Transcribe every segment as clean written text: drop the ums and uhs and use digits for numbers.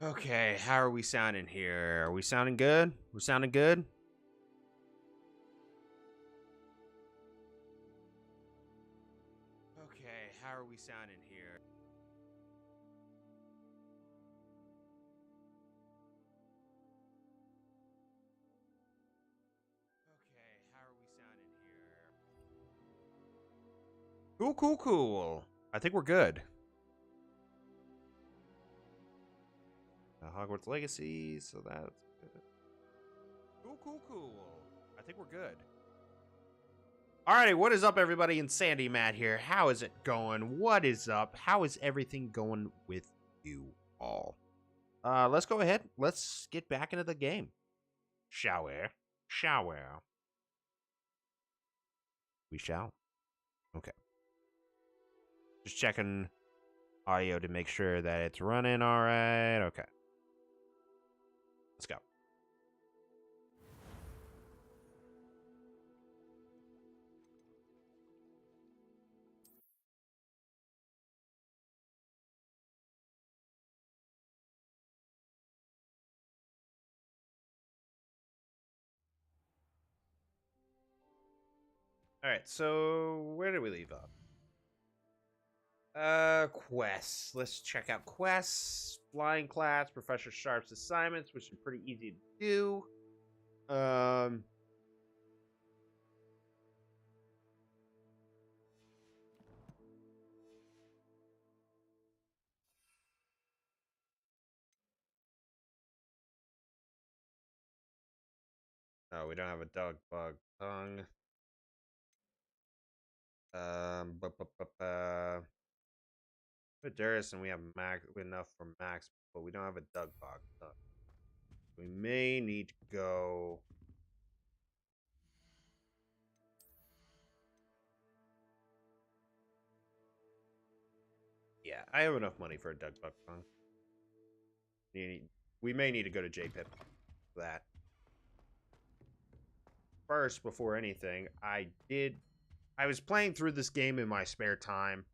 Okay, how are we sounding here? Are we sounding good? We're sounding good? Okay, how are we sounding here? Okay, how are we sounding here? Cool, cool, cool. I think we're good. Hogwarts Legacy, so that's good. Cool, cool, cool. I think we're good. Alrighty, what is up, everybody? And Sandy Matt here. How is it going? What is up? How is everything going with you all? Let's go ahead. Let's get back into the game. Shall we? Shall we? We shall. Okay. Just checking audio to make sure that it's running all right. Okay. Let's go. All right. So where did we leave off? Quests. Let's check out quests. Flying class, Professor Sharp's assignments, which are pretty easy to do. Oh, we don't have a dog bug tongue. With Darius, and we have max enough for max, but we don't have a dog bug tongue. We may need to go. Yeah, I have enough money for a Doug Buck tongue. We may need to go to JPIP for that. First, before anything, I was playing through this game in my spare time.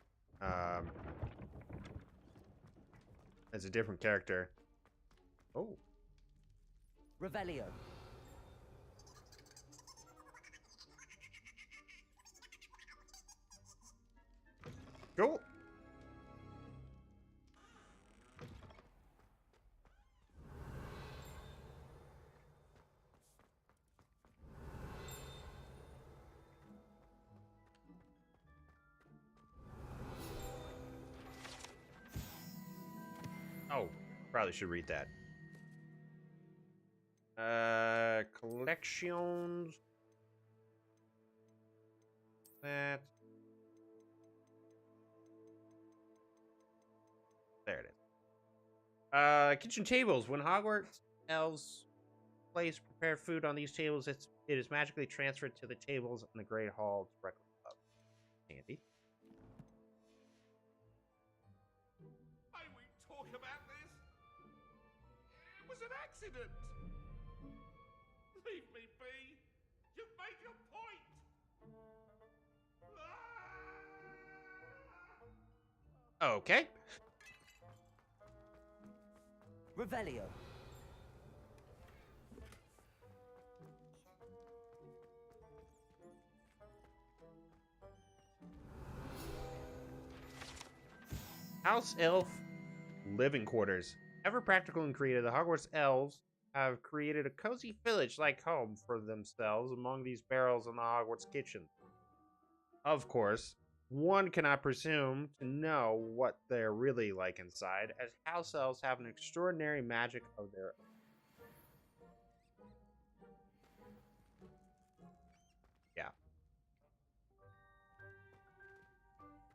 As a different character. Oh. Revelio. Cool. Oh, probably should read that. Collections. That. There it is. Kitchen tables. When Hogwarts elves place prepared food on these tables, it is magically transferred to the tables in the Great Hall directly above. Handy. May we talk about this? It was an accident. Leave me be. You've made your point. Okay. Revelio. House Elf living quarters. Ever practical and creative, the Hogwarts elves have created a cozy village-like home for themselves among these barrels in the Hogwarts kitchen. Of course, one cannot presume to know what they're really like inside, as house elves have an extraordinary magic of their own. Yeah.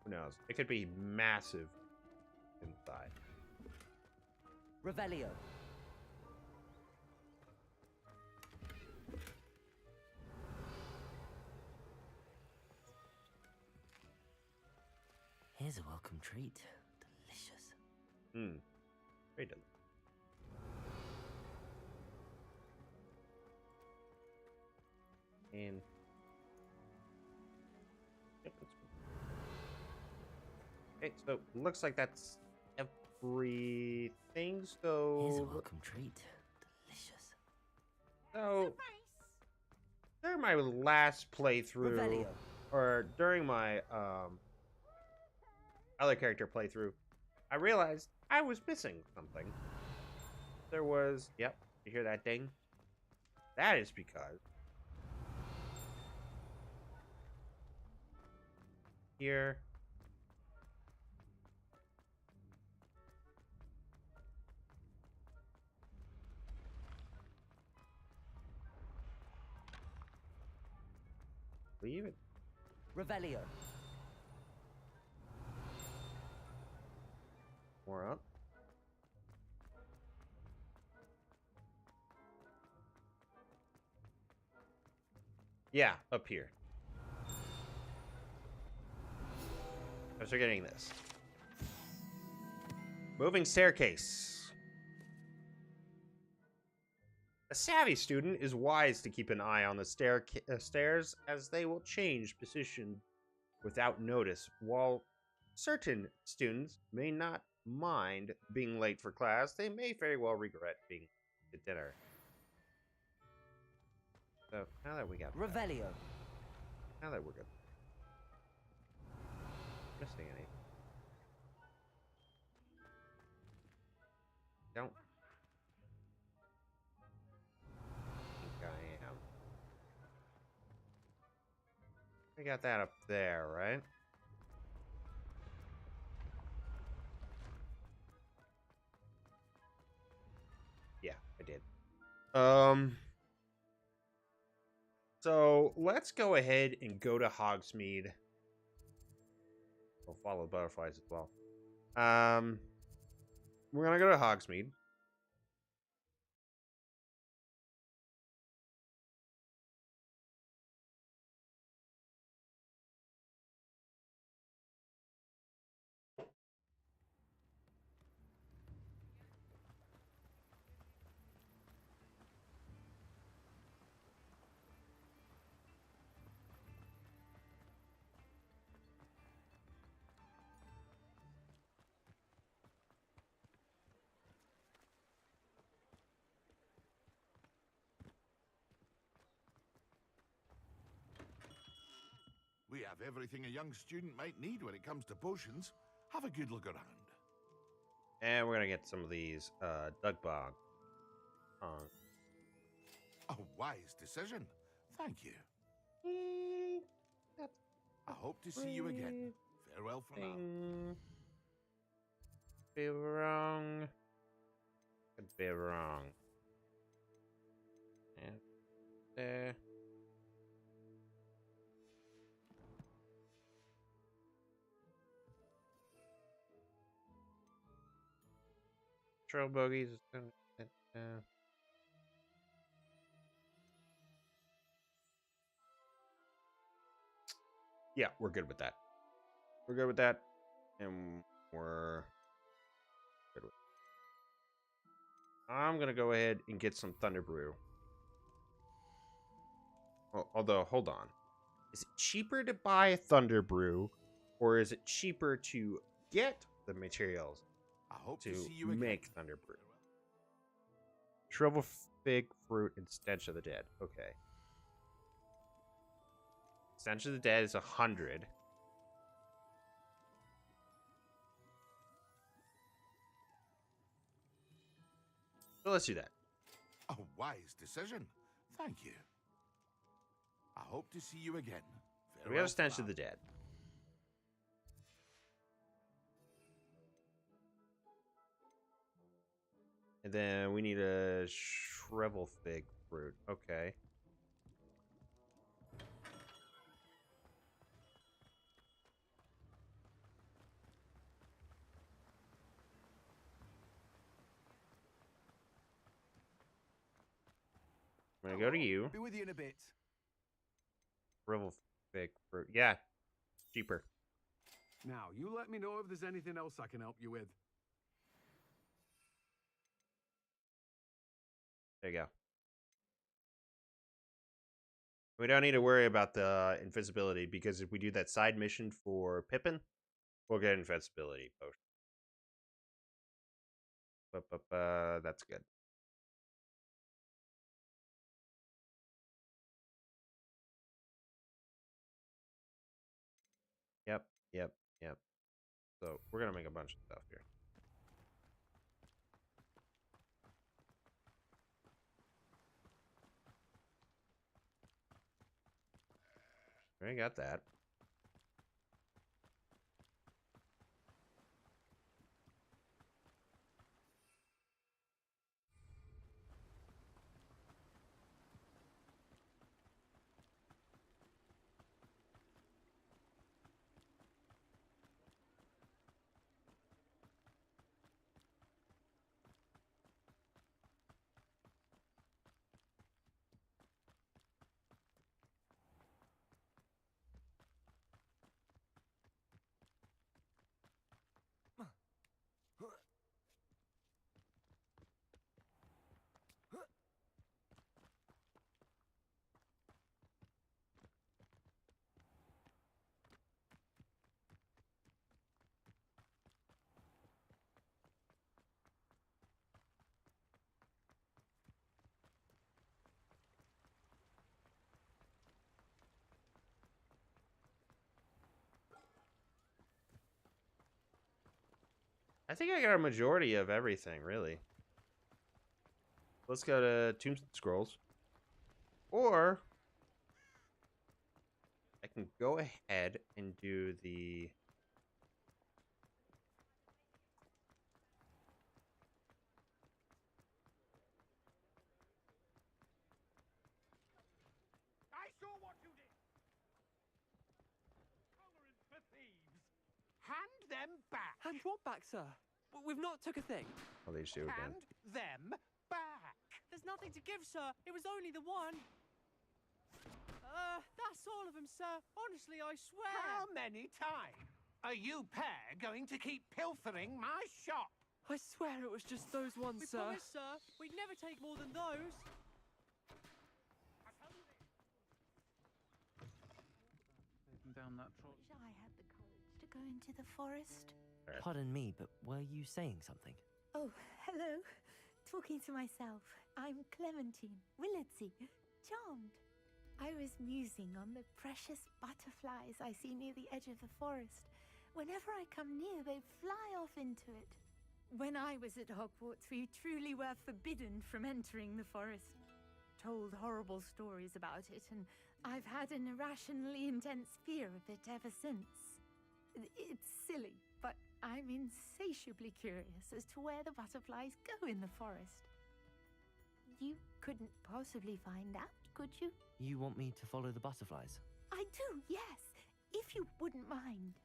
Who knows? It could be massive inside. Revelio. Here's a welcome treat. Delicious. Very delicious. And yep, that's good. Okay, so looks like that's everything. Here's a So, welcome treat. Delicious. so during my last playthrough, Revelio. or during my other character playthrough, I realized I was missing something. There was, yep, you hear that ding? That is because here, leave it Revelio. more up. Yeah, up here. I was forgetting this. Moving staircase. A savvy student is wise to keep an eye on the stairs, as they will change position without notice, while certain students may not mind being late for class, they may very well regret being late to dinner. So now that we got that, Revelio. now that we're good, missing any? Don't think I am. We got that up there, right? Yeah, I did. So let's go ahead and go to Hogsmeade. We'll follow butterflies as well. We're gonna go to Hogsmeade. We have everything a young student might need when it comes to potions. Have a good look around. And we're gonna get some of these Dug Bog. A wise decision. Thank you. That's I hope to see you again. Farewell for now. thing. Be wrong. Could be wrong. And there. Trail bogies. Yeah, we're good with that. We're good with that. And we're good with I'm gonna go ahead and get some Thunder Brew. Well, although, hold on. Is it cheaper to buy Thunder Brew, or is it cheaper to get the materials I hope to see you again. make Thunder Brew? Shrivel Fig Fruit and Stench of the Dead. Okay. Stench of the Dead is 100. So let's do that. A wise decision. Thank you. I hope to see you again. So we have a Stench of the Dead. And then we need a Shrivel Fig Fruit. Okay. I'm gonna go to you. Be with you in a bit. Shrivel Fig Fruit. Yeah. Cheaper. Now, you let me know if there's anything else I can help you with. There you go. We don't need to worry about the invisibility, because if we do that side mission for Pippin, we'll get invincibility potion. That's good. Yep, yep, yep. So we're gonna make a bunch of stuff here. I got that. I think I got a majority of everything, really. Let's go to Tomb Scrolls. Or I can go ahead and do the... I saw what you did. Tolerance for thieves. Hand them back. And what back, sir? We've not took a thing. Oh, they do again. Hand them back. There's nothing to give, sir. It was only the one. That's all of them, sir. Honestly, I swear. How many times are you pair going to keep pilfering my shop? I swear it was just those ones, We sir. promised, sir. We'd never take more than those. Down that troll. Wish I had the courage to go into the forest. Pardon me, but were you saying something? Oh, hello. Talking to myself. I'm Clementine Willardsey. Charmed. I was musing on the precious butterflies I see near the edge of the forest. Whenever I come near, they fly off into it. When I was at Hogwarts, we truly were forbidden from entering the forest. Told horrible stories about it, and I've had an irrationally intense fear of it ever since. It's silly, but I'm insatiably curious as to where the butterflies go in the forest. You couldn't possibly find out, could you? You want me to follow the butterflies? I do, yes, if you wouldn't mind.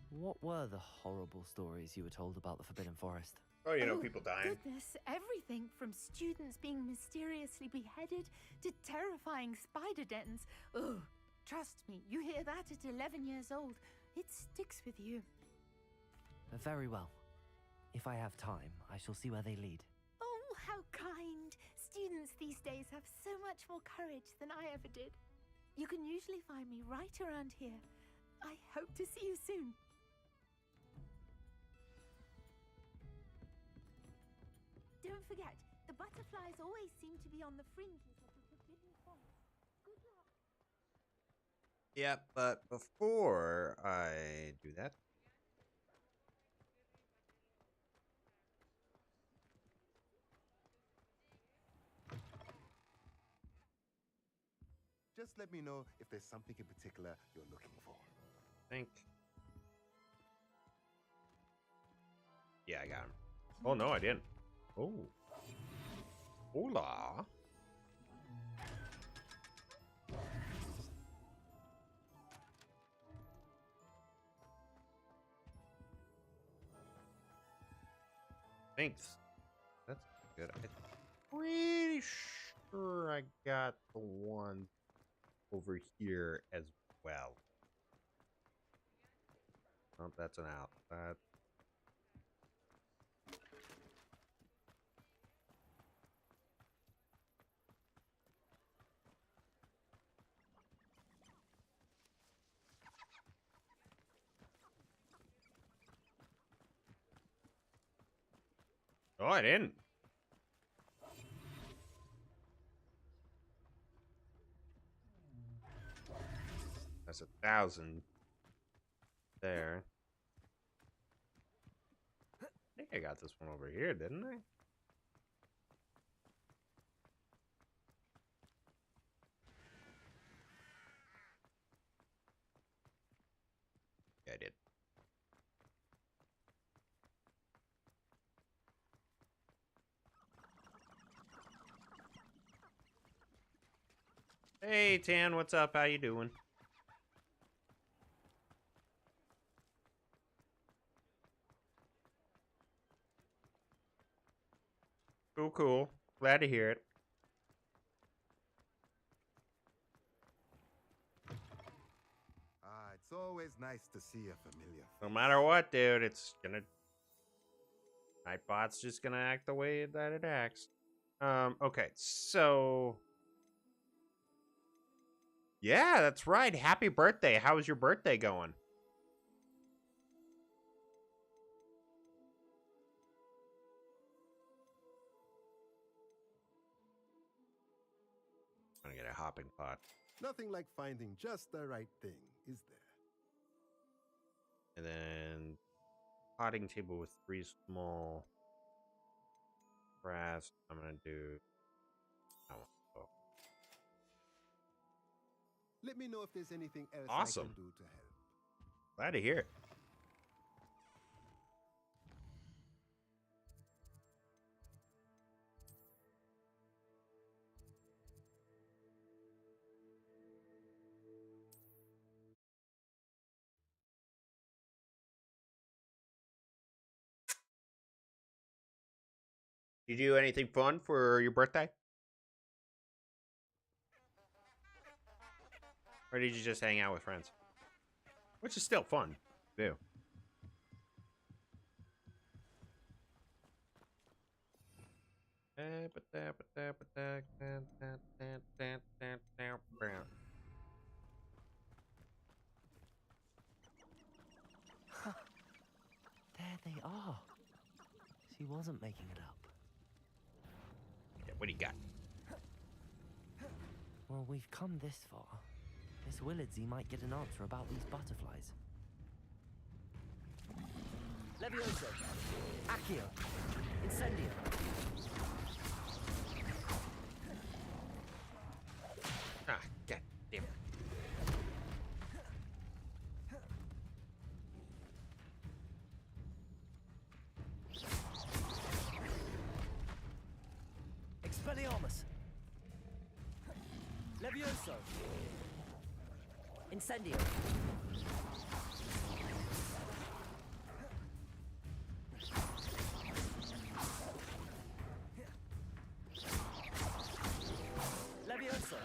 What were the horrible stories you were told about the Forbidden Forest? Oh, you know, Oh, people dying. Goodness, everything from students being mysteriously beheaded to terrifying spider dens. Ugh, trust me, you hear that at 11 years old, it sticks with you. Very well. If I have time, I shall see where they lead. Oh, how kind. Students these days have so much more courage than I ever did. You can usually find me right around here. I hope to see you soon. Don't forget, the butterflies always seem to be on the fringes of the Forbidden Forest. Good luck. Yeah, but before I do that, Just let me know if there's something in particular you're looking for. think. Yeah, I got him. Oh no, I didn't. Oh. Hola. Thanks. That's good. I'm pretty sure I got the one over here as well. Oh, that's an out. That. Oh, I didn't. That's 1,000 there. I think I got this one over here, didn't I? Yeah, I did. Hey, Tan, what's up? How you doing? Cool, cool. Glad to hear it. It's always nice to see a familiar face. No matter what, dude, it's gonna... Nightbot's just gonna act the way that it acts. Okay, so... Yeah, that's right. Happy birthday. How was your birthday going? I'm gonna get a hopping pot. Nothing like finding just the right thing, is there? And then potting table with 3 small brass. I'm gonna do that one. Oh. Let me know if there's anything else Awesome. I can do to help. Glad to hear it. Did you do anything fun for your birthday? Or did you just hang out with friends? Which is still fun, too. There they are. She wasn't making it up. Yeah, what do you got? Well, we've come this far. Miss Willardsy might get an answer about these butterflies. Levioso! Accio! Incendio! Ah, god damn it. Expelliarmus! Levioso! Incendio! Levioso!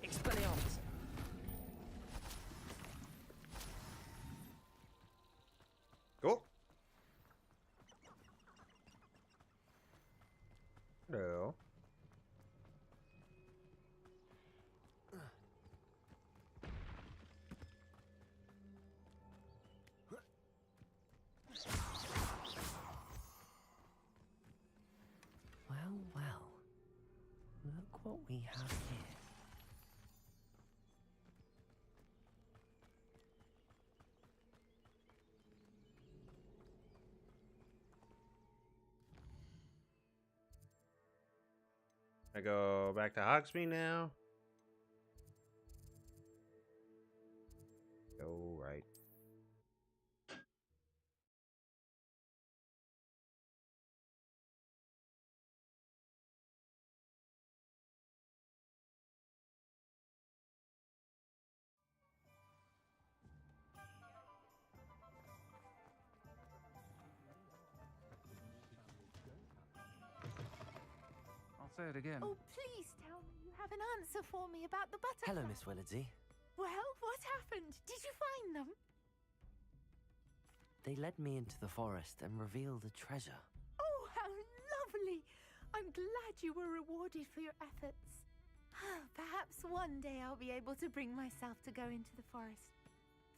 Expelliarmus! Cool. Hello. Well, well. Look what we have here. I go back to Hogsmeade now. Go right. I'll say it again. Oh, please tell me you have an answer for me about the butterfly. Hello, Miss Willardsy. Well, what happened? Did you find them? They led me into the forest and revealed a treasure. Oh, how lovely! I'm glad you were rewarded for your efforts. Perhaps one day I'll be able to bring myself to go into the forest.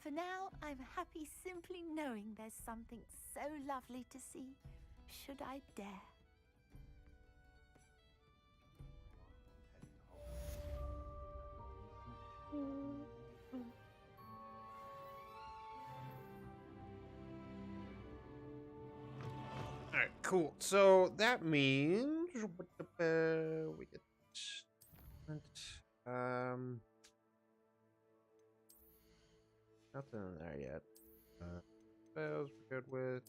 For now, I'm happy simply knowing there's something so lovely to see, should I dare. All right, cool. So that means we get nothing in there yet. Spells we're good with.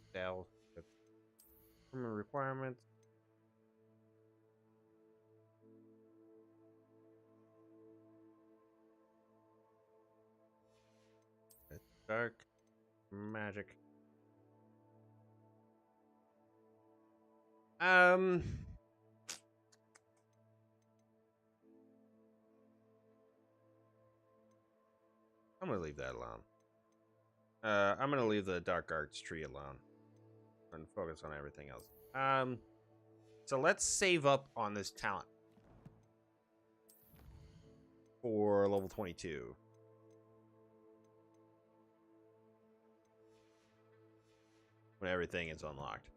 Spells good. From requirements. Dark magic. I'm gonna leave that alone. I'm gonna leave the dark arts tree alone and focus on everything else. So let's save up on this talent for level 22. When everything is unlocked.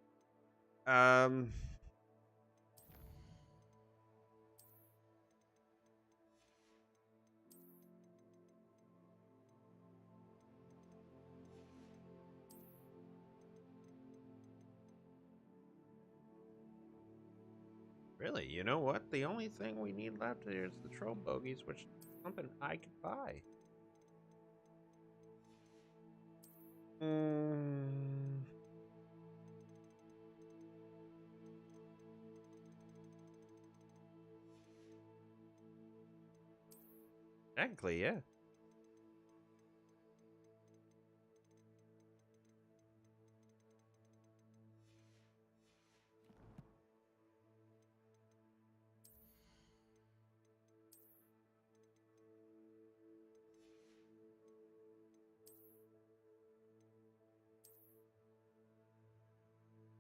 Really, you know what? The only thing we need left is the troll bogies, which is something I could buy. Technically, yeah.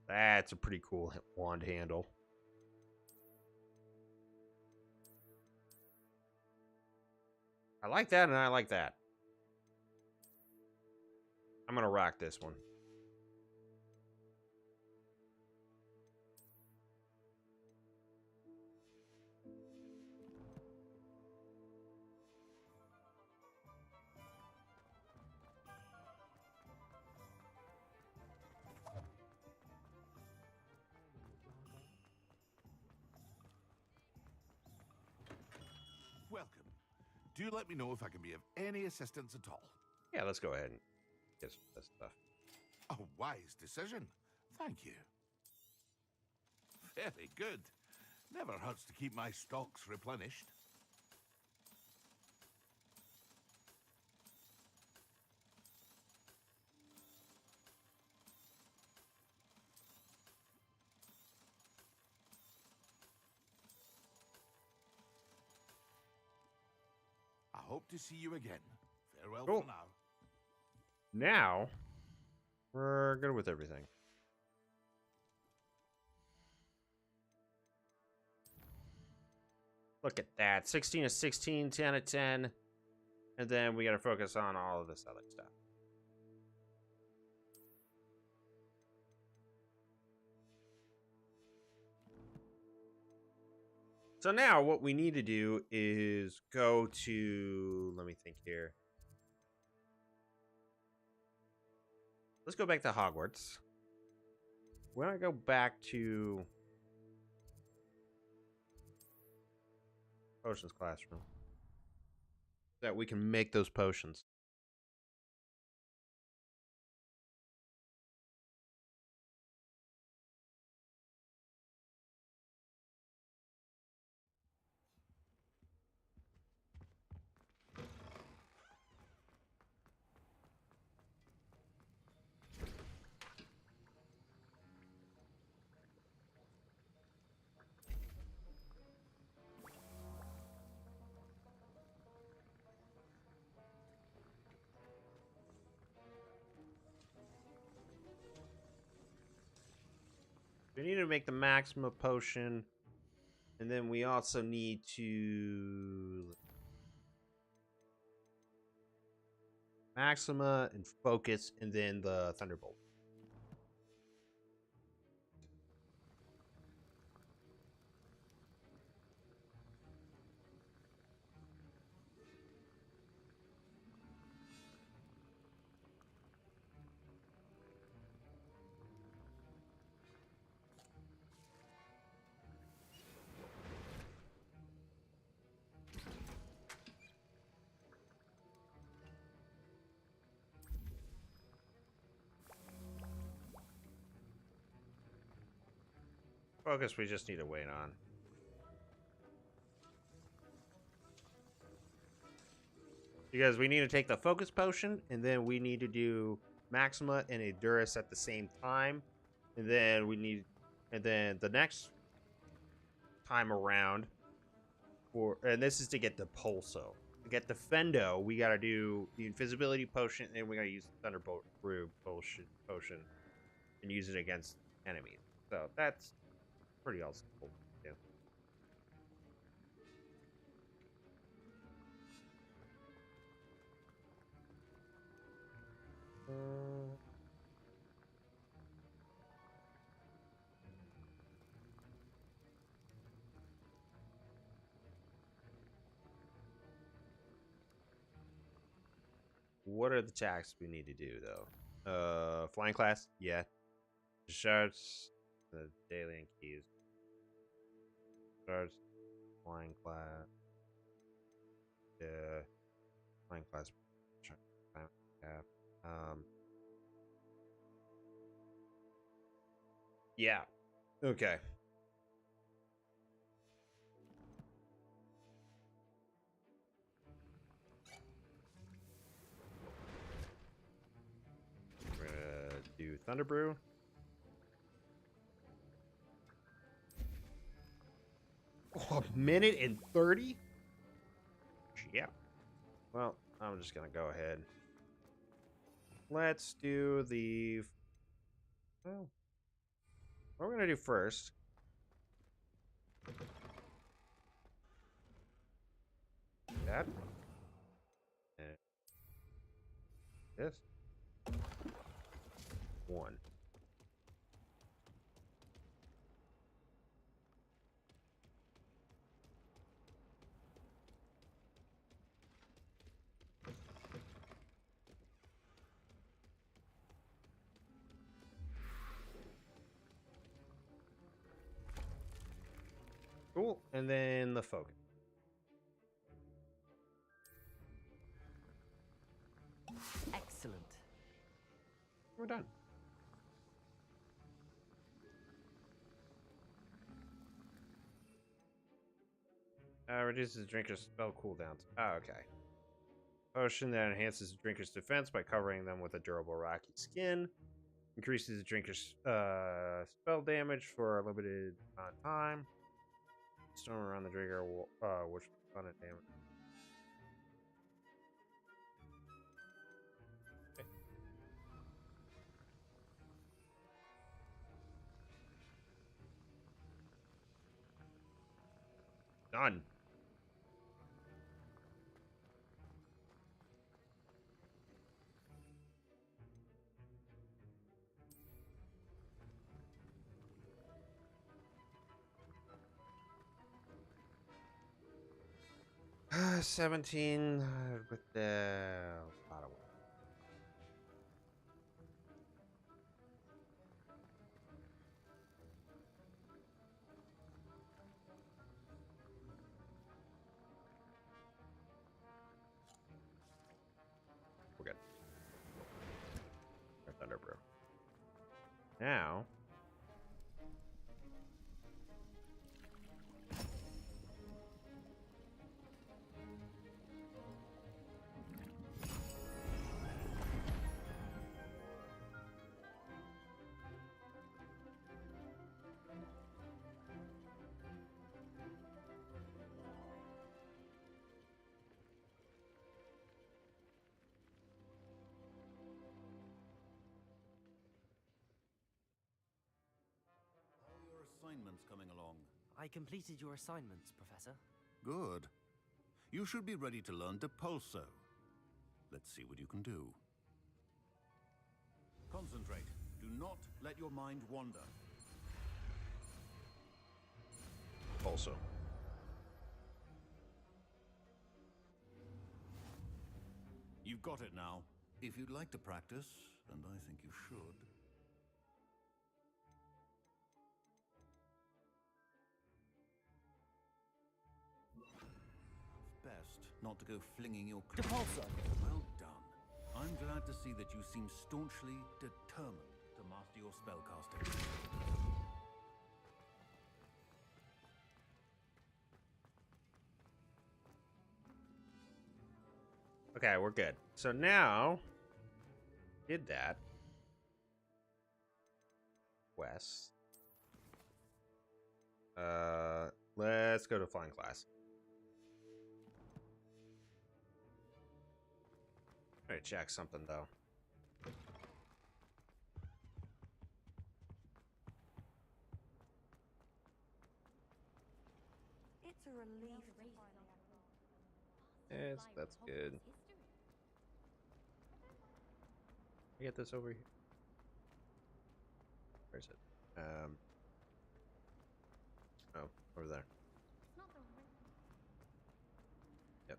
That's a pretty cool wand handle. I like that, and I like that. I'm gonna rock this one. Welcome. Do let me know if I can be of any assistance at all. Yeah, let's go ahead and get some of this stuff. A wise decision. Thank you. Very good. Never hurts to keep my stocks replenished. I hope to see you again. Farewell Cool. for now. Now, we're good with everything. Look at that. 16 of 16, 10 of 10. And then we got to focus on all of this other stuff. So now what we need to do is go to, let me think here. Let's go back to Hogwarts. We're going to go back to potions classroom. So that we can make those potions. We need to make the maximum potion. And then we also need to... Maxima and Focus, and then the Thunderbolt. Focus, we just need to wait on. Because we need to take the Focus Potion, and then we need to do Maxima and a Durus at the same time. And then the next time around, and this is to get the Pulso. To get the Fendo, we gotta do the Invisibility Potion, and we gotta use the Thunderbolt potion and use it against enemies. So that's pretty awesome. Yeah. What are the tasks we need to do though? Flying class, yeah. Shards, the daily and keys. Shards, flying class. Yeah, flying class. Yeah. Okay. We're gonna do Thunder Brew. Oh, a minute and 30? Yeah. Well, I'm just gonna go ahead. Let's do the. Well, what we're gonna do first. That. And this. One. Cool. And then the focus. Excellent. We're done. Reduces drinker's spell cooldowns. Oh, okay. Potion that enhances the drinker's defense by covering them with a durable rocky skin. Increases the drinker's spell damage for a limited amount of time. Storm around the drinker, which will it damage. Okay. Done. Ah, 17 with the lot of work. We're good. Got Thunder Brew. Now. How are your assignments coming along? I completed your assignments, Professor. Good. You should be ready to learn Depulso. Let's see what you can do. Concentrate. Do not let your mind wander. Also. You've got it now. If you'd like to practice, and I think you should. It's best not to go flinging your... Depulso. Well done. I'm glad to see that you seem staunchly determined to master your spellcasting. Okay, we're good. So now, did that. West. Let's go to flying class. All right, check something though. It's a relief. Yes, that's good. I get this over here. Where is it? Oh, over there. Yep.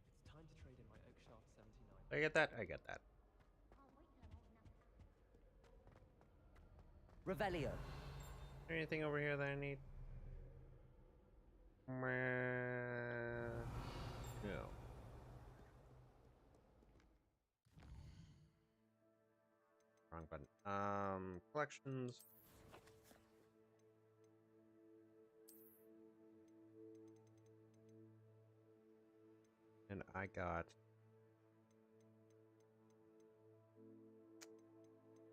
It's time to trade in my oak shaft 79. I get that. I get that. Revelio. Anything over here that I need? No. Wrong button. Collections. And I got...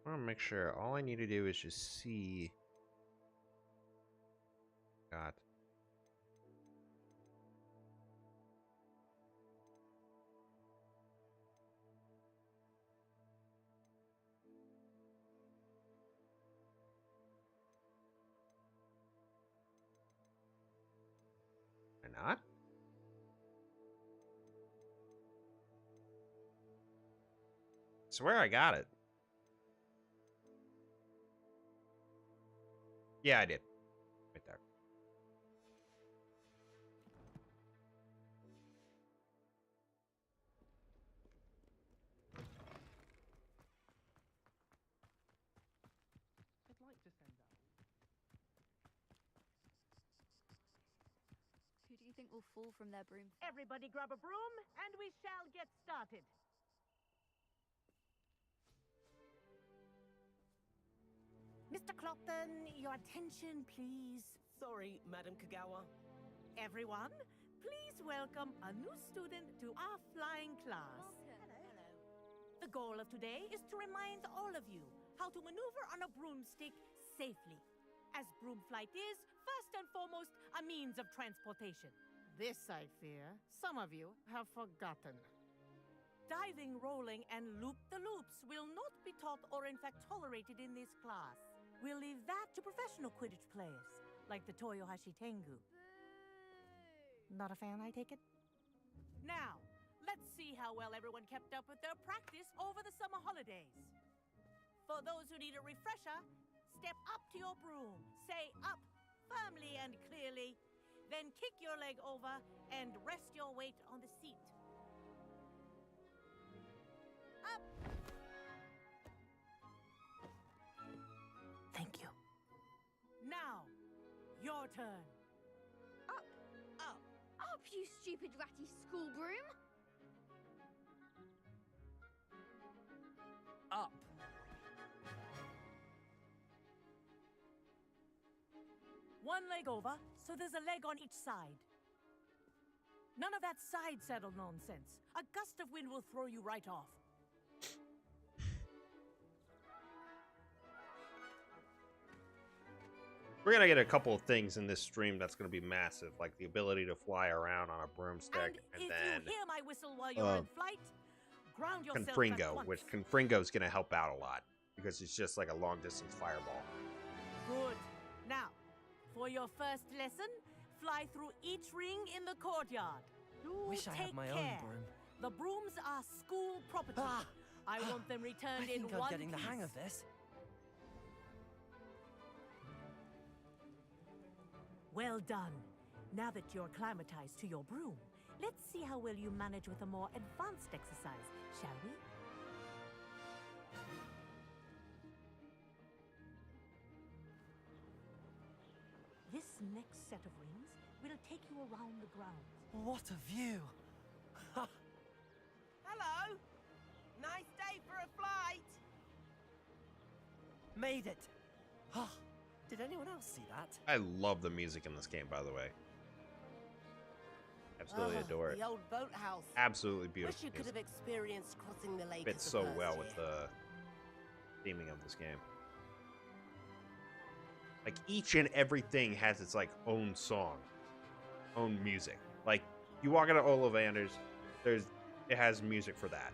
I want to make sure all I need to do is just see... Got... Or not? Swear I got it. Yeah, I did. Right there. I'd like to send out. Who do you think will fall from their broom? Everybody grab a broom, and we shall get started. Mr. Clockton, your attention, please. Sorry, Madam Kagawa. Everyone, please welcome a new student to our flying class. Hello. The goal of today is to remind all of you how to maneuver on a broomstick safely, as broom flight is, first and foremost, a means of transportation. This, I fear, some of you have forgotten. Diving, rolling, and loop-the-loops will not be taught or in fact tolerated in this class. We'll leave that to professional Quidditch players, like the Toyohashi Tengu. Not a fan, I take it? Now, let's see how well everyone kept up with their practice over the summer holidays. For those who need a refresher, step up to your broom, say up firmly and clearly, then kick your leg over and rest your weight on the seat. Up! Thank you. Now, your turn. Up. Up. Up, you stupid ratty school broom. Up. One leg over, so there's a leg on each side. None of that side saddle nonsense. A gust of wind will throw you right off. We're gonna get a couple of things in this stream that's gonna be massive, like the ability to fly around on a broomstick, and if then you hear my whistle while you're in flight, ground yourself at Confringo, once. which Confringo's gonna help out a lot because it's just like a long distance fireball. Good. Now, for your first lesson, fly through each ring in the courtyard. Do Wish I take had my care. own broom. The brooms are school property. I want them returned I in think I'm one getting the piece. hang of this. Well done. Now that you're acclimatized to your broom, let's see how well you manage with a more advanced exercise, shall we? This next set of rings will take you around the grounds. What a view! Hello! Nice day for a flight! Made it! Did anyone else see that? I love the music in this game, by the way. Absolutely adore it. The old boathouse. Absolutely beautiful. Wish you could have experienced crossing the lake. Fits so well with the theming of this game. Like each and everything has its like own song, own music. Like you walk into Ollivander's, it has music for that.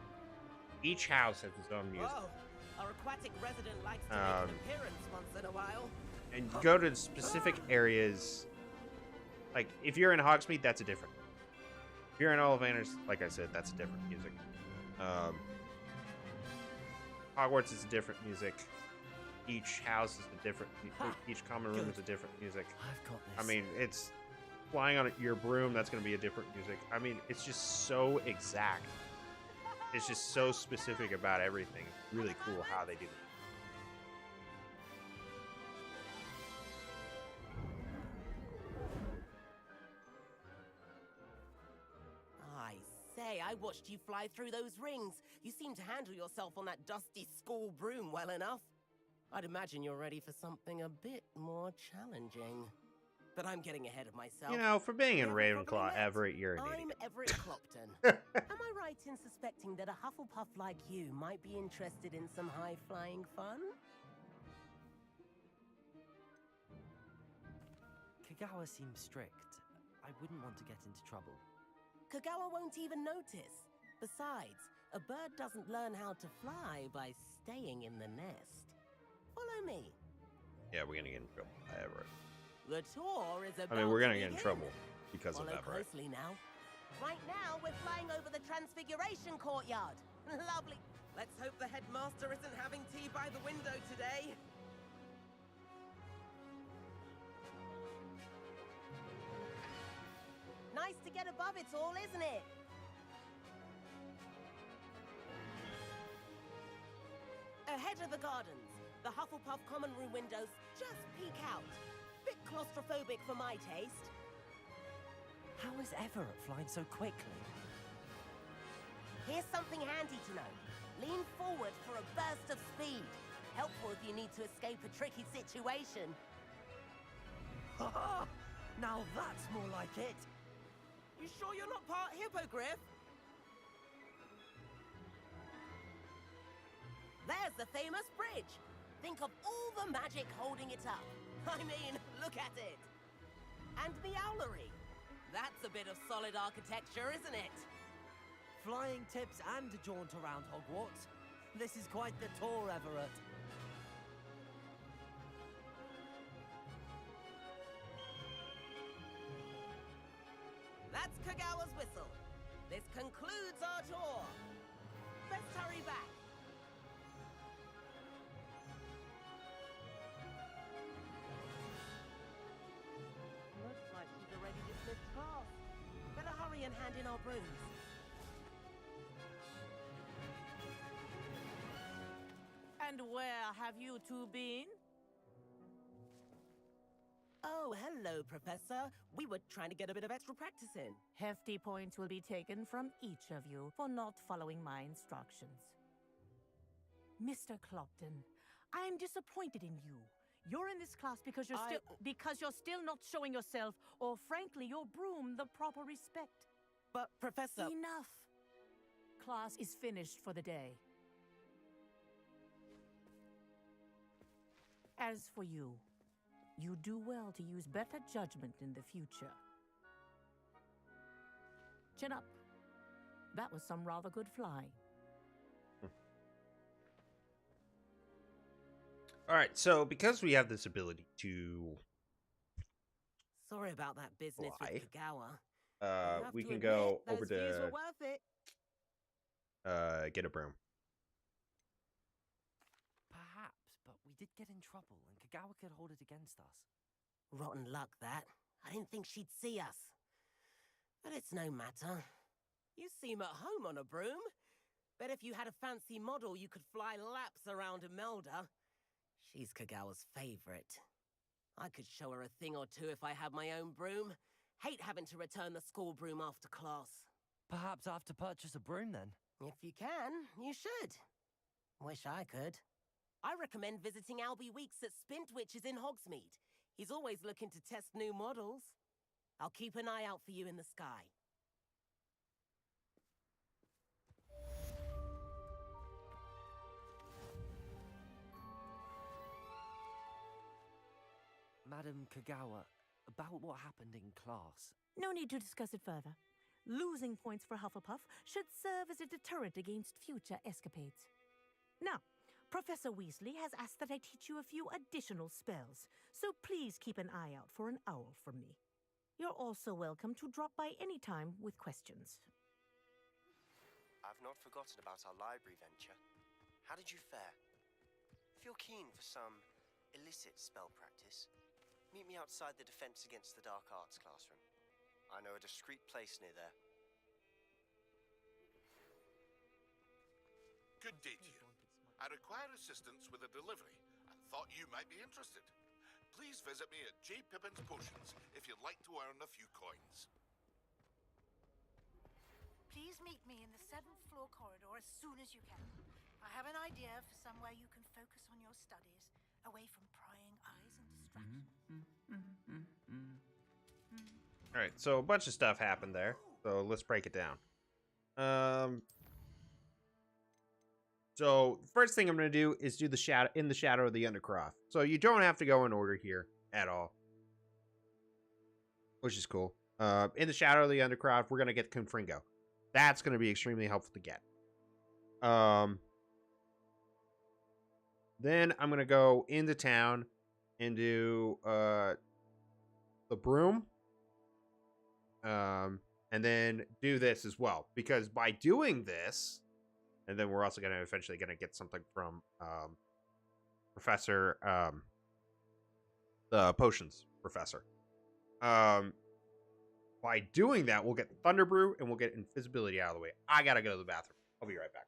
Each house has its own music. Whoa. Our aquatic resident likes to make an appearance once in a while. And you go to specific areas. Like if you're in Hogsmeade, that's a different. If you're in Ollivander's, like I said, that's a different music. Hogwarts is a different music. Each house is a different. Each common room is a different music. I've got I this. mean, it's flying on your broom. That's going to be a different music. I mean, it's just so exact. It's just so specific about everything. It's really cool how they do it. I say, I watched you fly through those rings. You seem to handle yourself on that dusty school broom well enough. I'd imagine you're ready for something a bit more challenging. But I'm getting ahead of myself. You know, for being in Never probably Ravenclaw, met. Everett, you're an I'm idiot. Everett Clopton. Am I right in suspecting that a Hufflepuff like you might be interested in some high-flying fun? Kagawa seems strict. I wouldn't want to get into trouble. Kagawa won't even notice. Besides, a bird doesn't learn how to fly by staying in the nest. Follow me. Yeah, we're gonna get in trouble by Everett. The tour is about I mean, we're gonna to get in begin. trouble because of Follow Everett. closely now. Right now, we're flying over the Transfiguration Courtyard. Lovely. Let's hope the headmaster isn't having tea by the window today. Nice to get above it all, isn't it? Ahead of the gardens, the Hufflepuff common room windows just peek out. Bit claustrophobic for my taste. How is Everett flying so quickly? Here's something handy to know. Lean forward for a burst of speed. Helpful if you need to escape a tricky situation. Ha! Now that's more like it. You sure you're not part hippogriff? There's the famous bridge. Think of all the magic holding it up. I mean, look at it. And the owlery. That's a bit of solid architecture, isn't it? Flying tips and a jaunt around Hogwarts. This is quite the tour, Everett. That's Kagawa's whistle. This concludes our tour. Let's hurry back. Looks like she's already dismissed class. Better hurry and hand in our brooms. And where have you two been? Oh, hello, Professor. We were trying to get a bit of extra practice in. Hefty points will be taken from each of you for not following my instructions. Mr. Clopton, I am disappointed in you. You're in this class because you're still not showing yourself, or frankly, your broom the proper respect. But, Professor... Enough. Class is finished for the day. As for you, You do well to use better judgment in the future. Chin up. That was some rather good flying. All right, so because we have this ability to Sorry about that business fly, with Kagawa. we can go over those views were to worth it. get a broom. Perhaps, but we did get in trouble, and Kagawa could hold it against us. Rotten luck, that. I didn't think she'd see us. But it's no matter. You seem at home on a broom. Bet if you had a fancy model, you could fly laps around Imelda. She's Kagawa's favorite. I could show her a thing or two if I had my own broom. Hate having to return the school broom after class. Perhaps I have to purchase a broom then. If you can, you should. Wish I could. I recommend visiting Albie Weeks at Spintwitches in Hogsmeade. He's always looking to test new models. I'll keep an eye out for you in the sky. Madam Kagawa, about what happened in class. No need to discuss it further. Losing points for Hufflepuff should serve as a deterrent against future escapades. Now, Professor Weasley has asked that I teach you a few additional spells, so please keep an eye out for an owl from me. You're also welcome to drop by any time with questions. I've not forgotten about our library venture. How did you fare? If you're keen for some illicit spell practice, meet me outside the Defense Against the Dark Arts classroom. I know a discreet place near there. Good day to you. I require assistance with a delivery and thought you might be interested. Please visit me at J. Pippin's Potions if you'd like to earn a few coins. Please meet me in the 7th floor corridor as soon as you can. I have an idea for somewhere you can focus on your studies, away from prying eyes and distractions. All right, so a bunch of stuff happened there. So let's break it down. So the first thing I'm going to do is do the shadow in the shadow of the Undercroft. So you don't have to go in order here at all, which is cool. In the shadow of the Undercroft, we're going to get Confringo. That's going to be extremely helpful to get. Then I'm going to go into town and do the broom. And then do this as well, because by doing this, and then we're also going to eventually get something from Professor the potions professor. By doing that, we'll get Thunder Brew and we'll get invisibility out of the way. I gotta go to the bathroom. I'll be right back.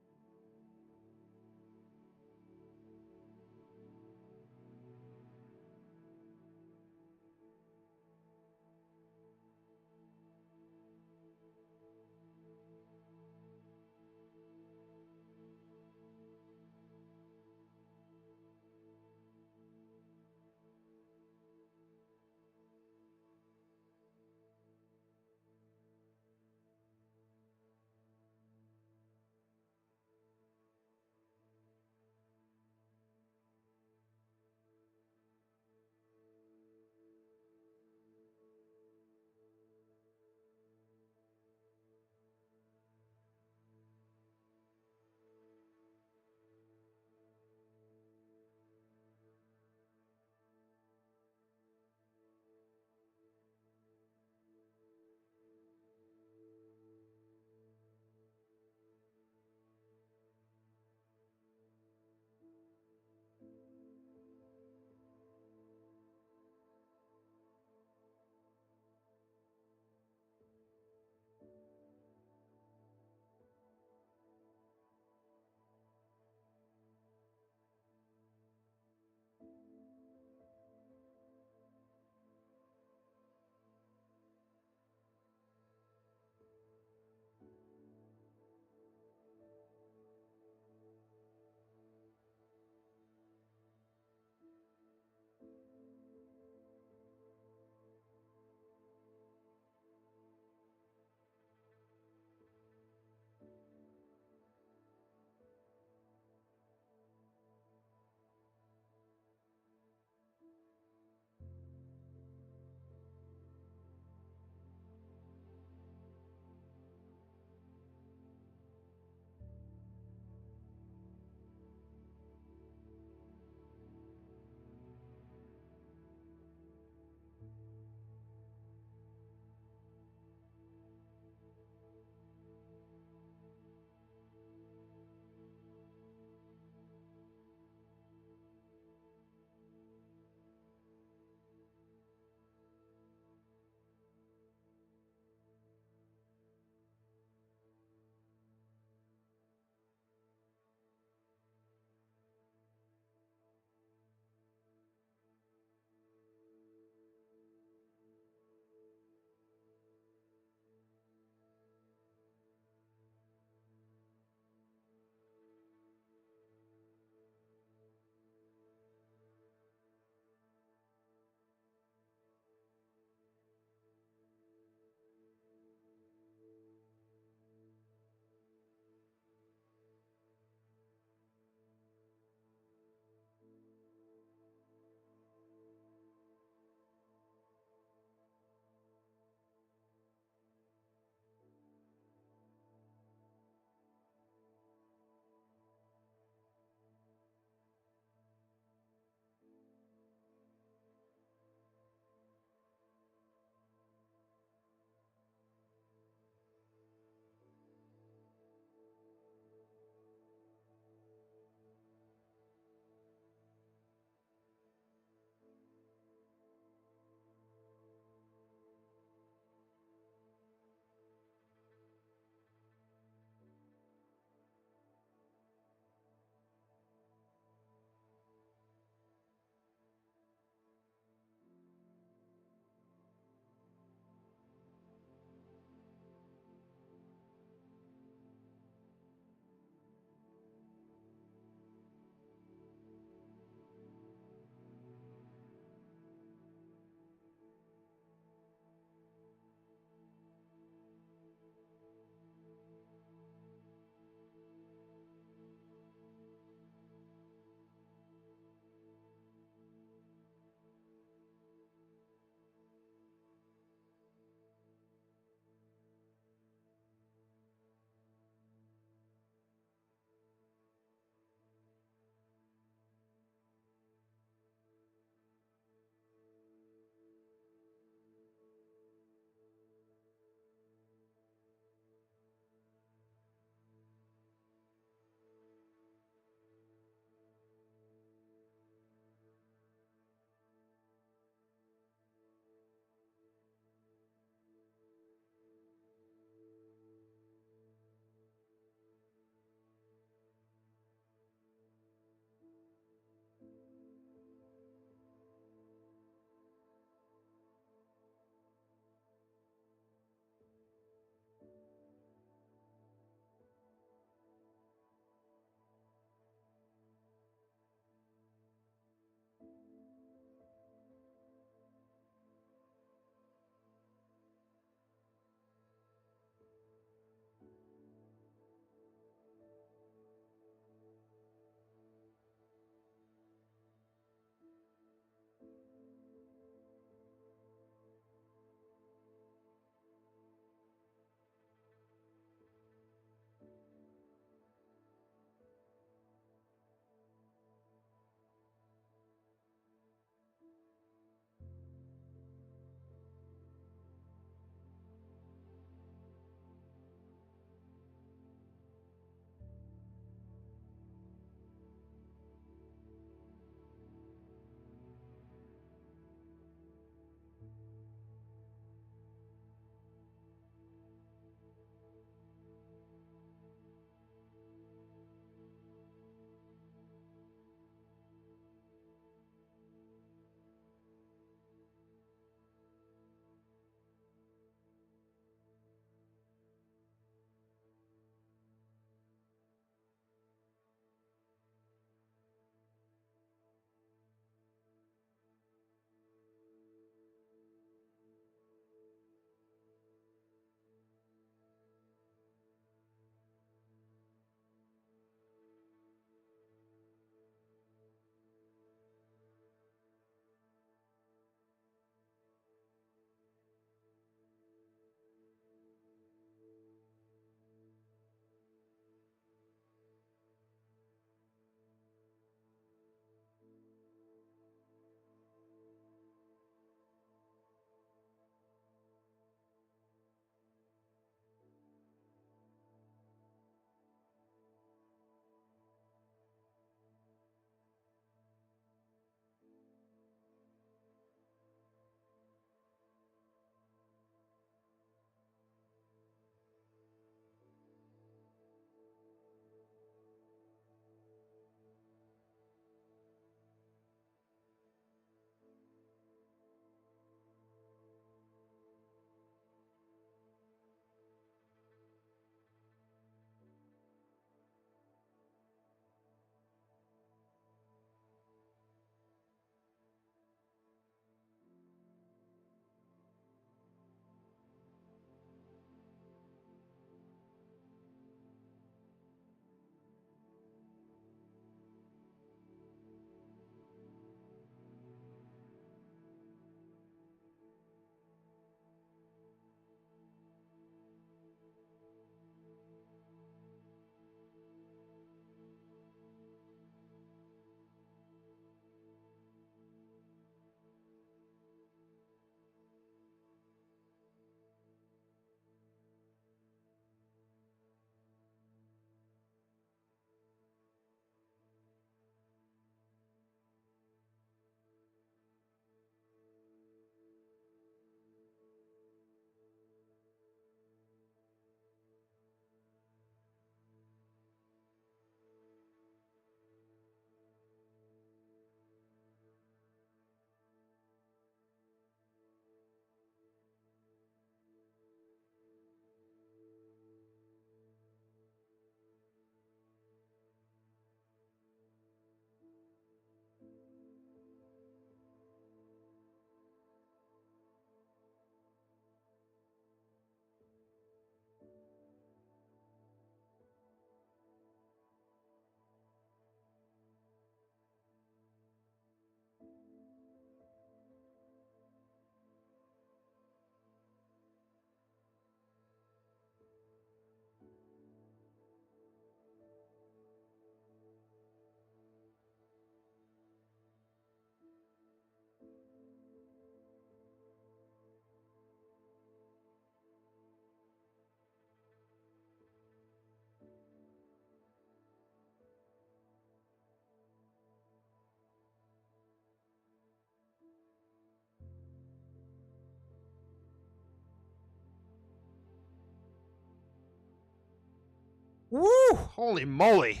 Woo! Holy moly!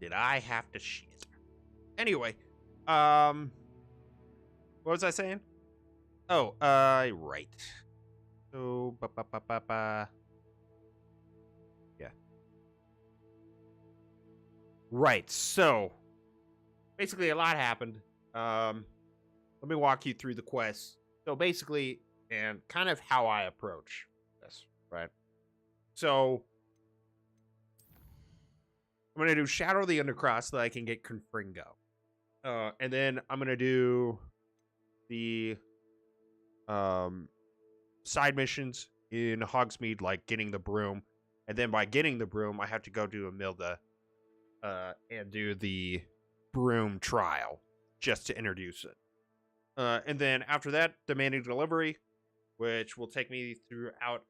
Did I have to shit? Anyway, what was I saying? Oh, right. So, yeah. Right. So, basically, a lot happened. Let me walk you through the quest. So, basically, and kind of how I approach this, right? So, I'm gonna do Shadow of the Undercross so that I can get Confringo. And then I'm gonna do the side missions in Hogsmeade, like getting the broom. And then by getting the broom, I have to go to Amilda and do the broom trial just to introduce it. And then after that, demanding delivery, which will take me throughout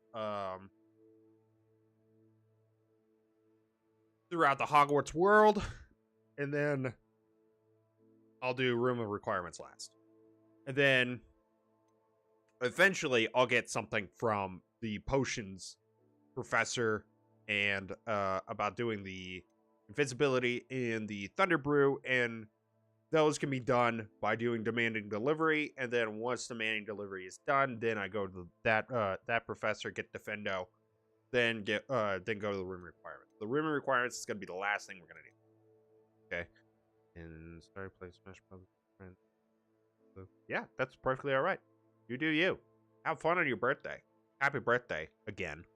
the Hogwarts world. And then I'll do Room of Requirements last. And then eventually I'll get something from the potions professor and about doing the invincibility in the Thunder Brew, and those can be done by doing demanding delivery. And then once demanding delivery is done, then I go to that professor, get Defendo, then go to the room requirements. The room requirements is gonna be the last thing we're gonna do. Okay. And start playing Smash Brothers with friends. So, yeah, that's perfectly alright. You do you. Have fun on your birthday. Happy birthday again.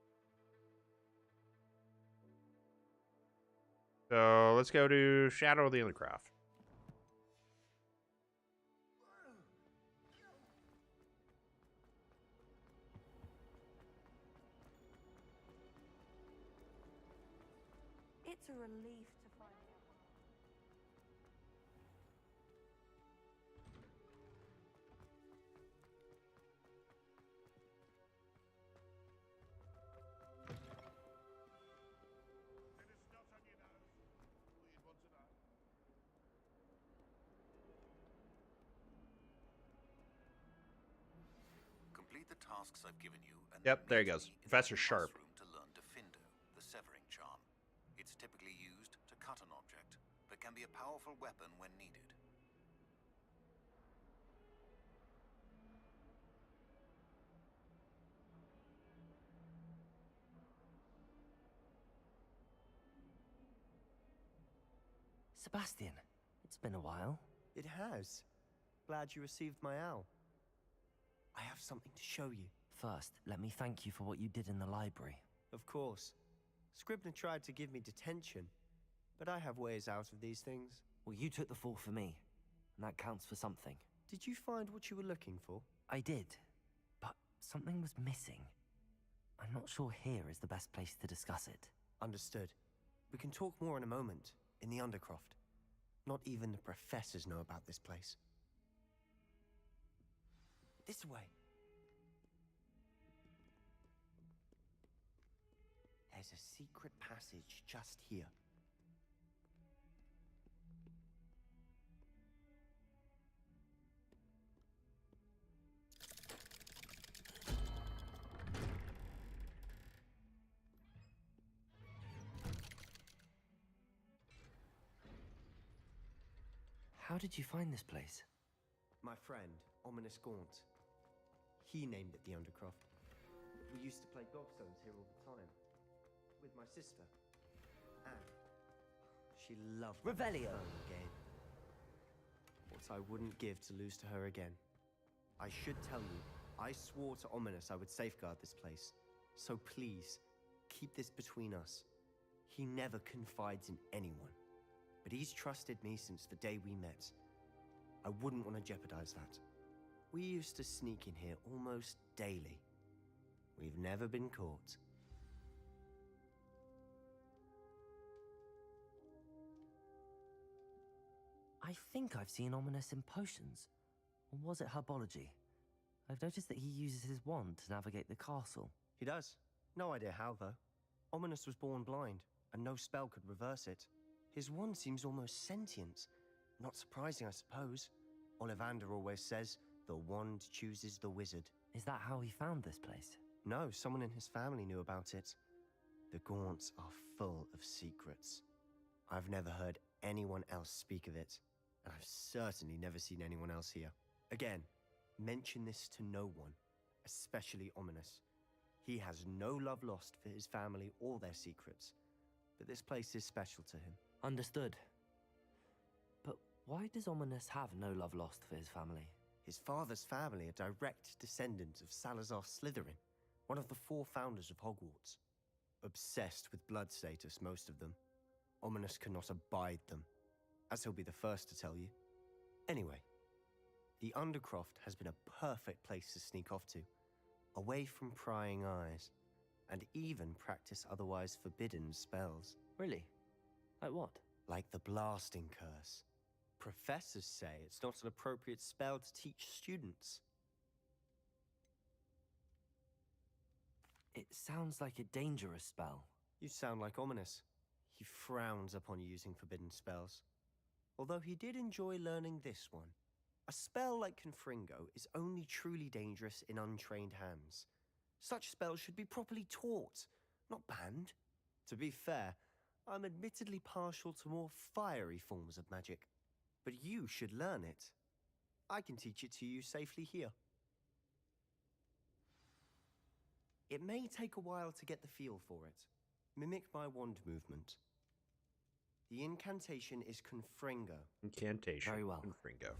So let's go to Shadow of the Undercroft. It's a relief to find out. Complete the tasks I've given you, and Yep, there he goes. Professor Sharp. to learn Defendo, the severing charm. It's typically used to cut an object, but can be a powerful weapon when needed. Sebastian, it's been a while. It has. Glad you received my owl. I have something to show you. First, let me thank you for what you did in the library. Of course. Scribner tried to give me detention, but I have ways out of these things. Well, you took the fall for me, and that counts for something. Did you find what you were looking for? I did, but something was missing. I'm not sure here is the best place to discuss it. Understood. We can talk more in a moment, in the Undercroft. Not even the professors know about this place. This way. There's a secret passage just here. How did you find this place? My friend, Ominous Gaunt. He named it the Undercroft. We used to play gobstones here all the time. With my sister, Anne. She loved the Revelio game. What I wouldn't give to lose to her again. I should tell you, I swore to Ominous I would safeguard this place. So please, keep this between us. He never confides in anyone. But he's trusted me since the day we met. I wouldn't want to jeopardize that. We used to sneak in here almost daily. We've never been caught. I think I've seen Ominous in potions. Or was it herbology? I've noticed that he uses his wand to navigate the castle. He does. No idea how, though. Ominous was born blind, and no spell could reverse it. His wand seems almost sentient. Not surprising, I suppose. Ollivander always says, the wand chooses the wizard. Is that how he found this place? No, someone in his family knew about it. The Gaunts are full of secrets. I've never heard anyone else speak of it, and I've certainly never seen anyone else here. Again, mention this to no one, especially Ominous. He has no love lost for his family or their secrets, but this place is special to him. Understood. But why does Ominous have no love lost for his family? His father's family are direct descendants of Salazar Slytherin, one of the 4 founders of Hogwarts. Obsessed with blood status, most of them. Ominous cannot abide them, as he'll be the first to tell you. Anyway, the Undercroft has been a perfect place to sneak off to, away from prying eyes, and even practice otherwise forbidden spells. Really? Like what? Like the Blasting Curse. Professors say it's not an appropriate spell to teach students. It sounds like a dangerous spell. You sound like Ominous. He frowns upon using forbidden spells. Although he did enjoy learning this one. A spell like Confringo is only truly dangerous in untrained hands. Such spells should be properly taught, not banned. To be fair, I'm admittedly partial to more fiery forms of magic. But you should learn it. I can teach it to you safely here. It may take a while to get the feel for it. Mimic my wand movement. The incantation is Confringo. Incantation. Very well. Confringo.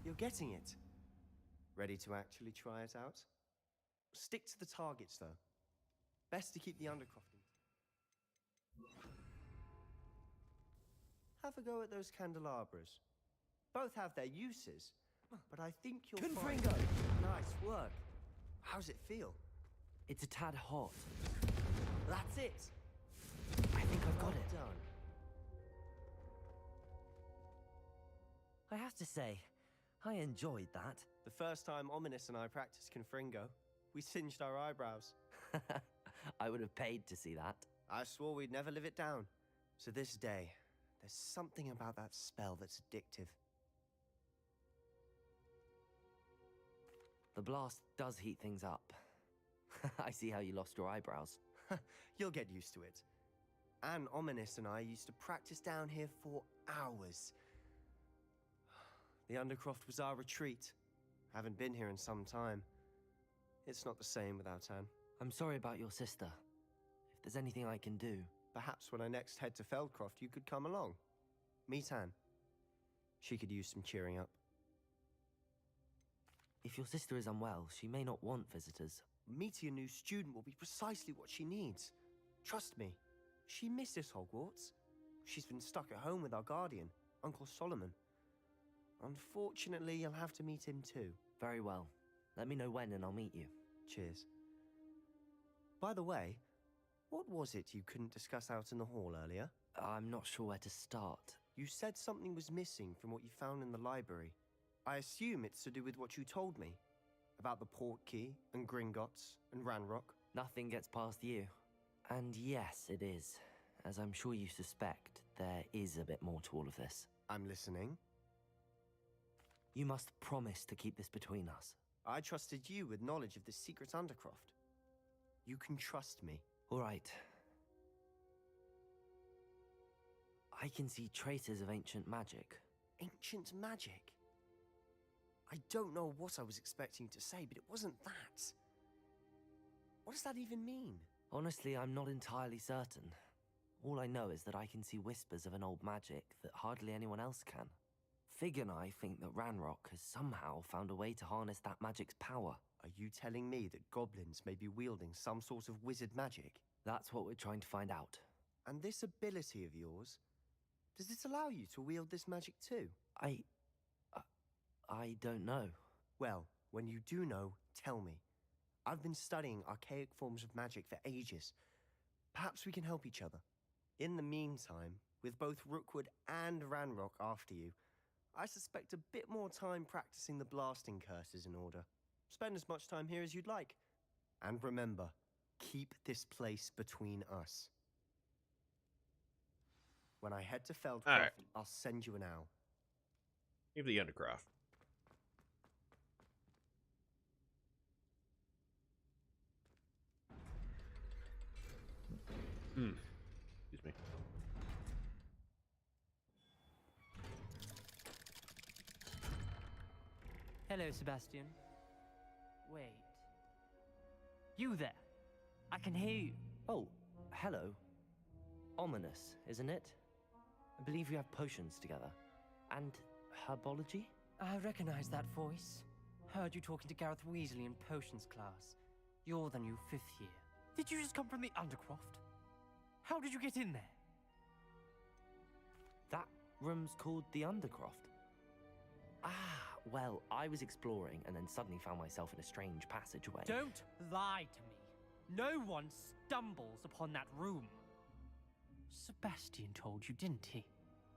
You're getting it. Ready to actually try it out? Stick to the targets, though. Best to keep the Undercroft in. Have a go at those candelabras. Both have their uses, but I think you'll find... Confringo! Nice work. How's it feel? It's a tad hot. That's it. I think I've got it. Done. I have to say, I enjoyed that. The first time Ominous and I practiced Confringo, we singed our eyebrows. I would have paid to see that. I swore we'd never live it down. So this day, there's something about that spell that's addictive. The blast does heat things up. I see how you lost your eyebrows. You'll get used to it. Anne, Ominous, and I used to practice down here for hours. The Undercroft was our retreat. Haven't been here in some time. It's not the same without Anne. I'm sorry about your sister. If there's anything I can do... Perhaps when I next head to Feldcroft, you could come along. Meet Anne. She could use some cheering up. If your sister is unwell, she may not want visitors. Meeting a new student will be precisely what she needs. Trust me, she misses Hogwarts. She's been stuck at home with our guardian, Uncle Solomon. Unfortunately, you'll have to meet him too. Very well. Let me know when and I'll meet you. Cheers. By the way, what was it you couldn't discuss out in the hall earlier? I'm not sure where to start. You said something was missing from what you found in the library. I assume it's to do with what you told me. About the Portkey, and Gringotts, and Ranrock. Nothing gets past you. And yes, it is. As I'm sure you suspect, there is a bit more to all of this. I'm listening. You must promise to keep this between us. I trusted you with knowledge of the secret Undercroft. You can trust me. All right. I can see traces of ancient magic. Ancient magic? I don't know what I was expecting to say, but it wasn't that. What does that even mean? Honestly, I'm not entirely certain. All I know is that I can see whispers of an old magic that hardly anyone else can. Fig and I think that Ranrock has somehow found a way to harness that magic's power. Are you telling me that goblins may be wielding some sort of wizard magic? That's what we're trying to find out. And this ability of yours, does it allow you to wield this magic too? I don't know. Well, when you do know, tell me. I've been studying archaic forms of magic for ages. Perhaps we can help each other. In the meantime, with both Rookwood and Ranrock after you, I suspect a bit more time practicing the blasting curse is in order. Spend as much time here as you'd like. And remember, keep this place between us. When I head to Feldcroft, All right. I'll send you an owl. Give the Undercroft. Excuse me. Hello, Sebastian. Wait. You there? I can hear you. Oh, hello. Ominous, isn't it? I believe we have potions together. And herbology? I recognize that voice. Heard you talking to Gareth Weasley in potions class. You're the new 5th year. Did you just come from the Undercroft? How did you get in there? That room's called the Undercroft. Ah, well, I was exploring and then suddenly found myself in a strange passageway. Don't lie to me. No one stumbles upon that room. Sebastian told you, didn't he?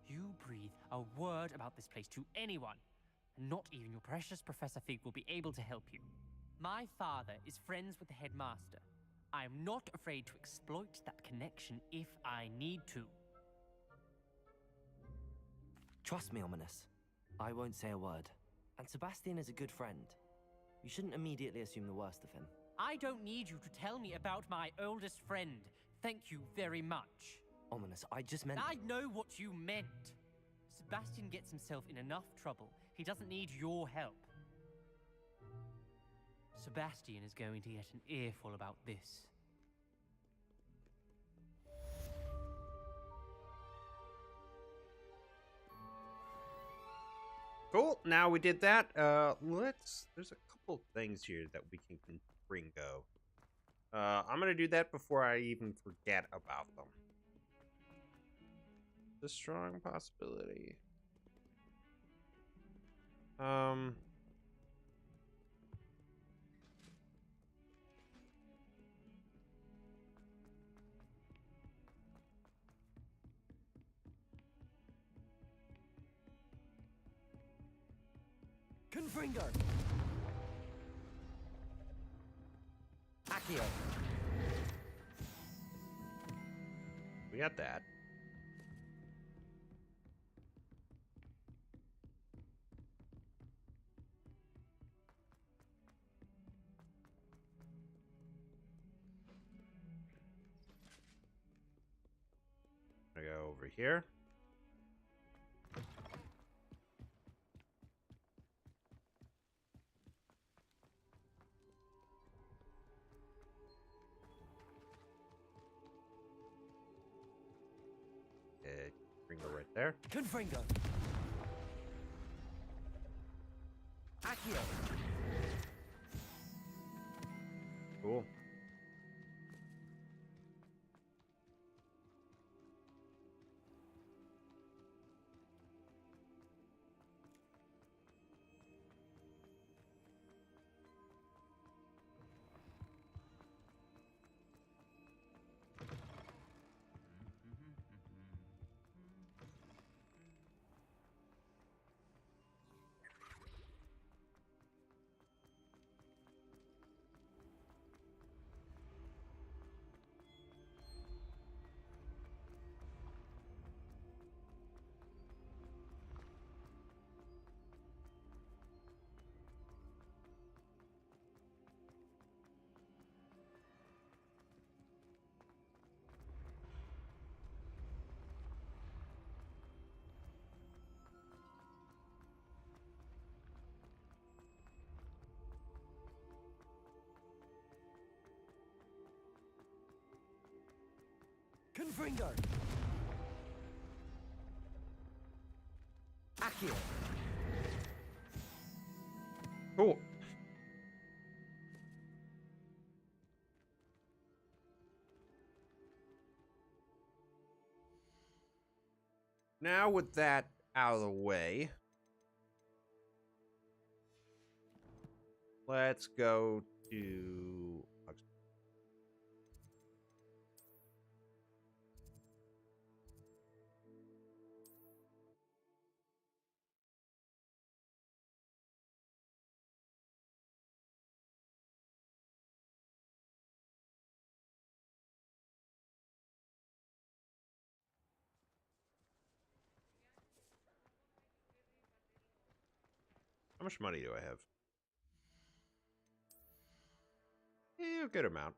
You breathe a word about this place to anyone, and not even your precious Professor Fig will be able to help you. My father is friends with the headmaster. I am not afraid to exploit that connection if I need to. Trust me, Ominous. I won't say a word. And Sebastian is a good friend. You shouldn't immediately assume the worst of him. I don't need you to tell me about my oldest friend. Thank you very much. Ominous, I just meant... I know what you meant. Sebastian gets himself in enough trouble. He doesn't need your help. Sebastian is going to get an earful about this. Cool. Now we did that. There's a couple things here that we can go. I'm gonna do that before I even forget about them. The strong possibility. Confringo! Accio! We got that. I go over here. Ringo right there. Confringo! Accio! Cool. Confringo! Accio! Cool. Now with that out of the way, let's go to... much money do I have? A good amount.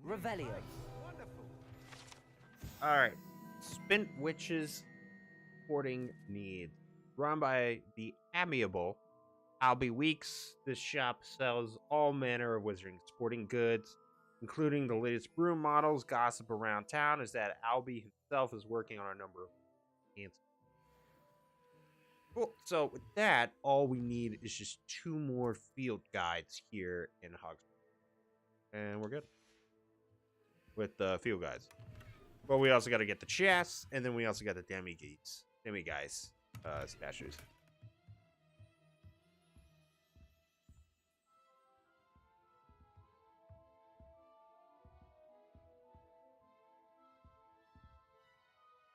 Revelio. Wonderful. All right. Spent Witches Sporting Needs. Run by the amiable Albie Weeks. This shop sells all manner of wizarding sporting goods, including the latest broom models. Gossip around town is that Albie himself is working on a number of enhancements. Cool. So with that, all we need is just 2 more field guides here in Hogwarts, and we're good with the field guides. But we also got to get the chests, and then we also got the demiguise statues.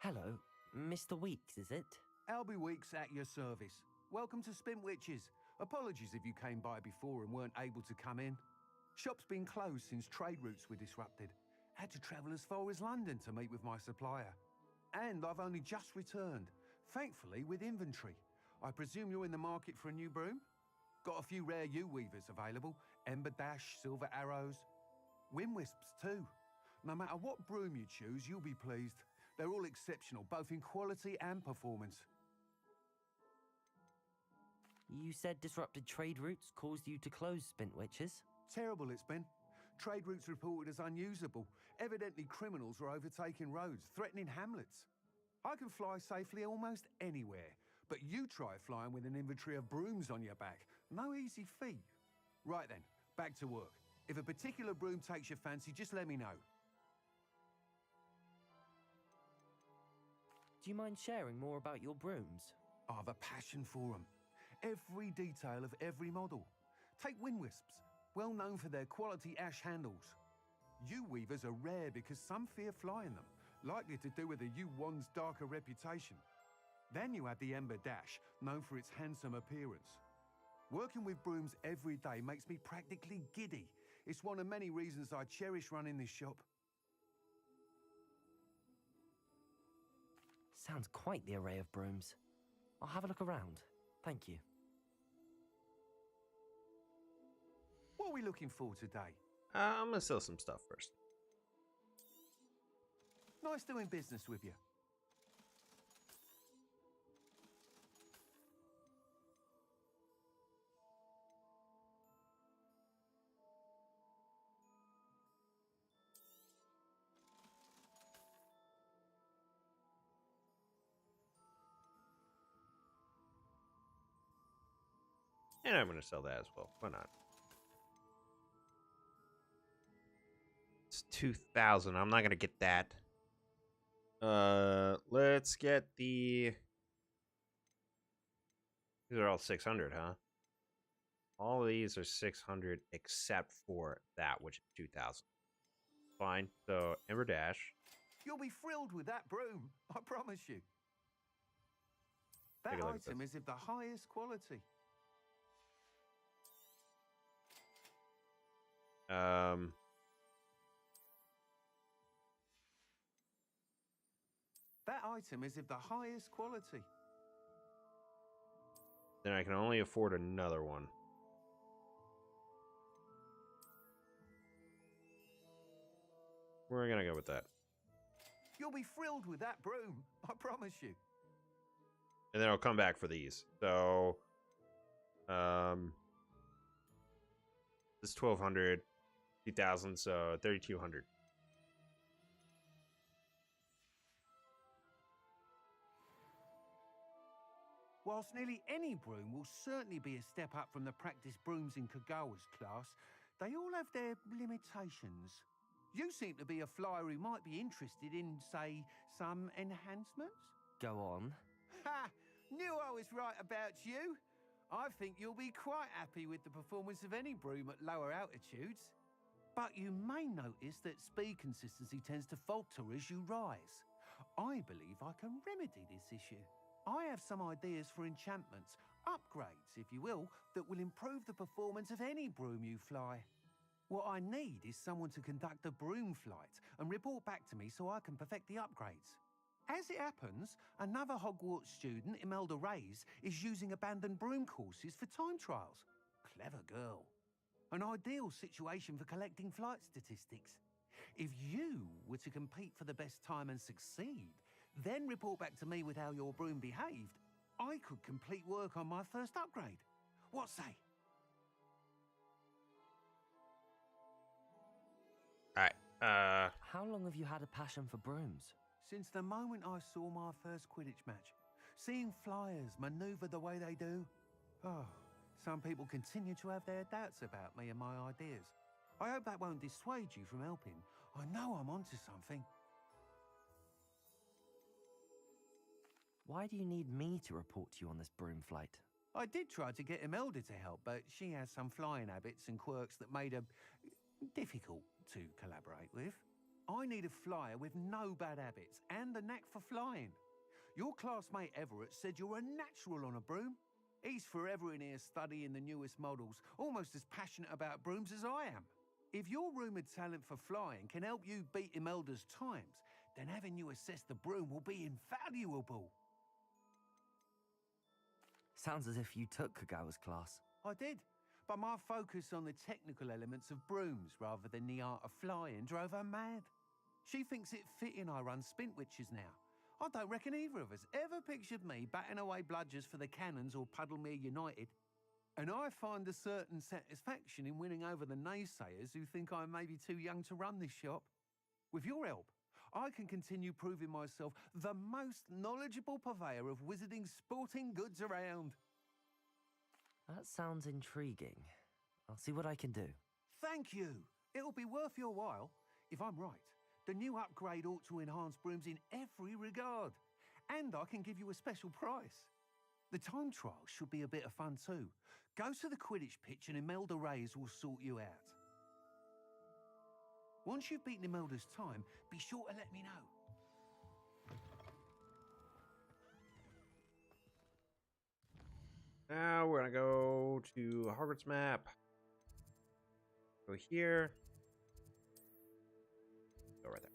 Hello, Mr. Weeks, is it? Albie Weeks at your service. Welcome to Spin Witches. Apologies if you came by before and weren't able to come in. Shop's been closed since trade routes were disrupted. Had to travel as far as London to meet with my supplier. And I've only just returned, thankfully with inventory. I presume you're in the market for a new broom? Got a few rare U-weavers available. Ember Dash, Silver Arrows. Wind Wisps too. No matter what broom you choose, you'll be pleased. They're all exceptional, both in quality and performance. You said disrupted trade routes caused you to close Spint Witches? Terrible it's been. Trade routes reported as unusable. Evidently criminals were overtaking roads, threatening hamlets. I can fly safely almost anywhere, but you try flying with an inventory of brooms on your back. No easy feat. Right then, back to work. If a particular broom takes your fancy, just let me know. Do you mind sharing more about your brooms? I have a passion for them. Every detail of every model. Take Wind Wisps, well known for their quality ash handles. U-weavers are rare because some fear flying them, likely to do with the U-wand's darker reputation. Then you have the Ember Dash, known for its handsome appearance. Working with brooms every day makes me practically giddy. It's one of many reasons I cherish running this shop. Sounds quite the array of brooms. I'll have a look around. Thank you. What are we looking for today? I'm gonna sell some stuff first. Nice doing business with you. And I'm gonna sell that as well. Why not? It's 2,000. I'm not gonna get that. Let's get the. These are all 600, huh? All of these are 600 except for that, which is 2,000. Fine. So Ember Dash. You'll be thrilled with that broom, I promise you. That Take a look at item this. is of the highest quality. That item is of the highest quality. Then I can only afford another one. We're gonna go with that. You'll be thrilled with that broom, I promise you. And then I'll come back for these. So, this is 1,200, 2,000, so 3,200. Whilst nearly any broom will certainly be a step up from the practice brooms in Kagawa's class, they all have their limitations. You seem to be a flyer who might be interested in, say, some enhancements? Go on. Ha! Knew I was right about you. I think you'll be quite happy with the performance of any broom at lower altitudes. But you may notice that speed consistency tends to falter as you rise. I believe I can remedy this issue. I have some ideas for enchantments, upgrades, if you will, that will improve the performance of any broom you fly. What I need is someone to conduct a broom flight and report back to me so I can perfect the upgrades. As it happens, another Hogwarts student, Imelda Reyes, is using abandoned broom courses for time trials. Clever girl. An ideal situation for collecting flight statistics. If you were to compete for the best time and succeed, then report back to me with how your broom behaved, I could complete work on my first upgrade. What say? Alright, How long have you had a passion for brooms? Since the moment I saw my first Quidditch match. Seeing flyers maneuver the way they do. Oh, some people continue to have their doubts about me and my ideas. I hope that won't dissuade you from helping. I know I'm onto something. Why do you need me to report to you on this broom flight? I did try to get Imelda to help, but she has some flying habits and quirks that made her difficult to collaborate with. I need a flyer with no bad habits and a knack for flying. Your classmate Everett said you're a natural on a broom. He's forever in here studying the newest models, almost as passionate about brooms as I am. If your rumoured talent for flying can help you beat Imelda's times, then having you assess the broom will be invaluable. Sounds as if you took Kagawa's class. I did, but my focus on the technical elements of brooms rather than the art of flying drove her mad. She thinks it fitting I run Spintwitches now. I don't reckon either of us ever pictured me batting away bludgers for the Cannons or Puddlemere United. And I find a certain satisfaction in winning over the naysayers who think I may be too young to run this shop. With your help, I can continue proving myself the most knowledgeable purveyor of wizarding sporting goods around. That sounds intriguing. I'll see what I can do. Thank you. It'll be worth your while. If I'm right, the new upgrade ought to enhance brooms in every regard. And I can give you a special price. The time trial should be a bit of fun too. Go to the Quidditch pitch and Imelda Reyes will sort you out. Once you've beaten Imelda's time, be sure to let me know. now we're gonna go to Hogwarts map. Go here. Go right there.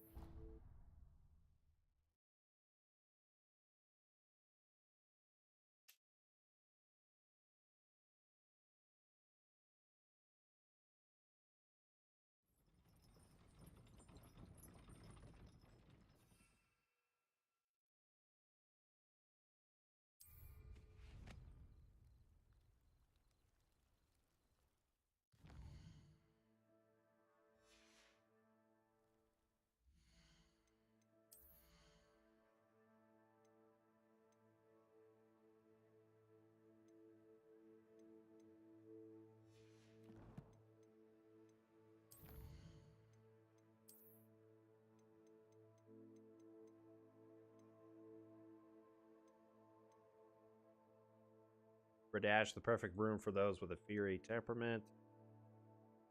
Dash, the perfect broom for those with a fiery temperament.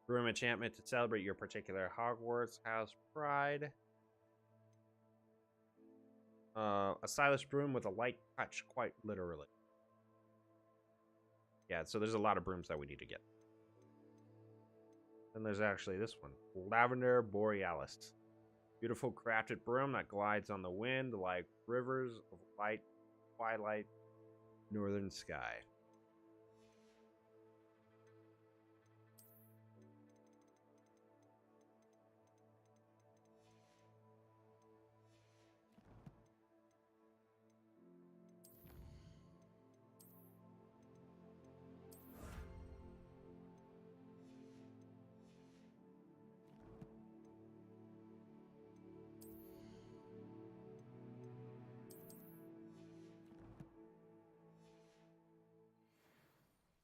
Broom enchantment to celebrate your particular Hogwarts house pride. A stylish broom with a light touch, quite literally. Yeah, so there's a lot of brooms that we need to get. Then there's actually this one, Lavender Borealis. Beautiful crafted broom that glides on the wind like rivers of light, twilight, northern sky.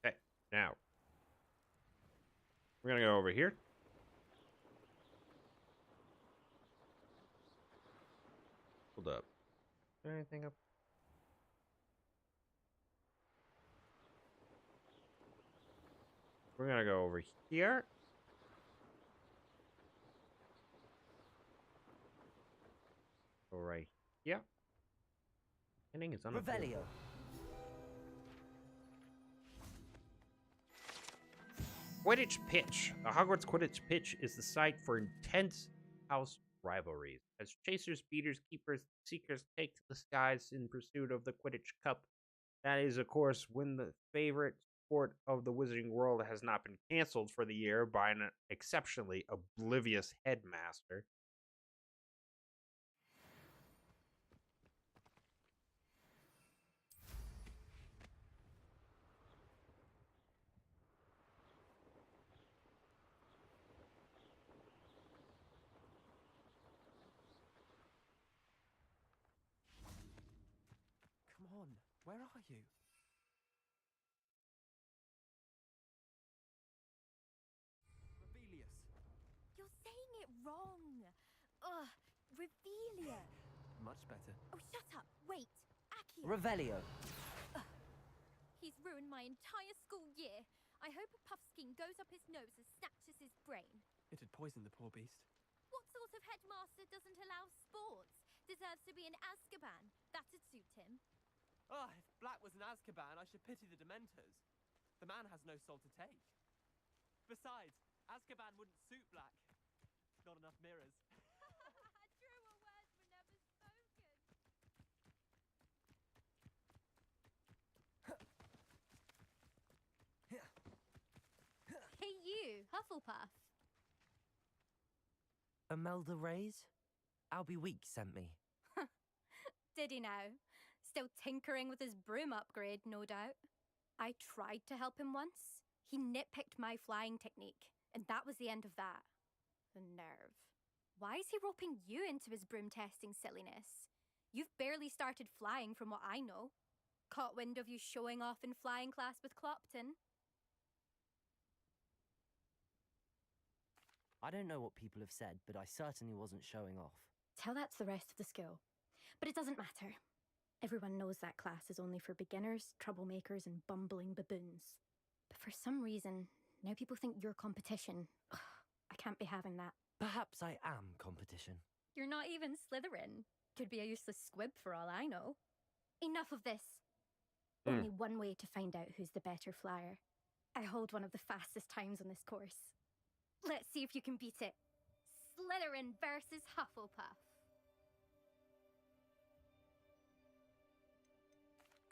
Okay, now we're gonna go over here. Hold up. Is there anything up? We're gonna go over here. Go right. Yeah. Ending is unavoidable. Revelio. Quidditch Pitch. The Hogwarts Quidditch Pitch is the site for intense house rivalries. As chasers, beaters, keepers, seekers take to the skies in pursuit of the Quidditch Cup. That is, of course, when the favorite sport of the Wizarding World has not been canceled for the year by an exceptionally oblivious headmaster. Come on, where are you? Revelius. You're saying it wrong. Ugh, Revelia. Much better. Oh, shut up. Wait. Accio. Revelio. He's ruined my entire school year. I hope a puffskein goes up his nose and snatches his brain. It had poisoned the poor beast. What sort of headmaster doesn't allow sports? Deserves to be in Azkaban. That'd suit him. Ah, if Black was in Azkaban, I should pity the Dementors. The man has no soul to take. Besides, Azkaban wouldn't suit Black. Not enough mirrors. Truer words were never spoken. Hey you, Hufflepuff. Imelda Reyes? Albie Week sent me. Did he now? Still tinkering with his broom upgrade, no doubt. I tried to help him once. He nitpicked my flying technique, and that was the end of that. The nerve. Why is he roping you into his broom testing silliness? You've barely started flying from what I know. Caught wind of you showing off in flying class with Clopton. I don't know what people have said, but I certainly wasn't showing off. Tell that to the rest of the school. But it doesn't matter. Everyone knows that class is only for beginners, troublemakers, and bumbling baboons. But for some reason, now people think you're competition. Ugh, I can't be having that. Perhaps I am competition. You're not even Slytherin. Could be a useless squib for all I know. Enough of this. Only one way to find out who's the better flyer. I hold one of the fastest times on this course. Let's see if you can beat it. Slytherin versus Hufflepuff.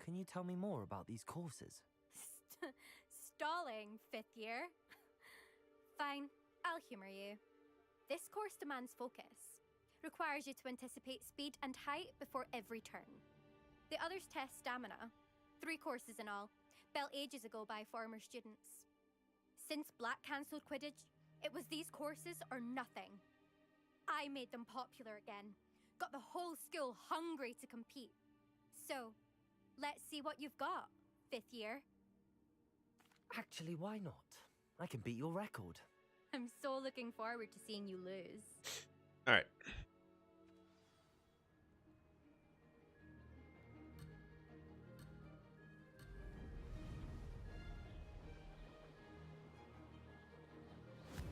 Can you tell me more about these courses? Stalling, 5th year. Fine, I'll humour you. This course demands focus. Requires you to anticipate speed and height before every turn. The others test stamina. 3 courses in all, built ages ago by former students. Since Black cancelled Quidditch, it was these courses or nothing. I made them popular again. Got the whole school hungry to compete. So, let's see what you've got, 5th year. Actually, why not? I can beat your record. I'm so looking forward to seeing you lose. All right.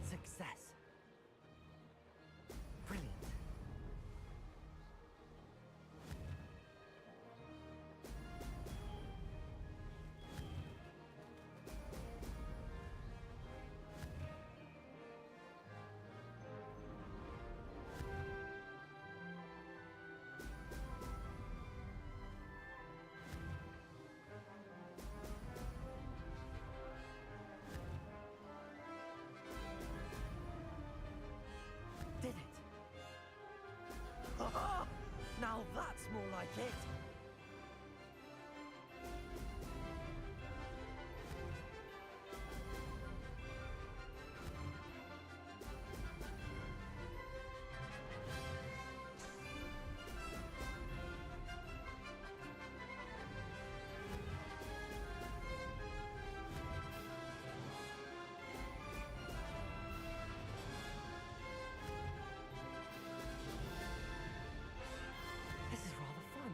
Success. Brilliant. Did it. Now that's more like it. This is rather fun.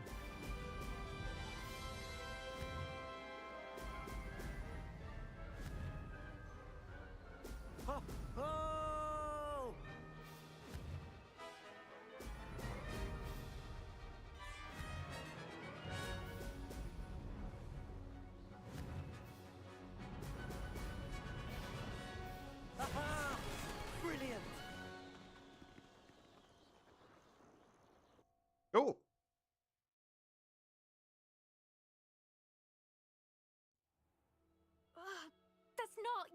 Oh,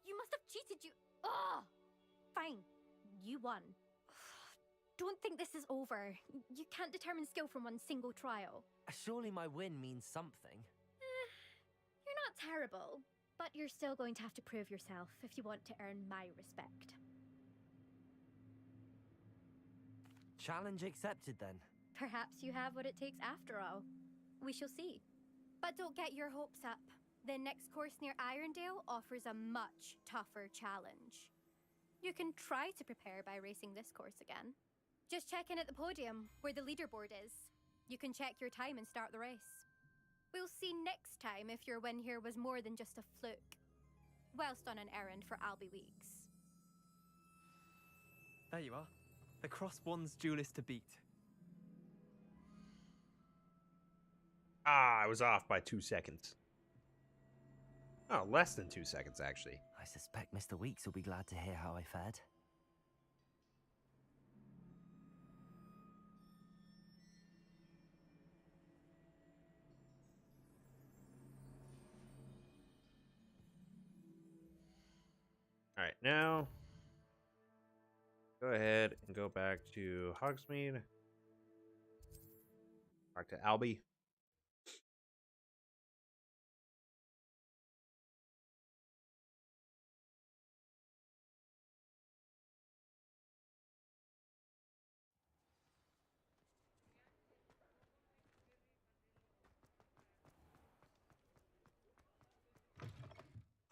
you must have cheated, you. Ugh! Fine. You won. Don't think this is over. You can't determine skill from one single trial. Surely my win means something. You're not terrible, but you're still going to have to prove yourself if you want to earn my respect. Challenge accepted then. Perhaps you have what it takes after all. We shall see. But don't get your hopes up. The next course near Irondale offers a much tougher challenge. You can try to prepare by racing this course again. Just check in at the podium, where the leaderboard is. You can check your time and start the race. We'll see next time if your win here was more than just a fluke. Whilst on an errand for Albie Weeks. There you are. The cross-wands duelist to beat. Ah, I was off by 2 seconds. Oh, less than 2 seconds, actually. I suspect Mr. Weeks will be glad to hear how I fared. All right, now go ahead and go back to Hogsmeade. Back to Albie.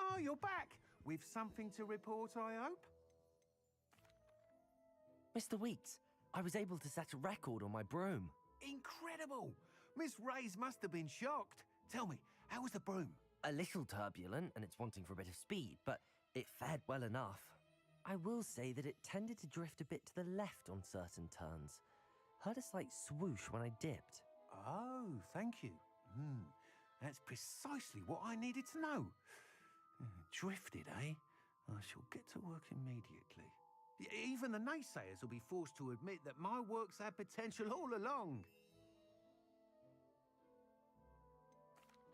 Oh, you're back! With something to report, I hope? Mr. Weeks, I was able to set a record on my broom. Incredible! Miss Reyes must have been shocked. Tell me, how was the broom? A little turbulent, and it's wanting for a bit of speed, but it fared well enough. I will say that it tended to drift a bit to the left on certain turns. Heard a slight swoosh when I dipped. Oh, thank you. That's precisely what I needed to know. Drifted, eh? I shall get to work immediately. Even the naysayers will be forced to admit that my work's had potential all along.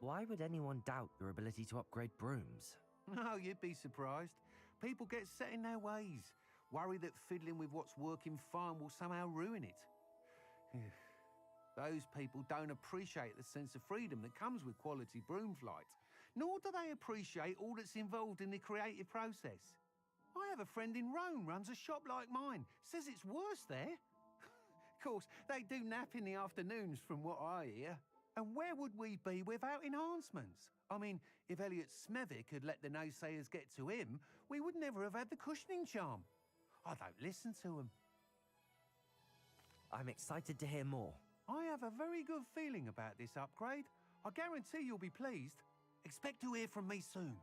Why would anyone doubt your ability to upgrade brooms? No, you'd be surprised. People get set in their ways, worry that fiddling with what's working fine will somehow ruin it. Those people don't appreciate the sense of freedom that comes with quality broom flight, nor do they appreciate all that's involved in the creative process. I have a friend in Rome runs a shop like mine, says it's worse there. Of course, they do nap in the afternoons from what I hear. And where would we be without enhancements? I mean, if Elliot Smethwick had let the naysayers get to him, we would never have had the cushioning charm. I don't listen to them. I'm excited to hear more. I have a very good feeling about this upgrade. I guarantee you'll be pleased. Expect to hear from me soon.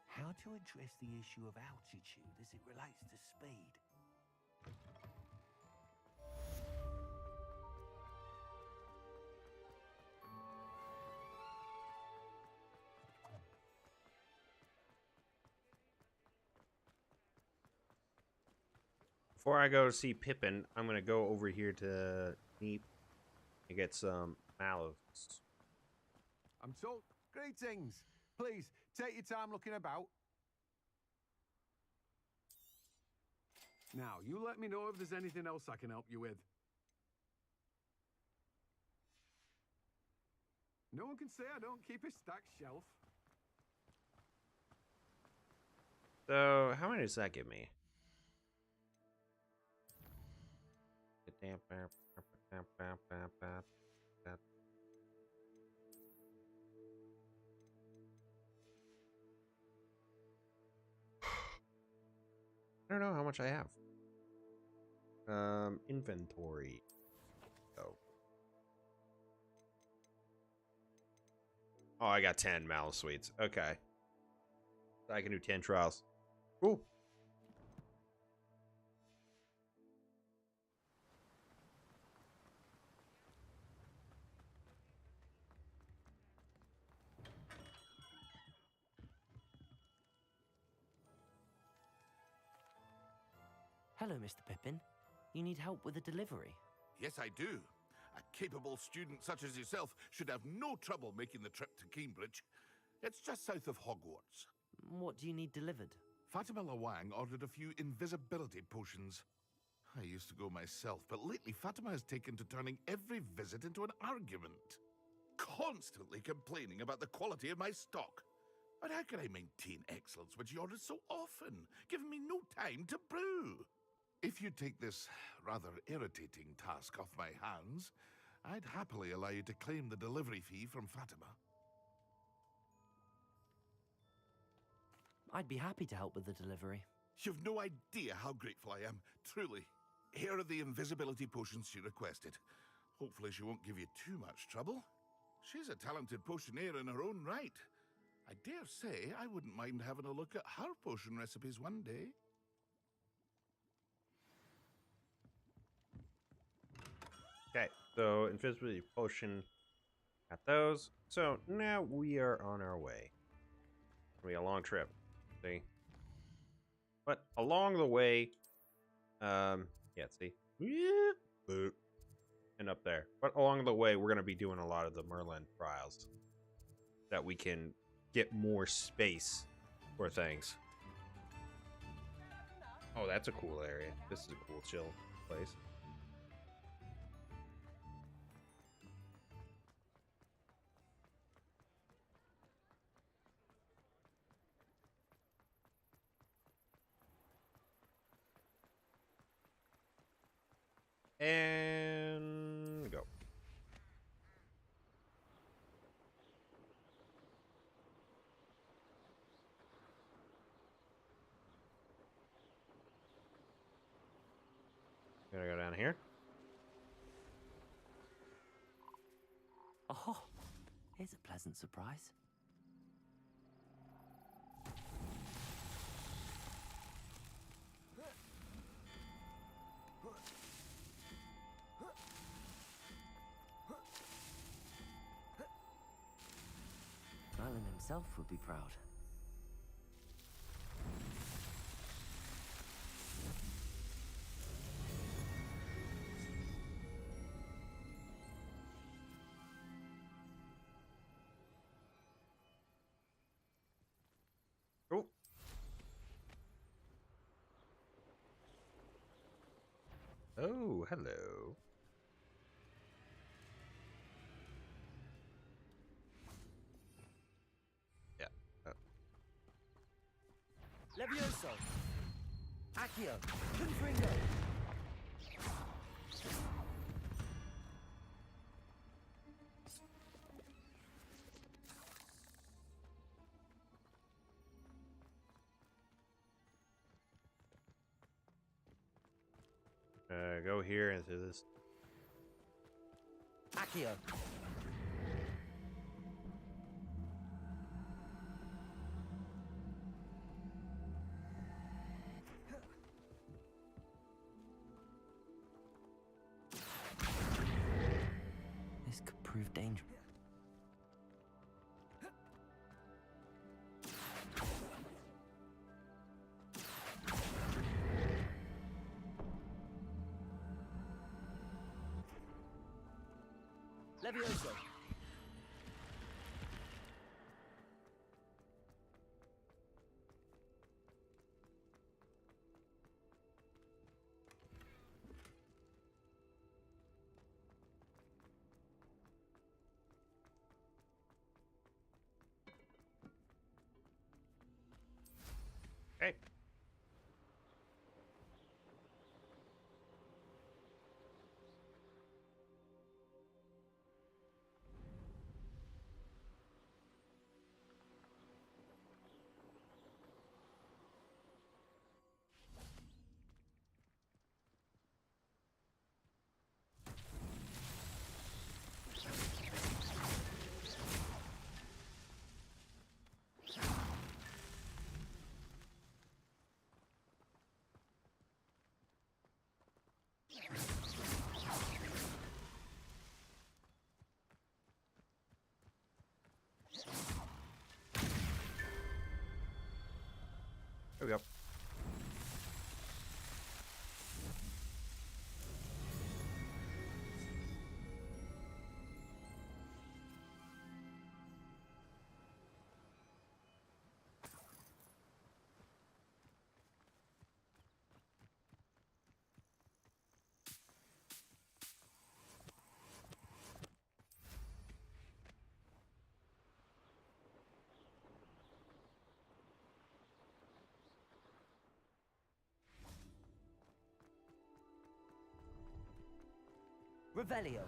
How to address the issue of altitude as it relates to speed? Before I go see Pippin, I'm going to go over here to Neep and get some mallows. I'm told. Greetings. Please, take your time looking about. Now, you let me know if there's anything else I can help you with. No one can say I don't keep a stacked shelf. So, how many does that give me? I don't know how much I have. Inventory. Oh. Oh, I got 10 mallow sweets. Okay. So I can do 10 trials. Cool. Hello, Mr. Pippin. You need help with a delivery? Yes, I do. A capable student such as yourself should have no trouble making the trip to Cambridge. It's just south of Hogwarts. What do you need delivered? Fatima Lawang ordered a few invisibility potions. I used to go myself, but lately Fatima has taken to turning every visit into an argument. Constantly complaining about the quality of my stock. But how can I maintain excellence when she orders so often, giving me no time to brew? If you take this rather irritating task off my hands, I'd happily allow you to claim the delivery fee from Fatima. I'd be happy to help with the delivery. You've no idea how grateful I am, truly. Here are the invisibility potions she requested. Hopefully she won't give you too much trouble. She's a talented potioneer in her own right. I dare say I wouldn't mind having a look at her potion recipes one day. Okay, so invisibility potion, got those. So now we are on our way. It'll be a long trip, see? But along the way, yeah, see? Boop. And up there. But along the way, we're going to be doing a lot of the Merlin trials. That we can get more space for things. Oh, that's a cool area. This is a cool, chill place. And go. Gonna go down here. Oh, here's a pleasant surprise. Merlin himself would be proud. Oh. Oh, hello. Yeah. Levioso! Accio! Confringo! Go here into this. Accio! This could prove dangerous. Levioso! Hey. There we go. Revelio.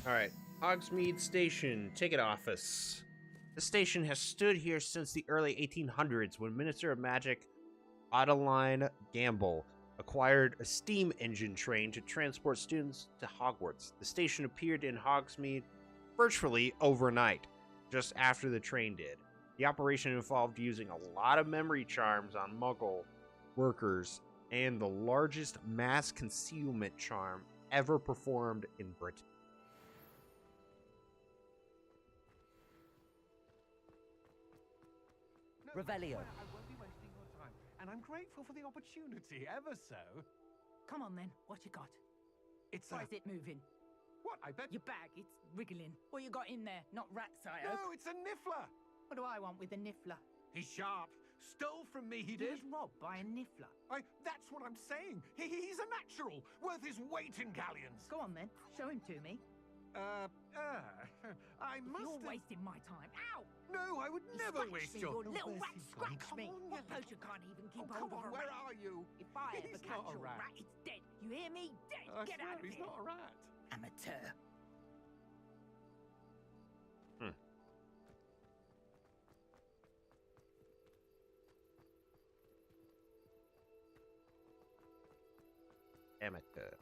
Alright, Hogsmeade Station, ticket office. The station has stood here since the early 1800s when Minister of Magic Adeline Gamble acquired a steam engine train to transport students to Hogwarts. The station appeared in Hogsmeade virtually overnight, just after the train did. The operation involved using a lot of memory charms on Muggle workers and the largest mass concealment charm ever performed in Britain. Revelio. I won't be wasting your time, and I'm grateful for the opportunity, ever so. Come on then, what you got? It's Why is it moving? What, I bet... Your bag, it's wriggling. What you got in there? Not rats, I hope. No, it's a niffler! What do I want with a niffler? He's sharp. Stole from me, he He did. was robbed by a niffler. That's what I'm saying. He's a natural, worth his weight in galleons. Go on then, show him to me. I must You're have... wasting my time. Ow! No, I would never Scratch waste me, your... you little where's rat, he gone? scratch Come me. on, What you- poacher can't even keep Oh, hold come of on, a where rat? are you? If I He's ever not catch a your rat. rat, it's dead. You hear me? Dead. I Get swear out of he's here. not a rat. Amateur. Amateur.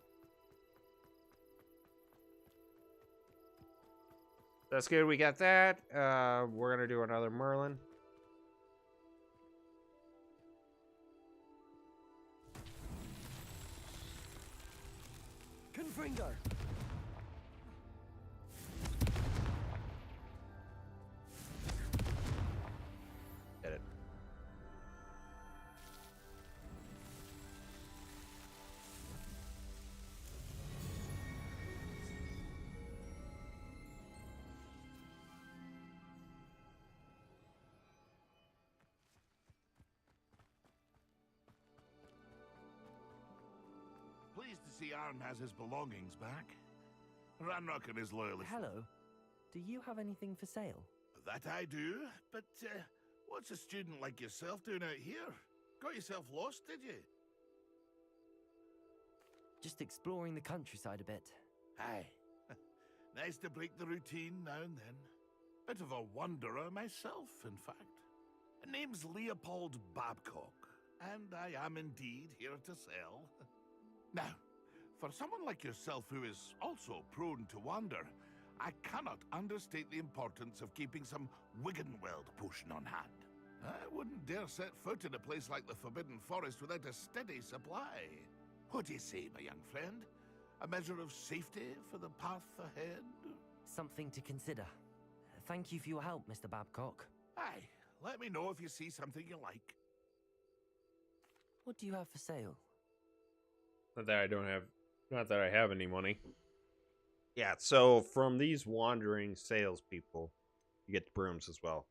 That's good. We got that. We're gonna do another Merlin. Confringo. Get it. Pleased to see Arn has his belongings back. Ranrock and his loyalists. Hello. Do you have anything for sale? That I do, but what's a student like yourself doing out here? Got yourself lost, did you? Just exploring the countryside a bit. Aye. Nice to break the routine now and then. Bit of a wanderer myself, in fact. Name's Leopold Babcock, and I am indeed here to sell. Now, for someone like yourself who is also prone to wander, I cannot understate the importance of keeping some Wiggenweld potion on hand. I wouldn't dare set foot in a place like the Forbidden Forest without a steady supply. What do you say, my young friend? A measure of safety for the path ahead? Something to consider. Thank you for your help, Mr. Babcock. Aye, let me know if you see something you like. What do you have for sale? Not that I have any money. Yeah, so from these wandering salespeople, you get the brooms as well.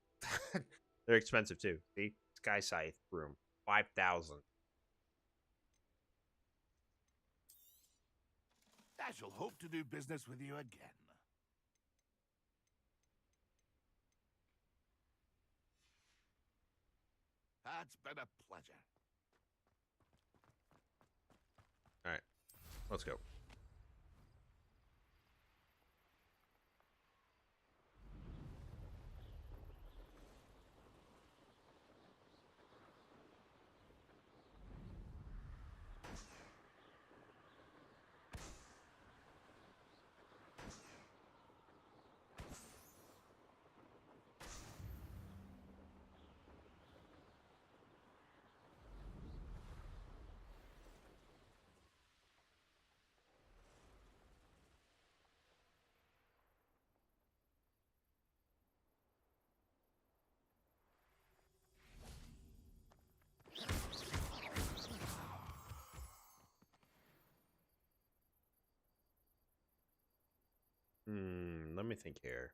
They're expensive too. See? Sky Scythe broom. 5,000. I shall hope to do business with you again. That's been a pleasure. Alright. Let's go. Let me think here.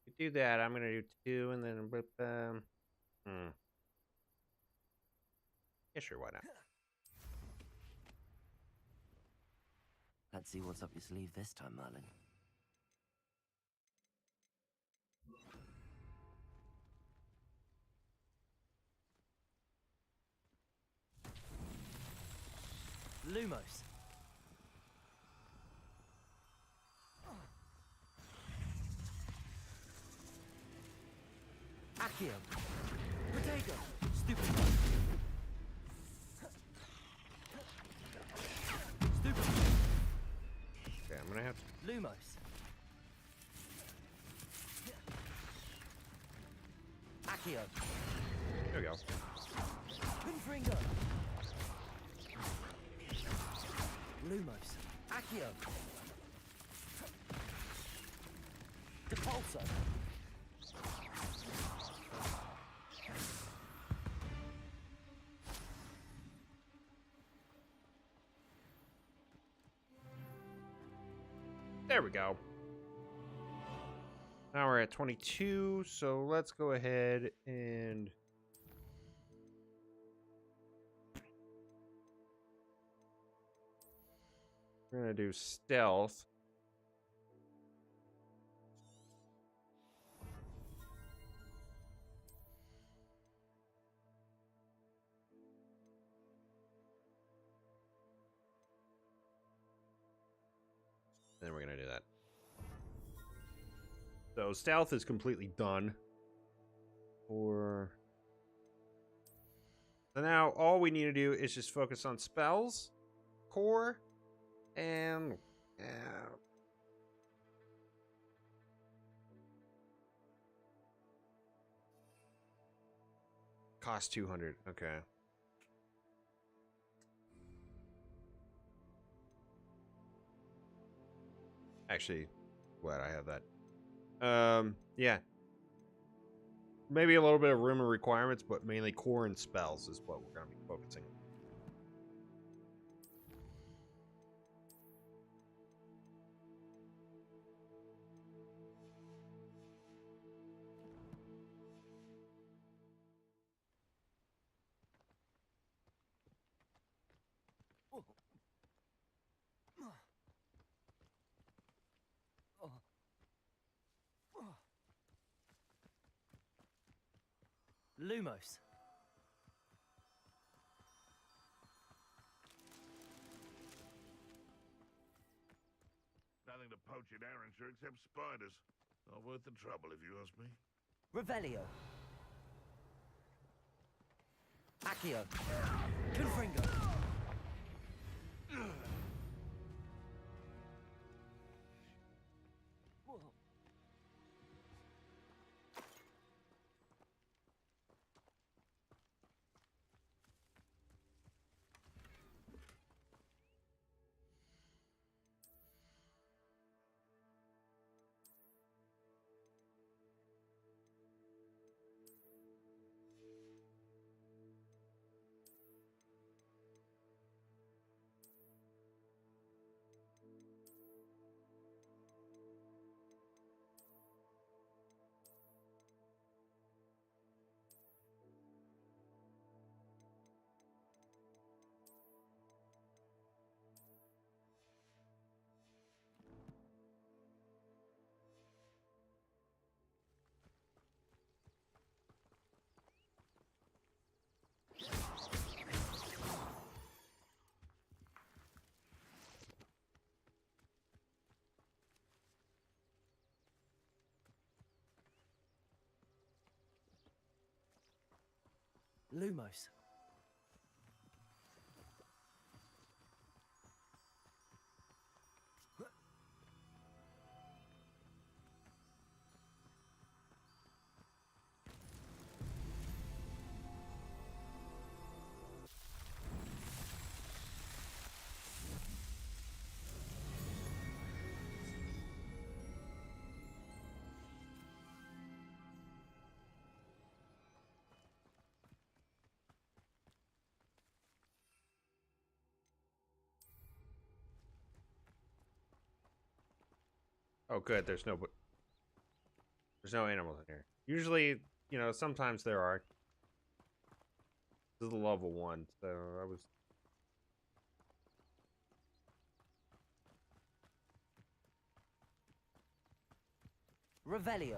You do that, I'm gonna do 2 and then yeah, sure, why not? Let's see what's up your sleeve this time, Merlin. Lumos. Accio. Protego. Stupid. Stupid. Okay, I'm gonna have to. Lumos. Accio. There we go. Confringo. Lumos. Accio. Depulso. There we go. Now we're at 22, so let's go ahead and we're gonna do stealth. Then we're gonna do that. So stealth is completely done. So now all we need to do is just focus on spells, core, and cost 200. Okay. Actually, glad I have that. Yeah. Maybe a little bit of room and requirements, but mainly core and spells is what we're going to be focusing on. Lumos. Nothing to poach in Arrowshire except spiders. Not worth the trouble, if you ask me. Revelio. Accio. Confringo. Lumos. Oh, good. There's no animals in here. Usually, you know, sometimes there are. This is level 1, so I was. Revelio.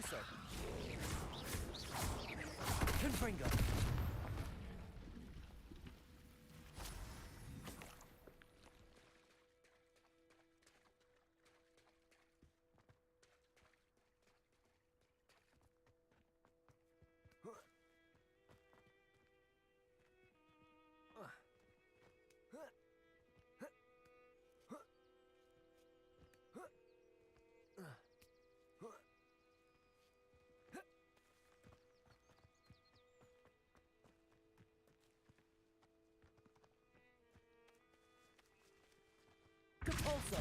closer. Confringo. Compulso.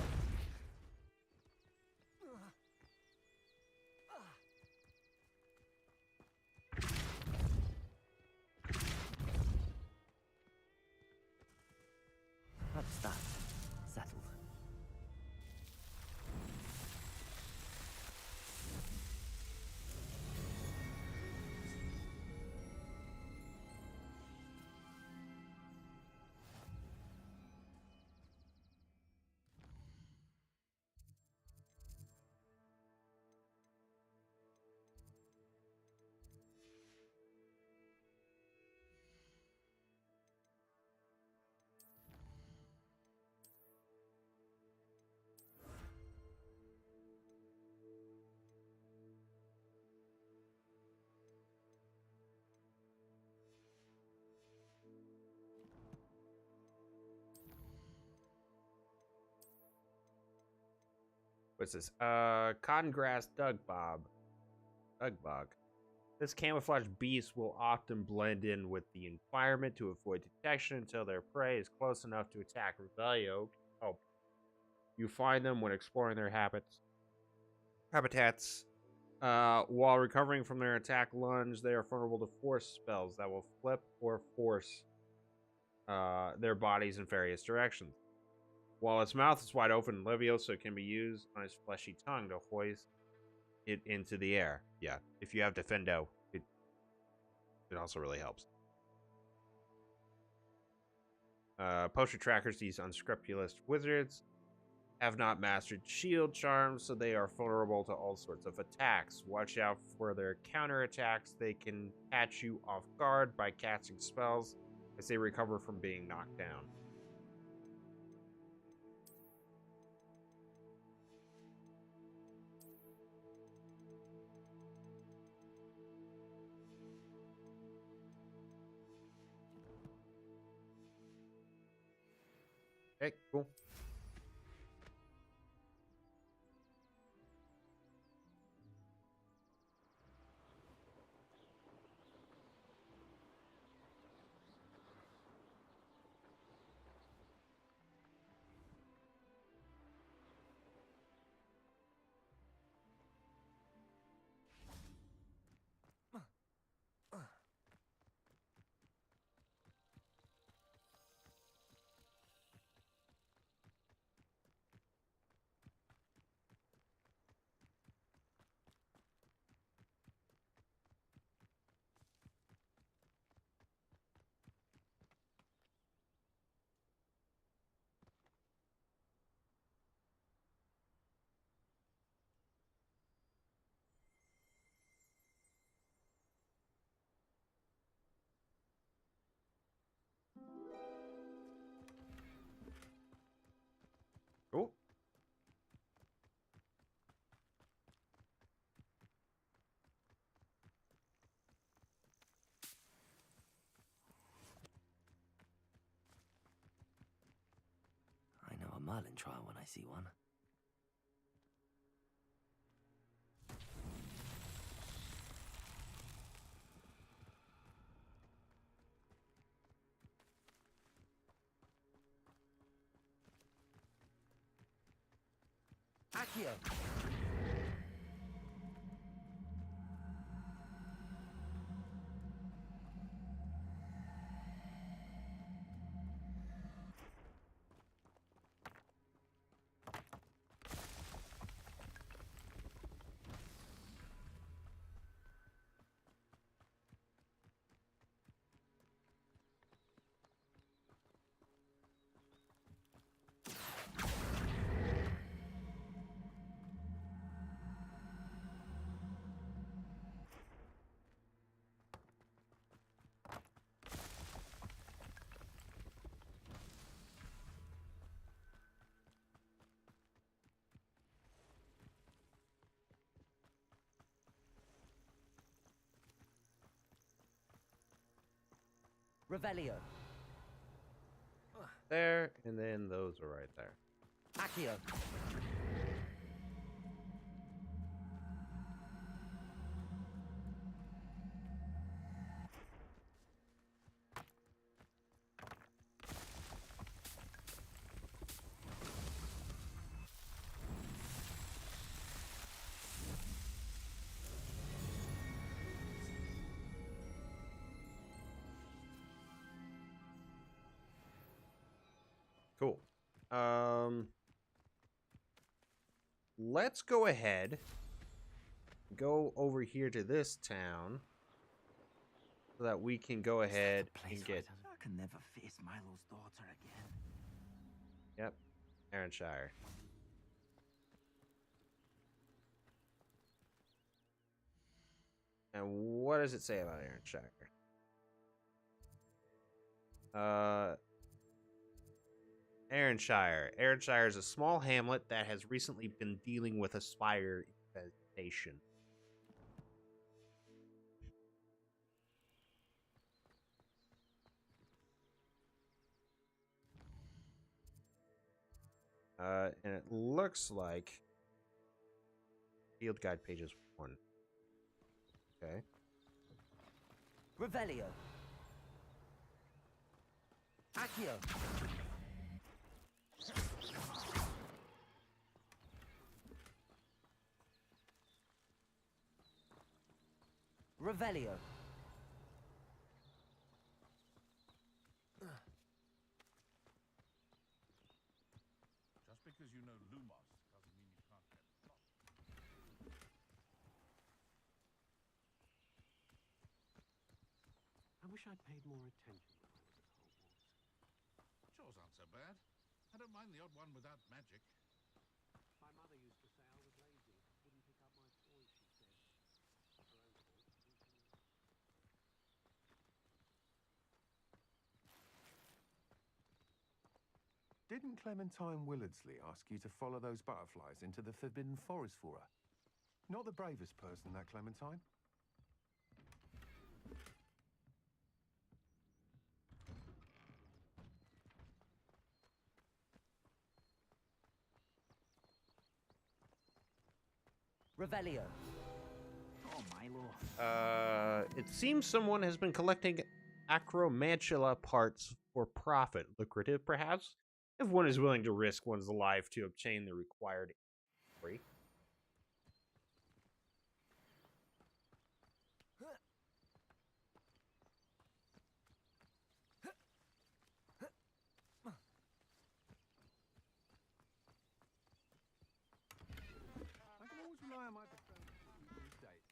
That's that. Settled. What's this? Cotton grass Doug bog. This camouflage beast will often blend in with the environment to avoid detection until their prey is close enough to attack. Revelio can help you find them when exploring their habitats. While recovering from their attack lunge, they are vulnerable to force spells that will flip or force their bodies in various directions. While its mouth is wide open, Leviosa can be used on its fleshy tongue to hoist it into the air. Yeah, if you have Defendo, it also really helps. Poacher trackers, these unscrupulous wizards, have not mastered shield charms, so they are vulnerable to all sorts of attacks. Watch out for their counterattacks. They can catch you off guard by casting spells as they recover from being knocked down. Okay, cool. Cool. I know a Merlin trial when I see one. Accio! Revelio. There, and then those are right there. Accio. Cool. Let's go ahead. Go over here to this town. So that we can go ahead and get... I can never face Milo's daughter again. Yep. Aaronshire. And what does it say about Aaronshire? Aaronshire. Aaronshire is a small hamlet that has recently been dealing with a spire infestation. And it looks like field guide pages 1. Okay. Revelio. Accio. Revelio. Just because you know Lumos doesn't mean you can't get plot. I wish I'd paid more attention when I was at Hogwarts. Chores aren't so bad. I don't mind the odd one without magic. My mother used to say I was lazy. Wouldn't pick up my toys, she said. Her own fault. Didn't Clementine Willardsley ask you to follow those butterflies into the Forbidden Forest for her? Not the bravest person, that Clementine. Revelio. Oh, Milo. It seems someone has been collecting acromantula parts for profit. Lucrative, perhaps? If one is willing to risk one's life to obtain the required free. I can always rely on my preferred these days.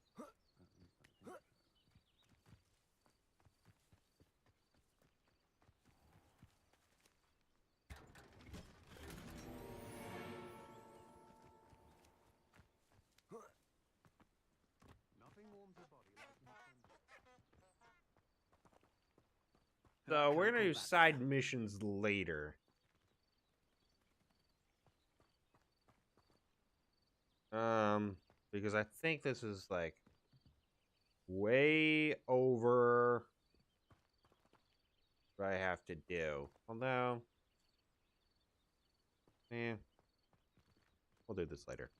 Nothing warms a body like So we're gonna do side missions later. Because I think this is like way over what I have to do. Although, we'll do this later.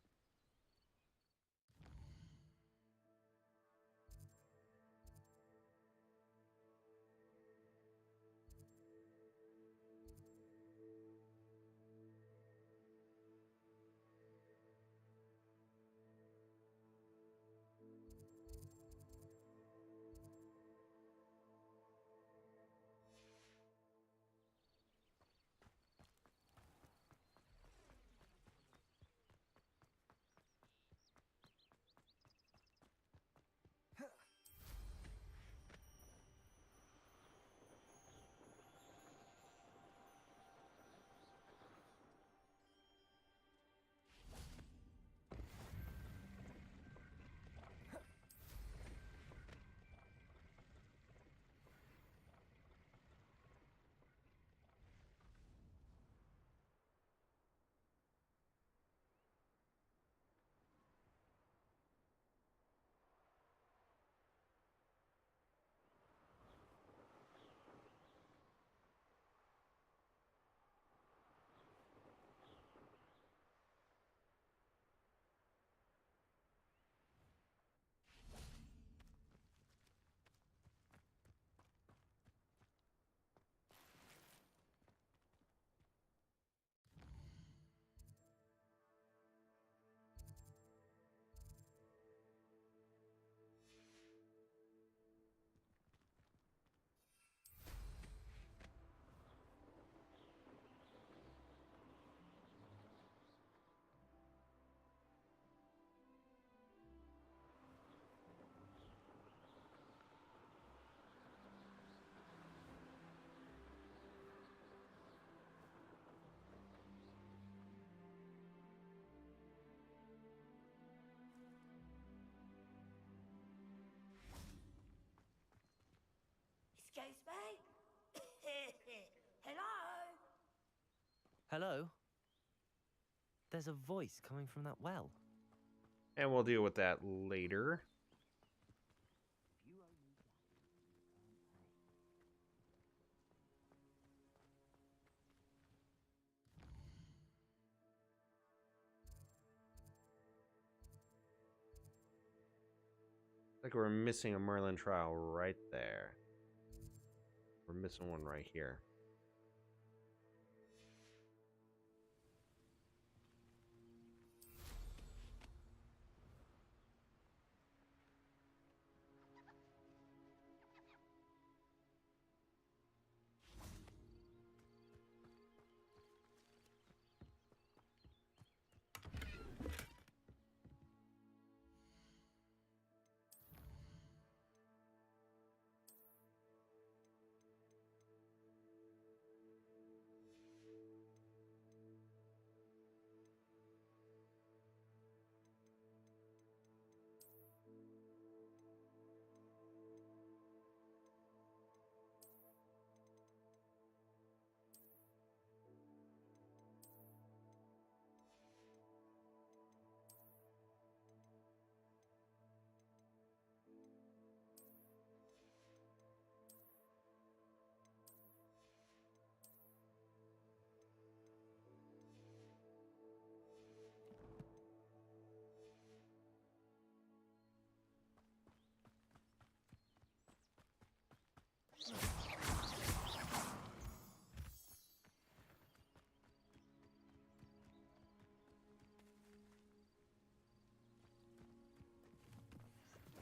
face me? Hello? Hello? There's a voice coming from that well. And we'll deal with that later. Like we're missing a Merlin trial right there. We're missing one right here.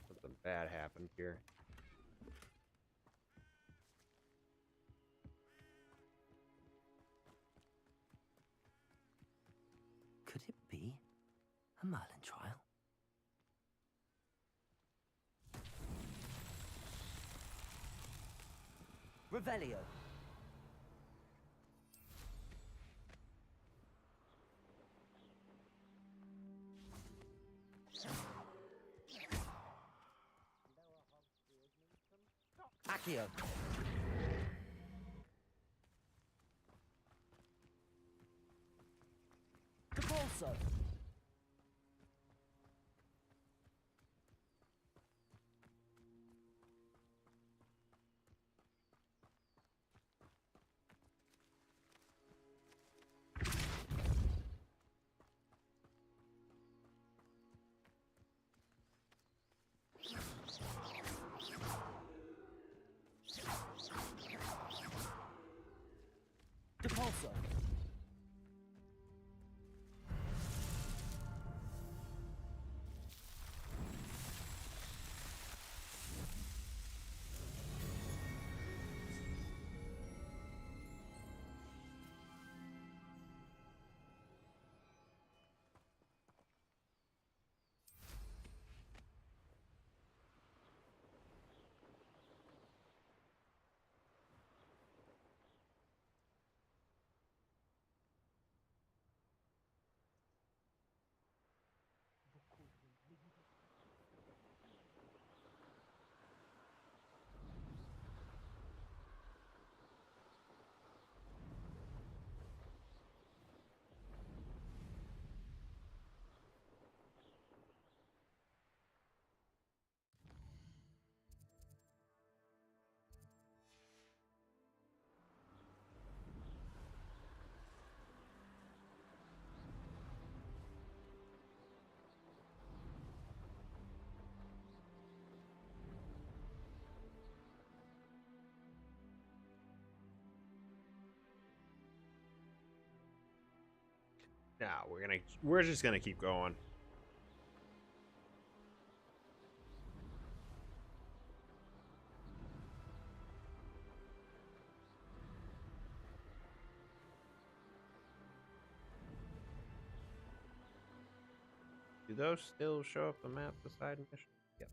Something bad happened here. Could it be a Merlin trial? Revelio. Accio. Depulso. Depulso. No, we're just gonna keep going. Do those still show up the map, the side mission? Yep.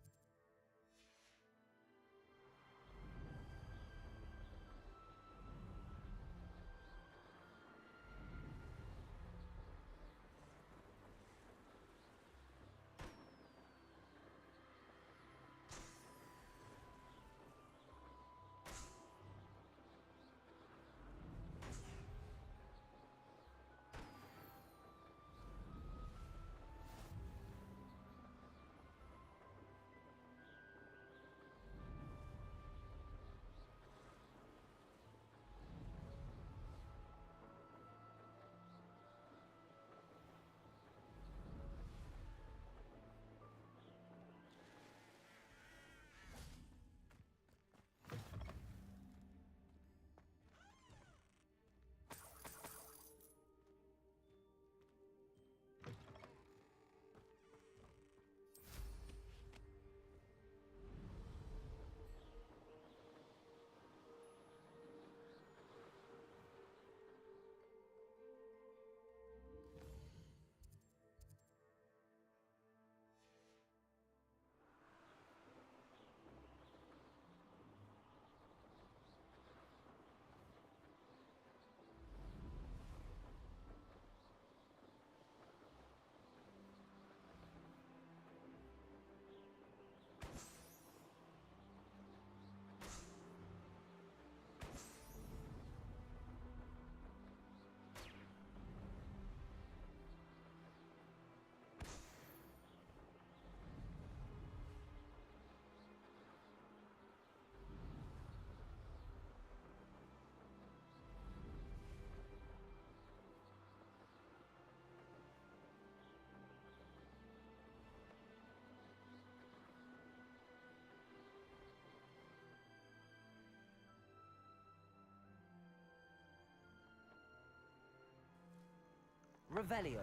Revelio.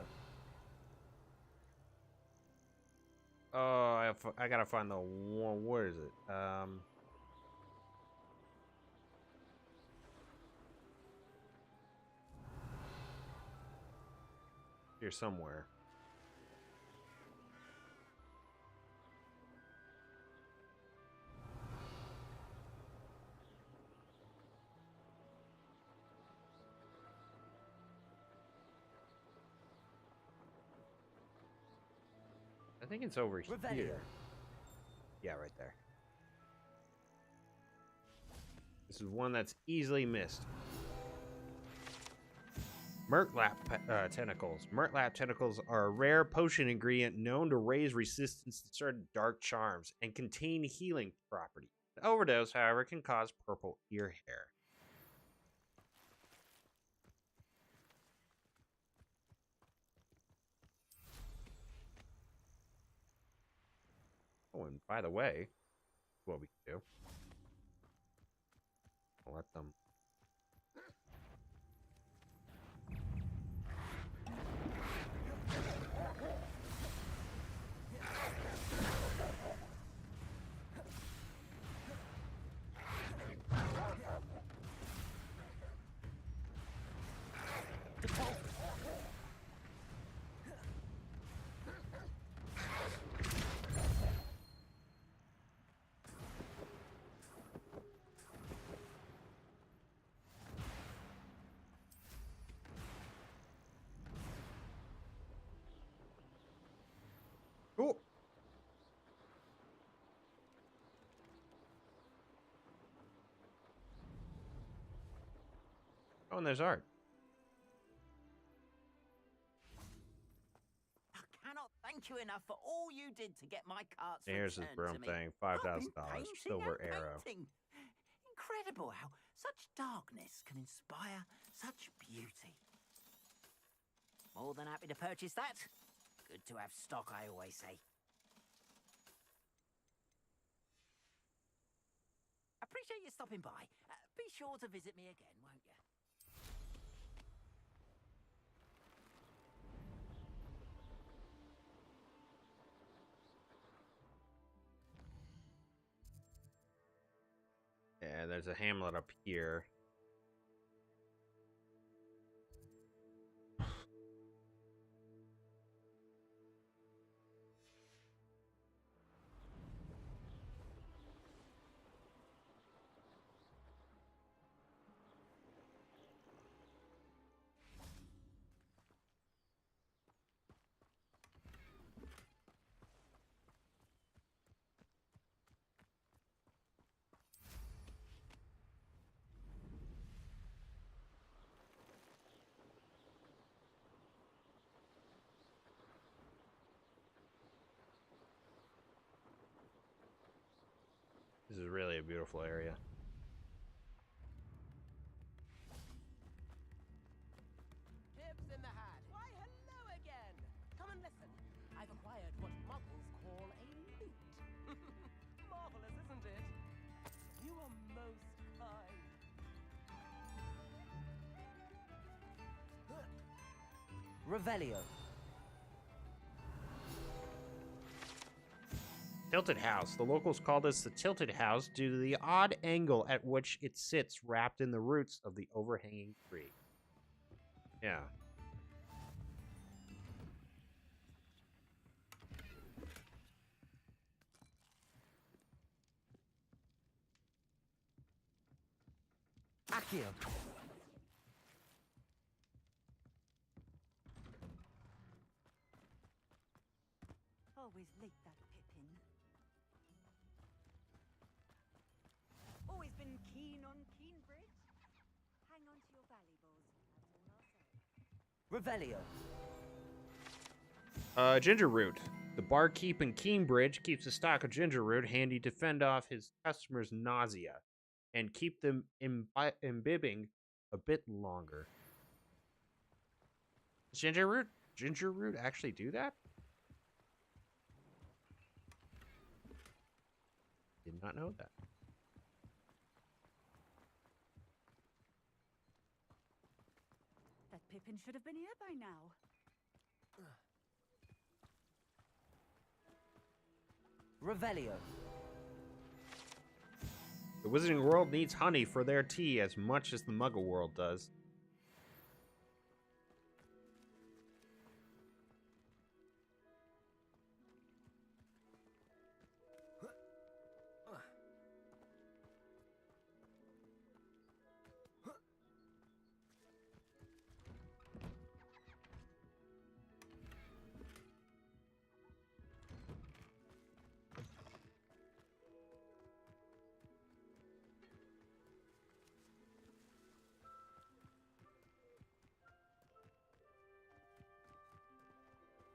Oh, I gotta find the one. Where is it? Here somewhere. I think it's over here. Yeah, right there. This is one that's easily missed. Murtlap tentacles. Murtlap tentacles are a rare potion ingredient known to raise resistance to certain dark charms and contain healing properties. An overdose, however, can cause purple ear hair. Oh, and by the way, what we can do. I'll let them. Cool. Oh, and there's art. I cannot thank you enough for all you did to get my carts And here's this returned broom to me. thing, I've been $5,000, painting silver and arrow. painting. Incredible how such darkness can inspire such beauty. More than happy to purchase that. Good to have stock, I always say. Appreciate you stopping by. Be sure to visit me again, won't you? Yeah, there's a hamlet up here. This is really a beautiful area. Chips in the hat. Why, hello again. Come and listen. I've acquired what muggles call a loot. Marvelous, isn't it? You are most kind. Revelio. Tilted House. The locals call this the Tilted House due to the odd angle at which it sits wrapped in the roots of the overhanging tree. Yeah. Accio. Always late, that Pippin. Always been keen on Keenbridge. Hang on to your valuables. Revelio. Ginger root. The barkeep in Keenbridge keeps a stock of ginger root handy to fend off his customers' nausea and keep them imbibing a bit longer. Does ginger root actually do that? Did not know that. That Pippin should have been here by now. Revelio. The Wizarding World needs honey for their tea as much as the Muggle world does.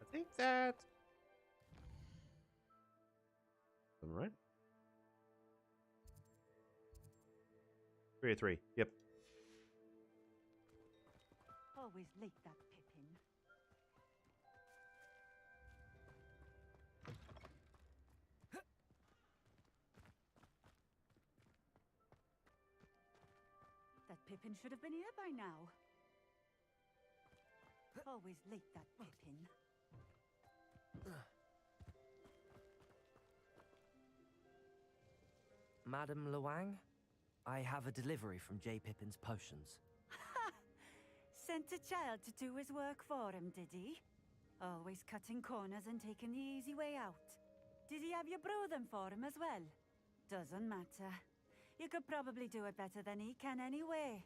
I think that... Am I right? 3-3. Yep. Always like that, Pippin. That Pippin should have been here by now. Always like that, Pippin. Madam Luang, I have a delivery from J. Pippin's potions. Sent a child to do his work for him, did he? Always cutting corners and taking the easy way out. Did he have you brew them for him as well? Doesn't matter. You could probably do it better than he can anyway.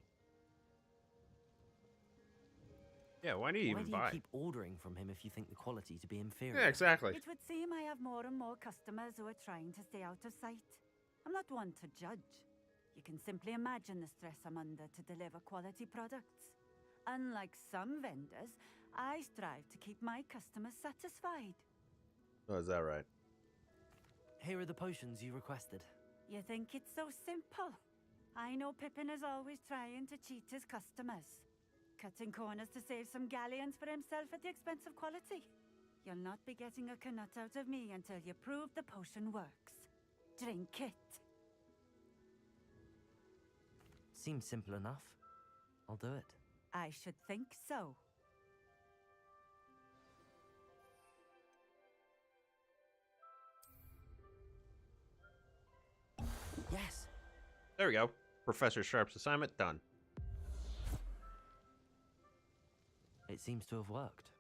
Yeah, why do you even buy? Why do you keep ordering from him if you think the quality to be inferior? Yeah, exactly. It would seem I have more and more customers who are trying to stay out of sight. I'm not one to judge. You can simply imagine the stress I'm under to deliver quality products. Unlike some vendors, I strive to keep my customers satisfied. Oh, is that right? Here are the potions you requested. You think it's so simple? I know Pippin is always trying to cheat his customers. Cutting corners to save some galleons for himself at the expense of quality. You'll not be getting a canut out of me until you prove the potion works. Drink it. Seems simple enough. I'll do it. I should think so. Yes. There we go. Professor Sharp's assignment done. It seems to have worked.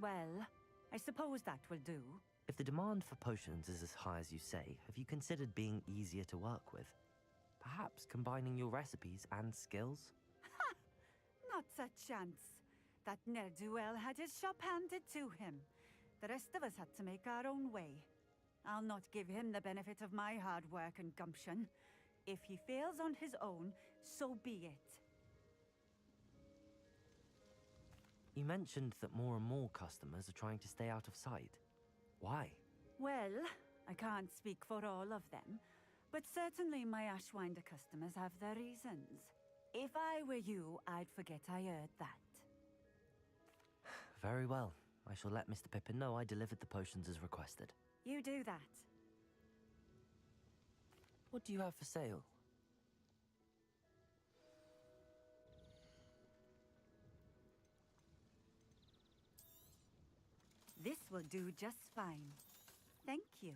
Well, I suppose that will do. If the demand for potions is as high as you say, have you considered being easier to work with? Perhaps combining your recipes and skills? Ha! Not a chance. That ne'er-do-well had his shop handed to him. The rest of us had to make our own way. I'll not give him the benefit of my hard work and gumption. If he fails on his own, so be it. You mentioned that more and more customers are trying to stay out of sight. Why? Well, I can't speak for all of them, but certainly my Ashwinder customers have their reasons. If I were you, I'd forget I heard that. Very well. I shall let Mr. Pippin know I delivered the potions as requested. You do that. What do you have for sale? This will do just fine. Thank you.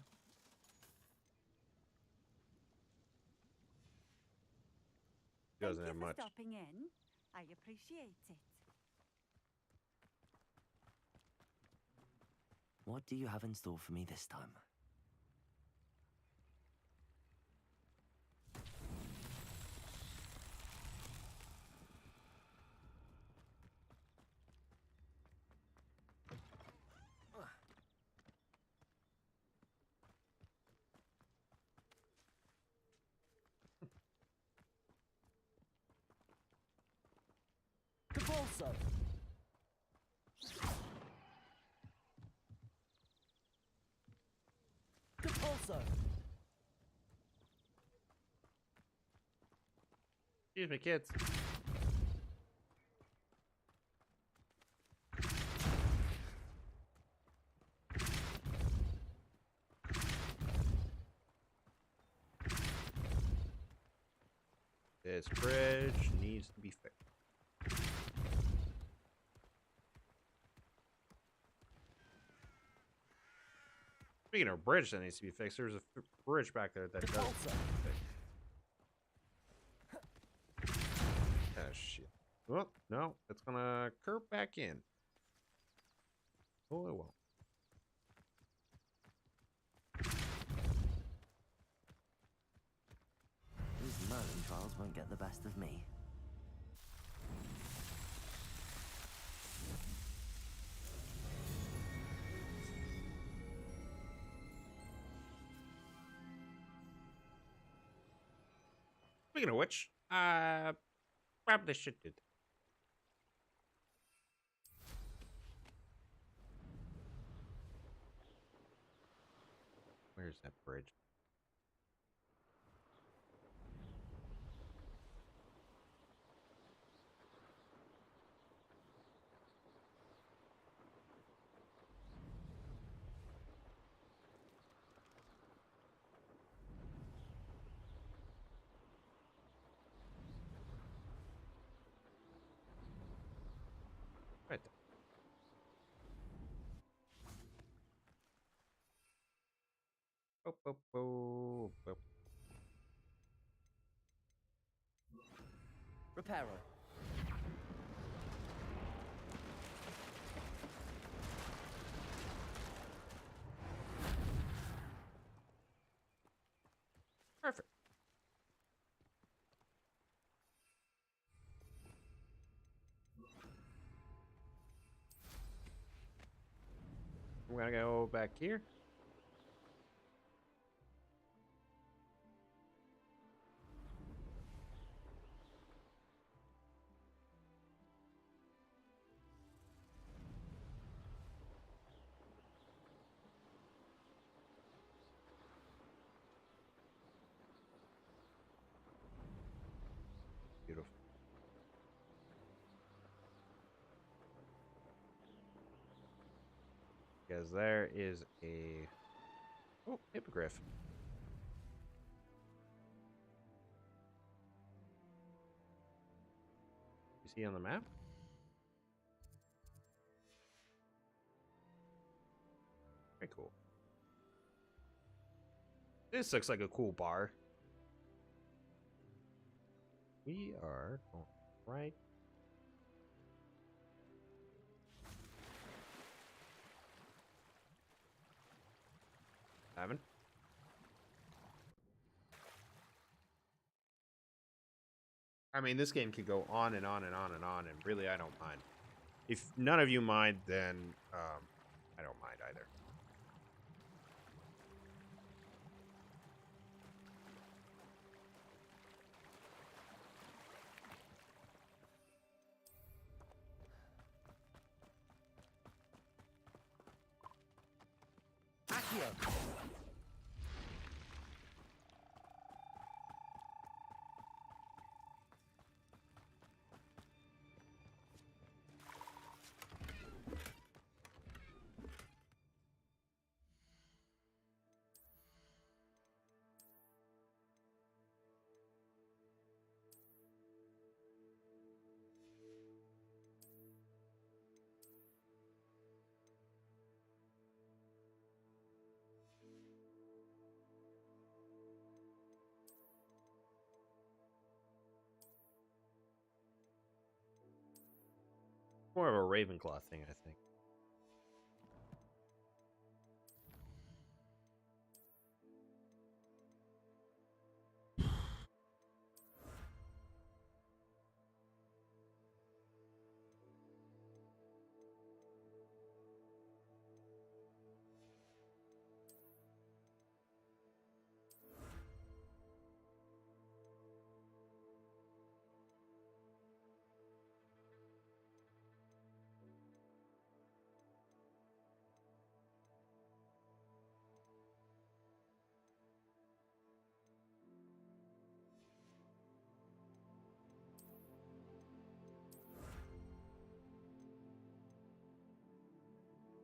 Doesn't have Thank you much. for stopping in. I appreciate it. What do you have in store for me this time? Capulso! Capulso! Excuse me, kids. This bridge needs to be fixed. Speaking of a bridge that needs to be fixed, there's a bridge back there that does need to be fixed. Ah, shit. Well, no, it's gonna curve back in. Oh, it won't. These Merlin trials won't get the best of me. Speaking of which, grab this shit, dude. Where's that bridge? Right there. Boop, boop, boop, boop. Repairer. Perfect. We're gonna go back here. Beautiful. Because there is a hippogriff. You see on the map? Very cool. This looks like a cool bar. We are going right. Seven. I mean, this game could go on and on and on and on, and really, I don't mind. If none of you mind, then I don't mind either. Accio. More of a Ravenclaw thing, I think.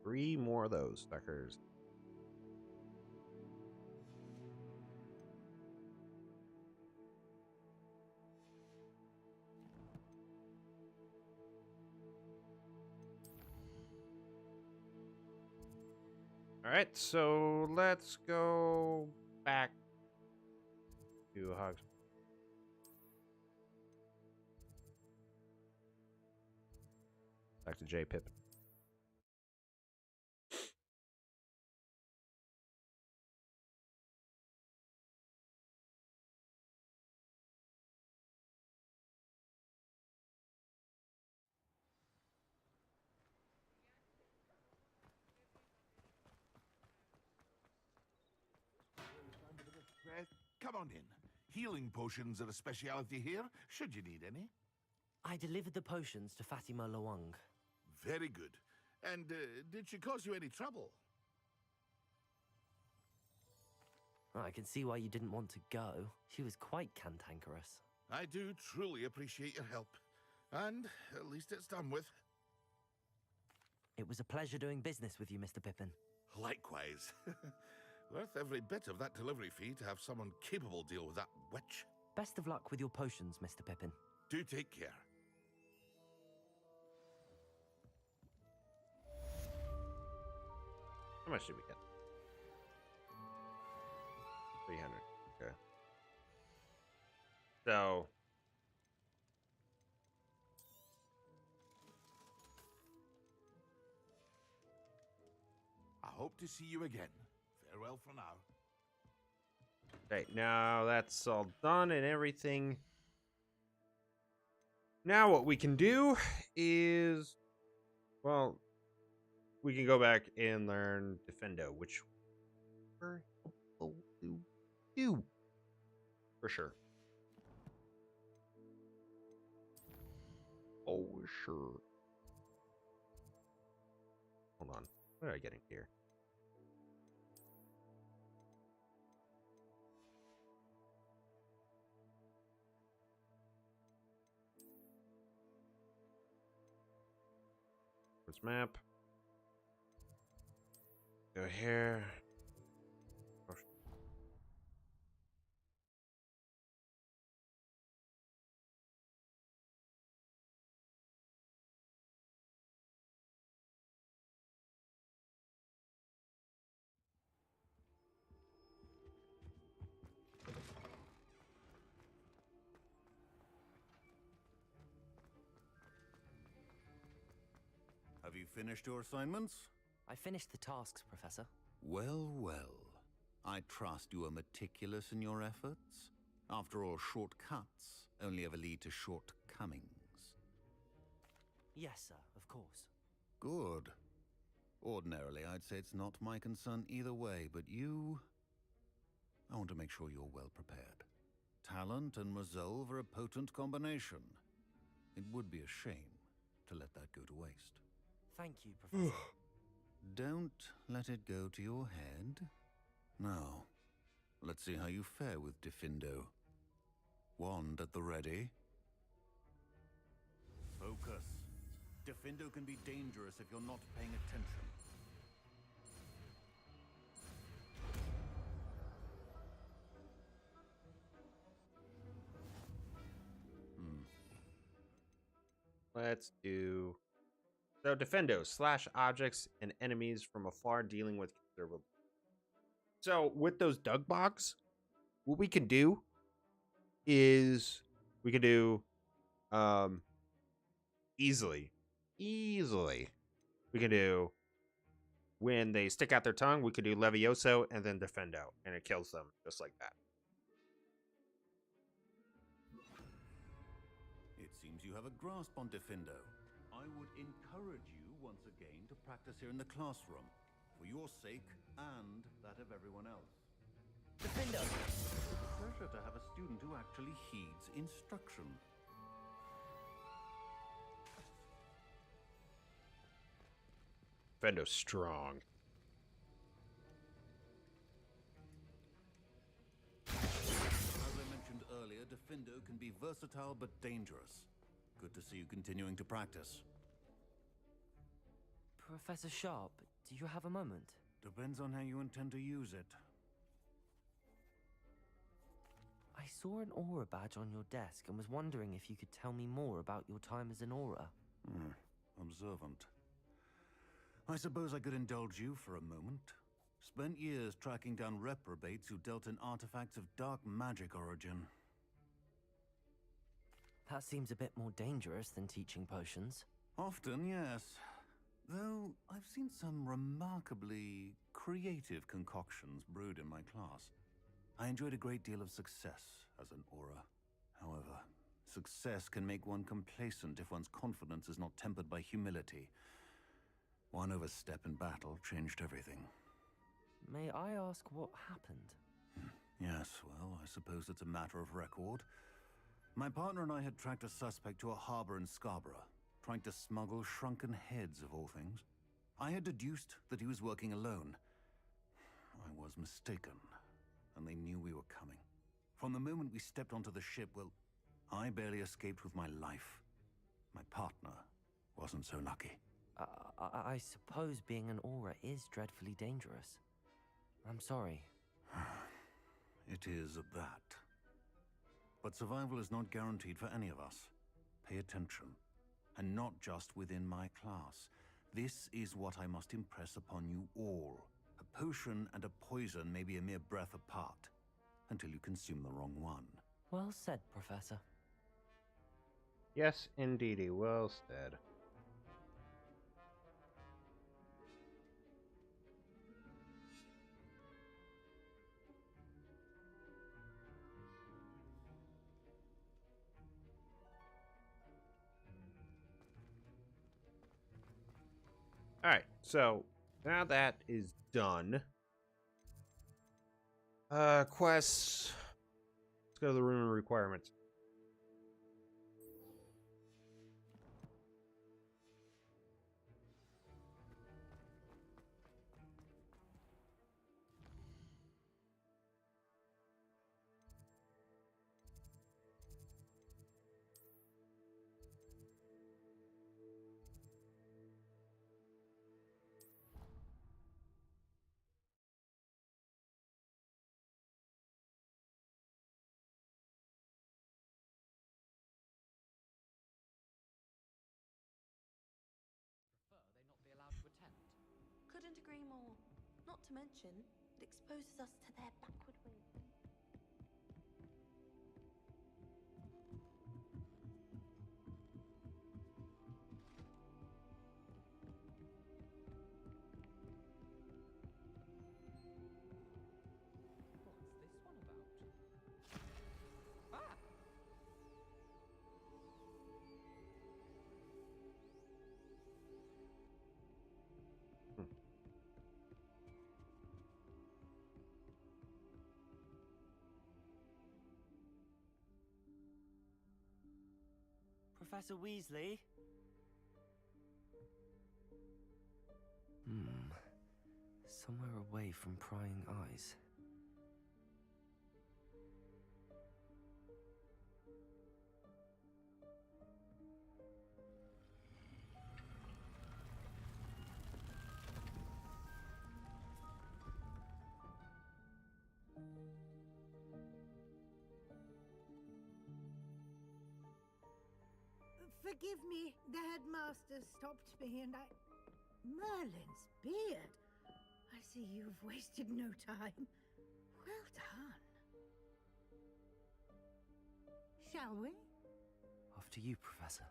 Three more of those suckers. All right, so let's go back to Hogs. Back to J Pip. Come on in. Healing potions are a speciality here, should you need any. I delivered the potions to Fatima Lawang. Very good. And did she cause you any trouble? I can see why you didn't want to go. She was quite cantankerous. I do truly appreciate your help. And at least it's done with. It was a pleasure doing business with you, Mr. Pippin. Likewise. Worth every bit of that delivery fee to have someone capable deal with that witch. Best of luck with your potions, Mr. Pippin. Do take care. How much did we get? 300. Okay. So. I hope to see you again. Farewell for now. Okay, now that's all done and everything. Now what we can do is, well, we can go back and learn Defendo, which we're helpful to do for sure. Oh, sure. Hold on. What did I get in here? Map. Go here. Have you finished your assignments? I finished the tasks, Professor. Well, well. I trust you are meticulous in your efforts. After all, shortcuts only ever lead to shortcomings. Yes, sir, of course. Good. Ordinarily, I'd say it's not my concern either way, but you... I want to make sure you're well prepared. Talent and resolve are a potent combination. It would be a shame to let that go to waste. Thank you, Professor. Don't let it go to your head. Now, let's see how you fare with Defendo. Wand at the ready. Focus. Defendo can be dangerous if you're not paying attention. Let's do. So, Defendo, slash objects and enemies from afar, dealing with considerable. So, with those dug bogs, what we can do is we can do easily. We can do when they stick out their tongue, we could do Levioso and then Defendo, and it kills them just like that. It seems you have a grasp on Defendo. I would encourage you once again to practice here in the classroom, for your sake and that of everyone else. Defendo! It's a pleasure to have a student who actually heeds instruction. Defendo's strong. As I mentioned earlier, Defendo can be versatile but dangerous. Good to see you continuing to practice. Professor Sharp, do you have a moment? Depends on how you intend to use it. I saw an aura badge on your desk and was wondering if you could tell me more about your time as an aura. Observant. I suppose I could indulge you for a moment. Spent years tracking down reprobates who dealt in artifacts of dark magic origin. That seems a bit more dangerous than teaching potions. Often, yes. Though I've seen some remarkably creative concoctions brewed in my class. I enjoyed a great deal of success as an aura. However, success can make one complacent if one's confidence is not tempered by humility. One overstep in battle changed everything. May I ask what happened? Yes, well, I suppose it's a matter of record. My partner and I had tracked a suspect to a harbor in Scarborough, trying to smuggle shrunken heads of all things. I had deduced that he was working alone. I was mistaken, and they knew we were coming. From the moment we stepped onto the ship, well, I barely escaped with my life. My partner wasn't so lucky. I suppose being an aura is dreadfully dangerous. I'm sorry. It is that. But survival is not guaranteed for any of us. Pay attention. And not just within my class. This is what I must impress upon you all. A potion and a poison may be a mere breath apart, until you consume the wrong one. Well said, Professor. Yes, indeedy. Well said. Alright, so now that is done. Quests. Let's go to the room of requirements. Couldn't agree more. Not to mention, it exposes us to their backward ways. What's this one about? Ah! Professor Weasley? Somewhere away from prying eyes. Forgive me, the headmaster stopped me and I... Merlin's beard! I see you've wasted no time. Well done. Shall we? After you, Professor.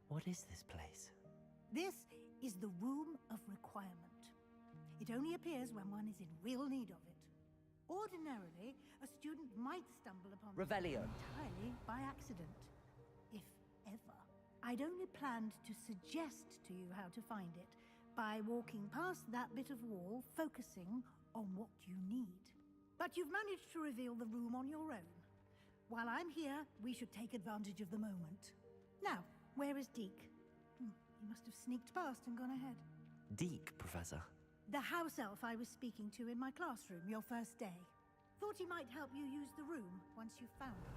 What is this place? This is the Room of Requirement. It only appears when one is in real need of it. Ordinarily, a student might stumble upon Revelio. it entirely by accident, if ever. I'd only planned to suggest to you how to find it by walking past that bit of wall, focusing on what you need. But you've managed to reveal the room on your own. While I'm here, we should take advantage of the moment. Now, where is Deke? He must have sneaked past and gone ahead. Deke, Professor. The house elf I was speaking to in my classroom your first day. Thought he might help you use the room once you found it.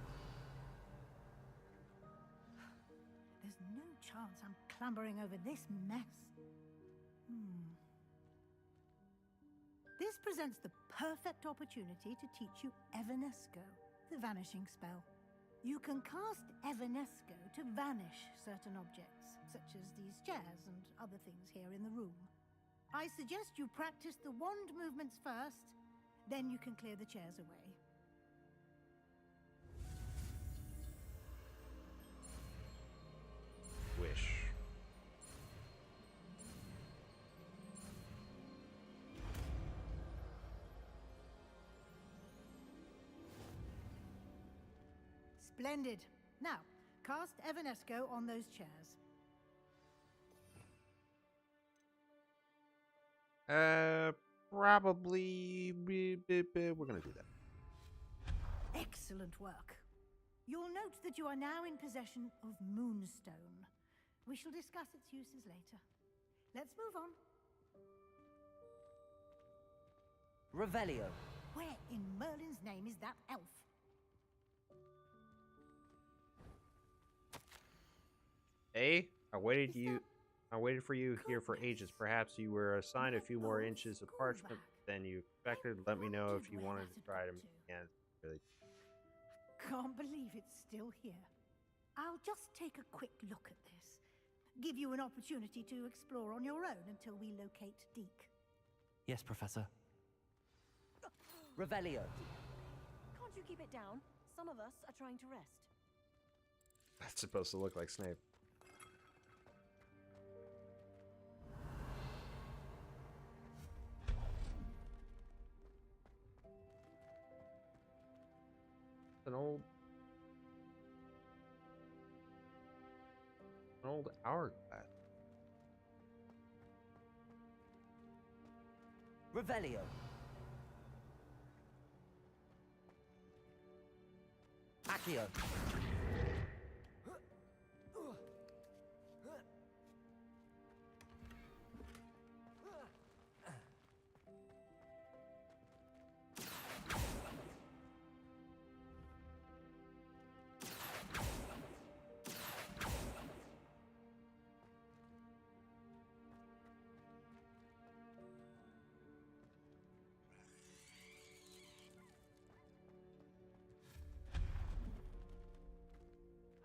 There's no chance I'm clambering over this mess. This presents the perfect opportunity to teach you Evanesco, the vanishing spell. You can cast Evanesco to vanish certain objects, such as these chairs and other things here in the room. I suggest you practice the wand movements first, then you can clear the chairs away. Wish. Splendid. Now, cast Evanesco on those chairs. Probably. We're gonna do that. Excellent work. You'll note that you are now in possession of Moonstone. We shall discuss its uses later. Let's move on. Revelio. Where in Merlin's name is that elf? Hey, I waited for you here for ages. Perhaps you were assigned a few more inches of parchment than you expected. Let me know if you wanted to try them again. Really. Can't believe it's still here. I'll just take a quick look at this. Give you an opportunity to explore on your own until we locate Deke. Yes, Professor. Revelio. Can't you keep it down? Some of us are trying to rest. That's supposed to look like Snape. An old hourglass. Revelio. Accio.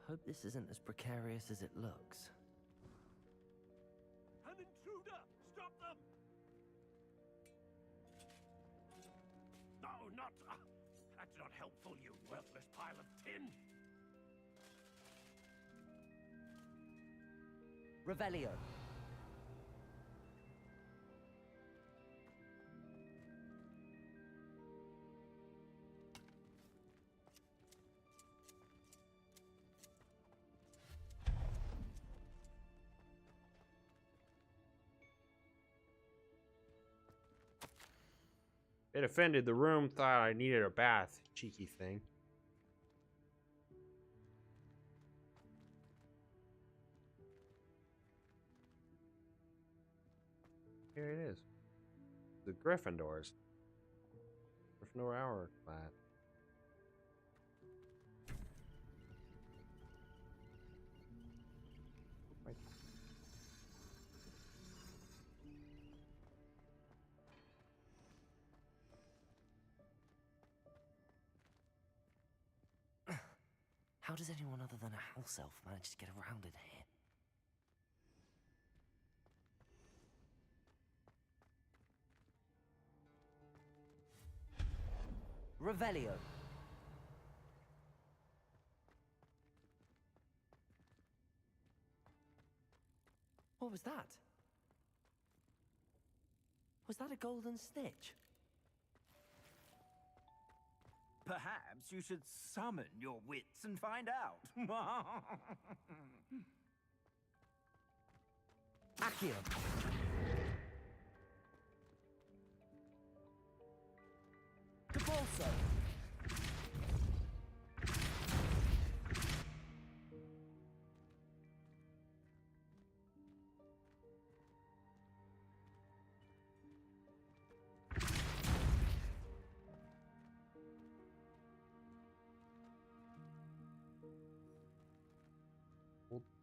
Hope this isn't as precarious as it looks. An intruder! Stop them! No, not... that's not helpful, you worthless pile of tin! Revelio. It offended the room, thought I needed a bath. Cheeky thing. Here it is. The Gryffindors. Gryffindor hourglass. How does anyone other than a house elf manage to get around in here? Revelio. What was that? Was that a golden snitch? Perhaps you should summon your wits and find out. Accio. Cabolso.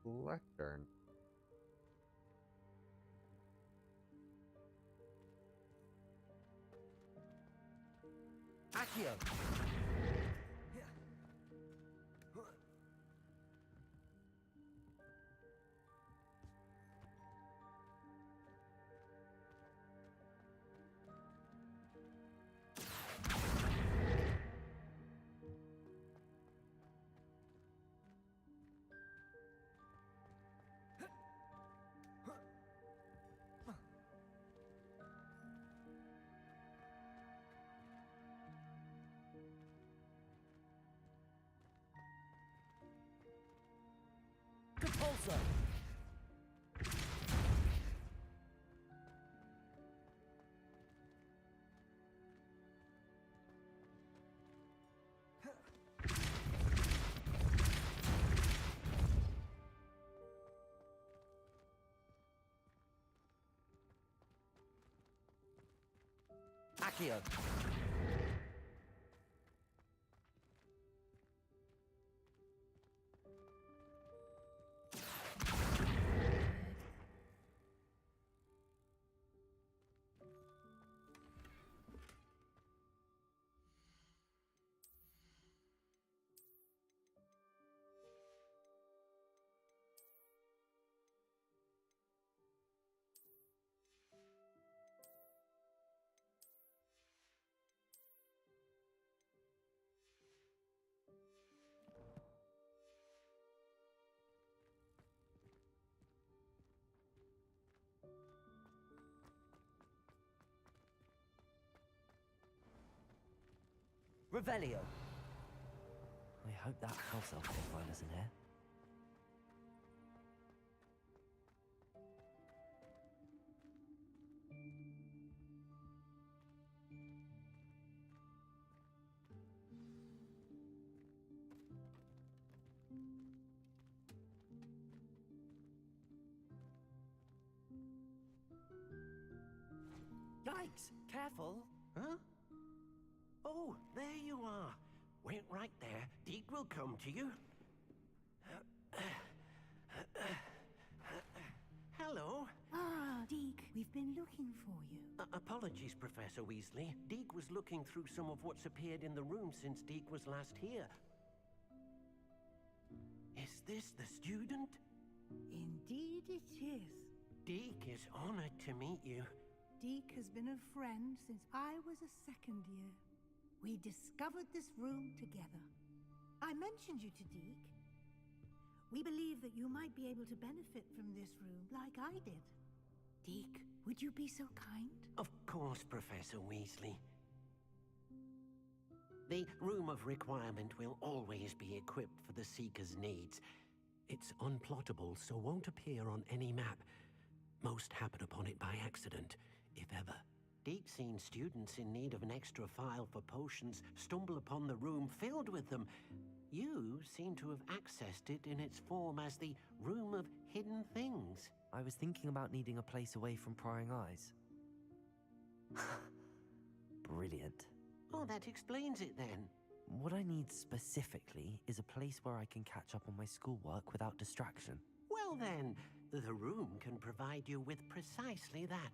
lectern. Accio! Compulso! Accio! Revelio. I hope that house elf will find us in here. Yikes! Careful! Huh? Oh, there you are. Wait right there. Deke will come to you. Hello. Ah, Deke, we've been looking for you. Apologies, Professor Weasley. Deke was looking through some of what's appeared in the room since Deke was last here. Is this the student? Indeed it is. Deke is honored to meet you. Deke has been a friend since I was a second year. We discovered this room together. I mentioned you to Deke. We believe that you might be able to benefit from this room like I did. Deke, would you be so kind? Of course, Professor Weasley. The Room of Requirement will always be equipped for the Seeker's needs. It's unplottable, so won't appear on any map. Most happen upon it by accident, if ever. Deke's seen students in need of an extra file for potions stumble upon the room filled with them. You seem to have accessed it in its form as the Room of Hidden Things. I was thinking about needing a place away from prying eyes. Brilliant. Oh, that explains it then. What I need specifically is a place where I can catch up on my schoolwork without distraction. Well then, the room can provide you with precisely that.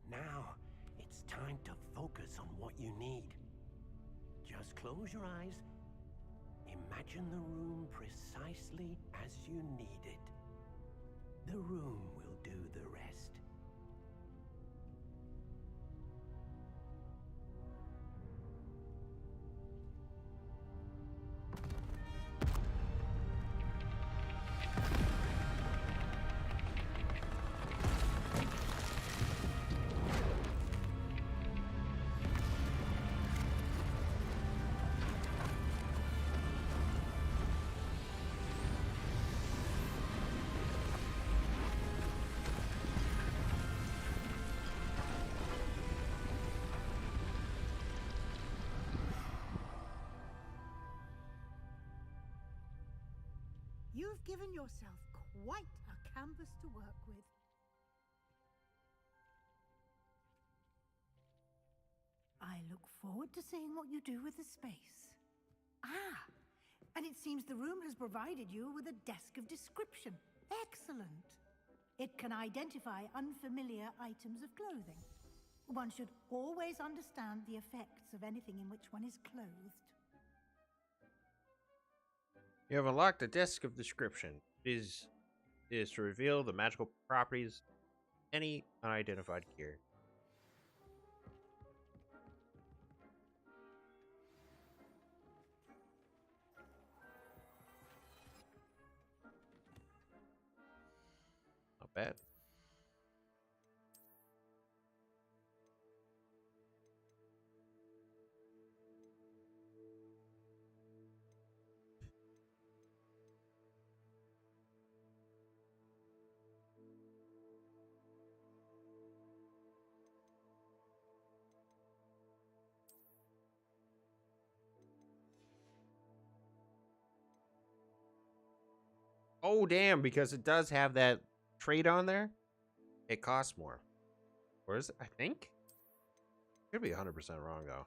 Now, it's time to focus on what you need. Just close your eyes. Imagine the room precisely as you need it. The room will do the rest. You've given yourself quite a canvas to work with. I look forward to seeing what you do with the space. Ah, And it seems the room has provided you with a desk of description. Excellent. It can identify unfamiliar items of clothing. One should always understand the effects of anything in which one is clothed. You have unlocked the desk of description. It is to reveal the magical properties of any unidentified gear. Not bad. Oh, damn, because it does have that trait on there, it costs more. Or is it? I think? Could be 100% wrong, though.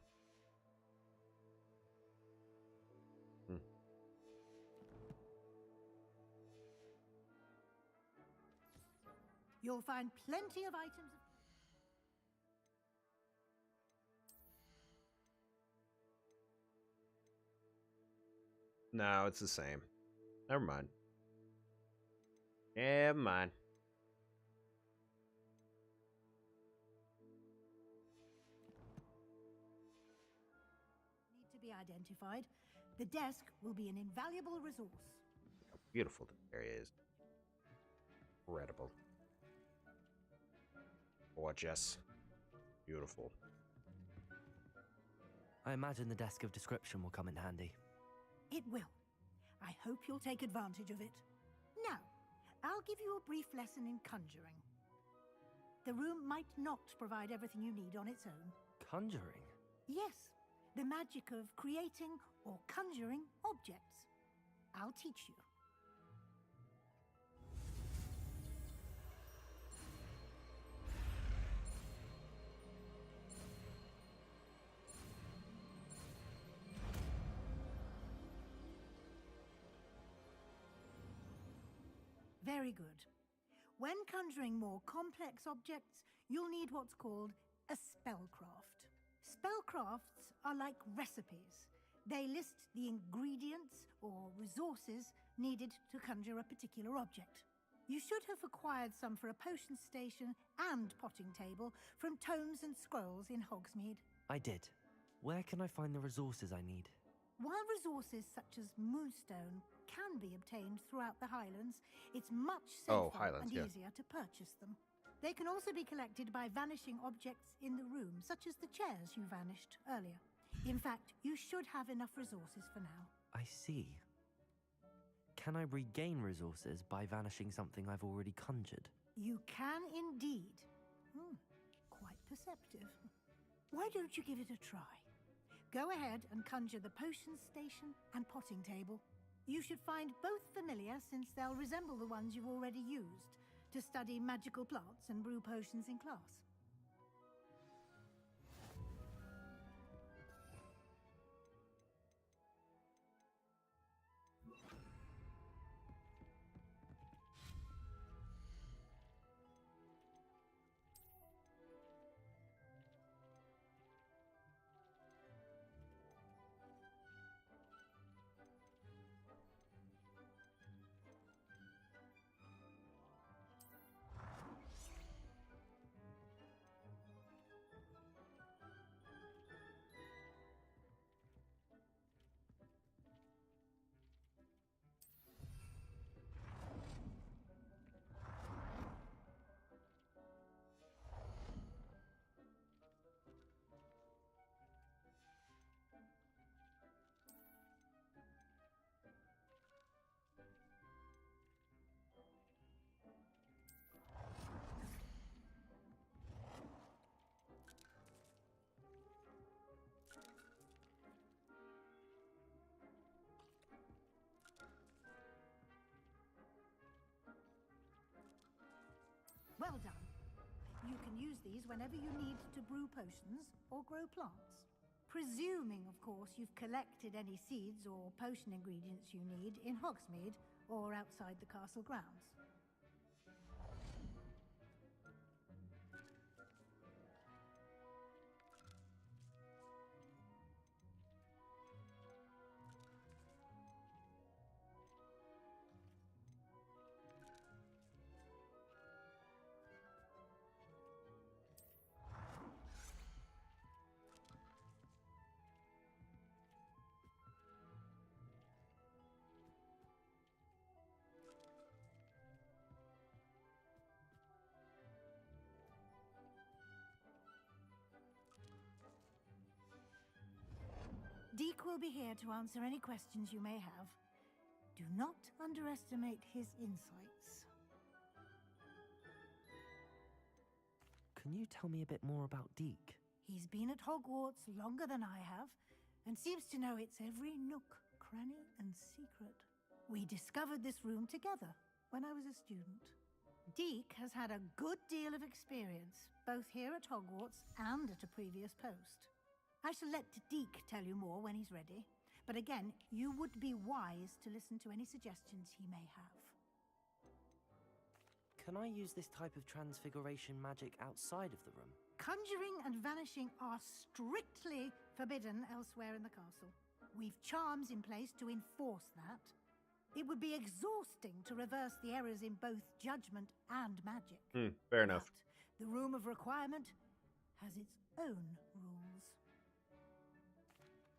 You'll find plenty of items. No, it's the same. Never mind. Never mind. Need to be identified. The desk will be an invaluable resource. How beautiful the area is. Incredible. Gorgeous. Beautiful. I imagine the desk of description will come in handy. It will. I hope you'll take advantage of it. Now, I'll give you a brief lesson in conjuring. The room might not provide everything you need on its own. Conjuring? Yes, the magic of creating or conjuring objects. I'll teach you. Very good. When conjuring more complex objects, you'll need what's called a spellcraft. Spellcrafts are like recipes. They list the ingredients or resources needed to conjure a particular object. You should have acquired some for a potion station and potting table from tomes and scrolls in Hogsmeade. I did. Where can I find the resources I need? While resources such as moonstone can be obtained throughout the Highlands, it's much safer and easier to purchase them. They can also be collected by vanishing objects in the room, such as the chairs you vanished earlier. In fact, you should have enough resources for now. I see. Can I regain resources by vanishing something I've already conjured? You can indeed. Quite perceptive. Why don't you give it a try? Go ahead and conjure the potion station and potting table. You should find both familiar, since they'll resemble the ones you've already used to study magical plants and brew potions in class. Well done. You can use these whenever you need to brew potions or grow plants. Presuming, of course, you've collected any seeds or potion ingredients you need in Hogsmeade or outside the castle grounds. Deke will be here to answer any questions you may have. Do not underestimate his insights. Can you tell me a bit more about Deke? He's been at Hogwarts longer than I have, and seems to know its every nook, cranny, and secret. We discovered this room together when I was a student. Deke has had a good deal of experience, both here at Hogwarts and at a previous post. I shall let Deke tell you more when he's ready, but again, you would be wise to listen to any suggestions he may have. Can I use this type of transfiguration magic outside of the room? Conjuring and vanishing are strictly forbidden elsewhere in the castle. We've charms in place to enforce that. It would be exhausting to reverse the errors in both judgment and magic. Fair enough. But the Room of Requirement has its own rules.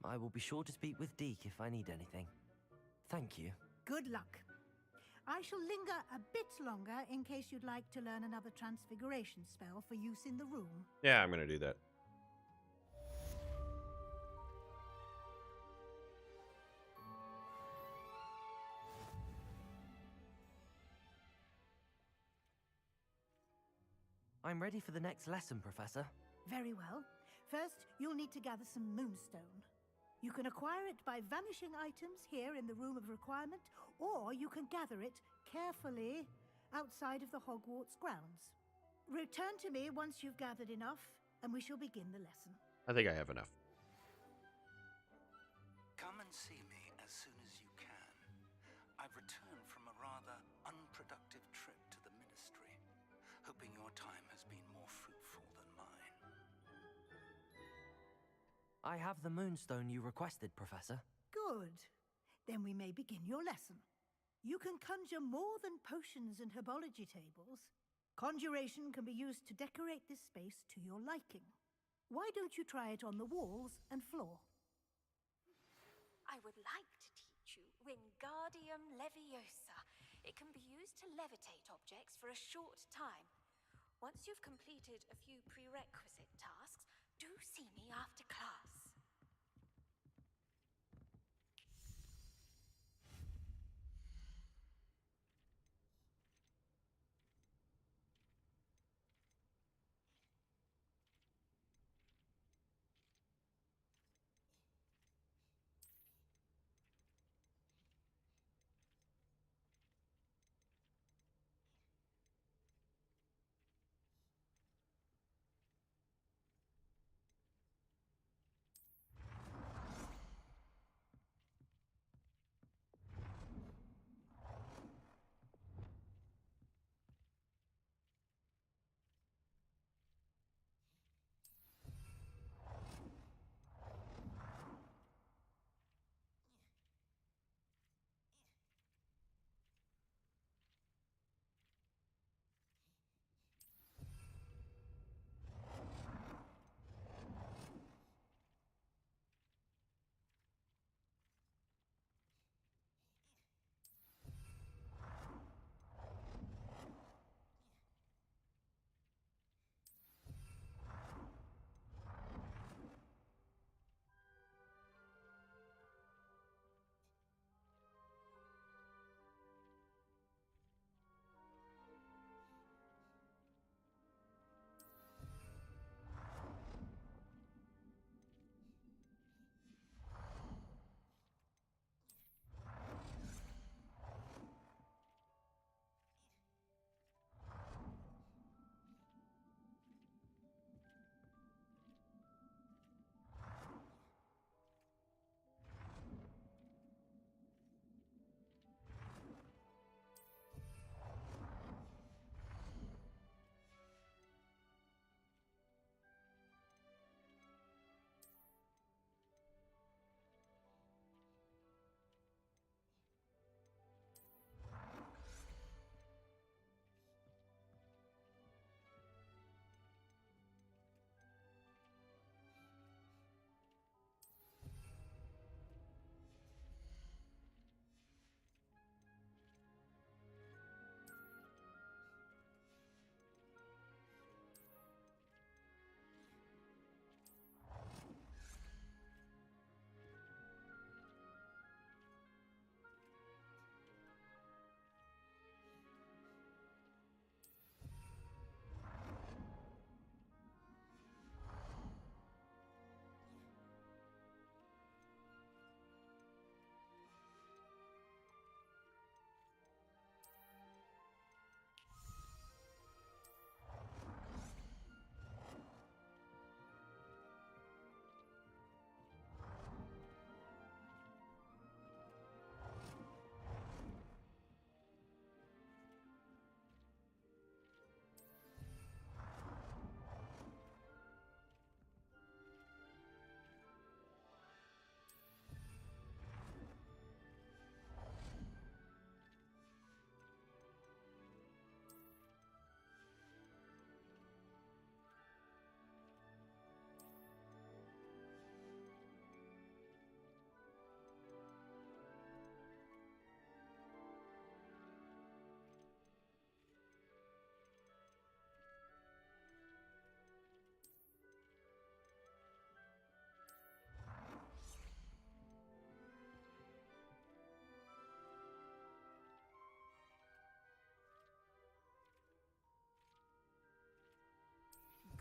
I will be sure to speak with Deke if I need anything. Thank you. Good luck. I shall linger a bit longer in case you'd like to learn another transfiguration spell for use in the room. Yeah, I'm gonna do that. I'm ready for the next lesson, Professor. Very well. First, you'll need to gather some moonstone. You can acquire it by vanishing items here in the Room of Requirement, or you can gather it carefully outside of the Hogwarts grounds. Return to me once you've gathered enough, and we shall begin the lesson. I think I have enough. Come and see me as soon as you can. I've returned from a rather unproductive trip to the Ministry, hoping your time has been more fruitful than mine. I have the moonstone you requested, Professor. Good. Then we may begin your lesson. You can conjure more than potions and herbology tables. Conjuration can be used to decorate this space to your liking. Why don't you try it on the walls and floor? I would like to teach you Wingardium Leviosa. It can be used to levitate objects for a short time. Once you've completed a few prerequisite tasks, do see me after class.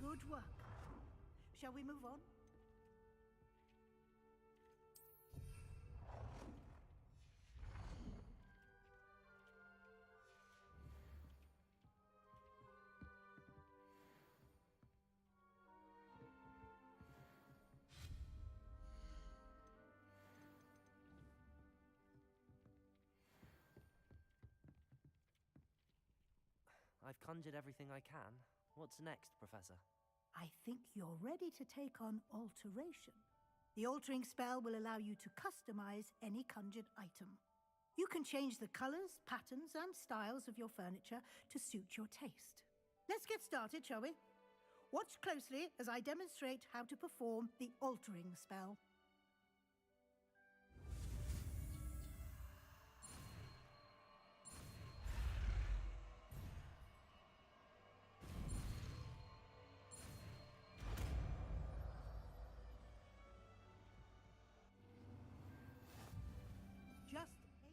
Good work. Shall we move on? I've conjured everything I can. What's next, Professor? I think you're ready to take on alteration. The altering spell will allow you to customize any conjured item. You can change the colors, patterns, and styles of your furniture to suit your taste. Let's get started, shall we? Watch closely as I demonstrate how to perform the altering spell. Just aim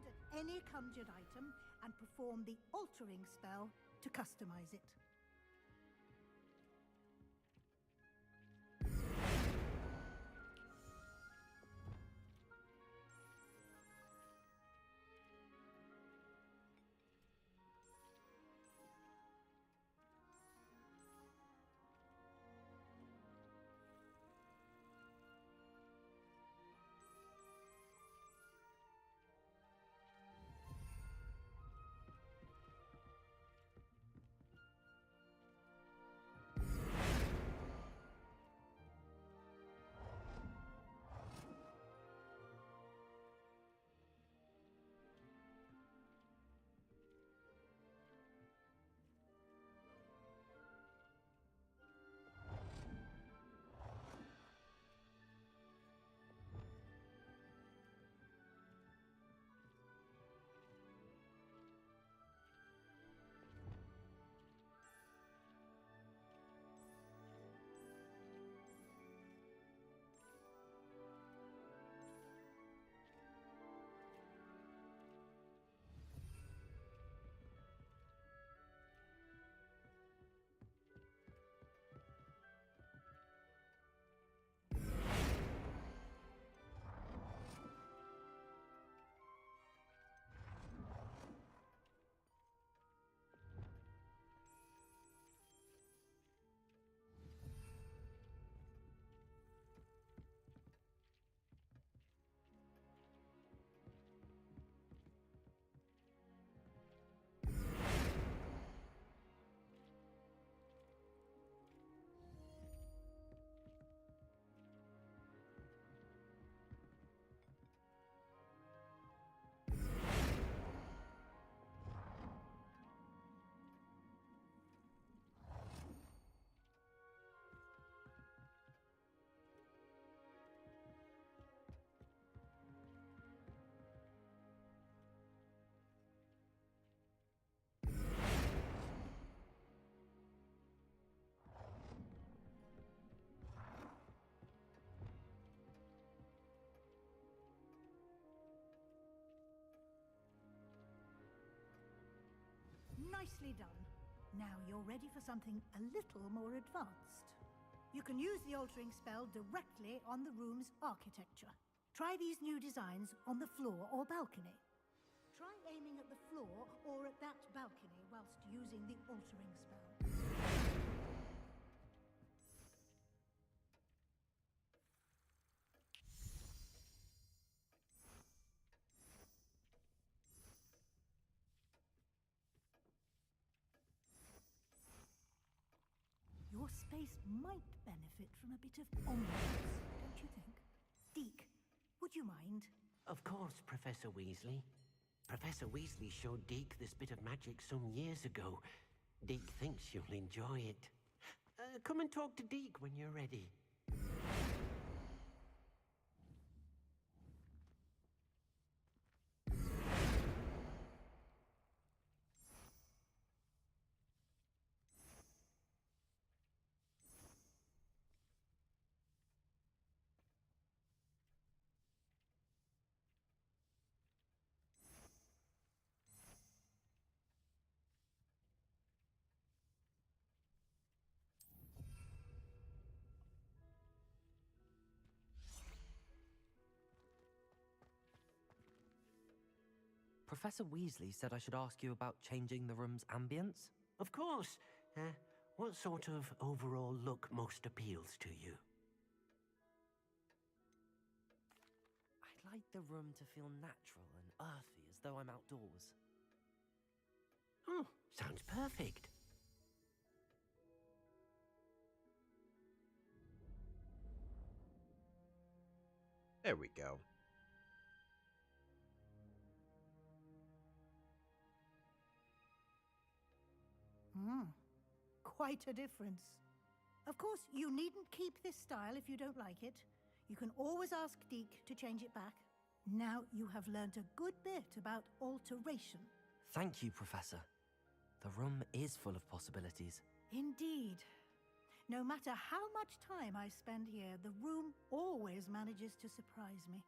at any conjured item and perform the altering spell to customize it. Nicely done. Now you're ready for something a little more advanced. You can use the altering spell directly on the room's architecture. Try these new designs on the floor or balcony. Try aiming at the floor or at that balcony whilst using the altering spell. Your space might benefit from a bit of ambiance, don't you think? Deke, would you mind? Of course, Professor Weasley. Professor Weasley showed Deke this bit of magic some years ago. Deke thinks you'll enjoy it. Come and talk to Deke when you're ready. Professor Weasley said I should ask you about changing the room's ambience. Of course. What sort of overall look most appeals to you? I'd like the room to feel natural and earthy, as though I'm outdoors. Oh, sounds perfect. There we go. Quite a difference. Of course, you needn't keep this style if you don't like it. You can always ask Deke to change it back. Now you have learned a good bit about alteration. Thank you, Professor. The room is full of possibilities. Indeed. No matter how much time I spend here, the room always manages to surprise me.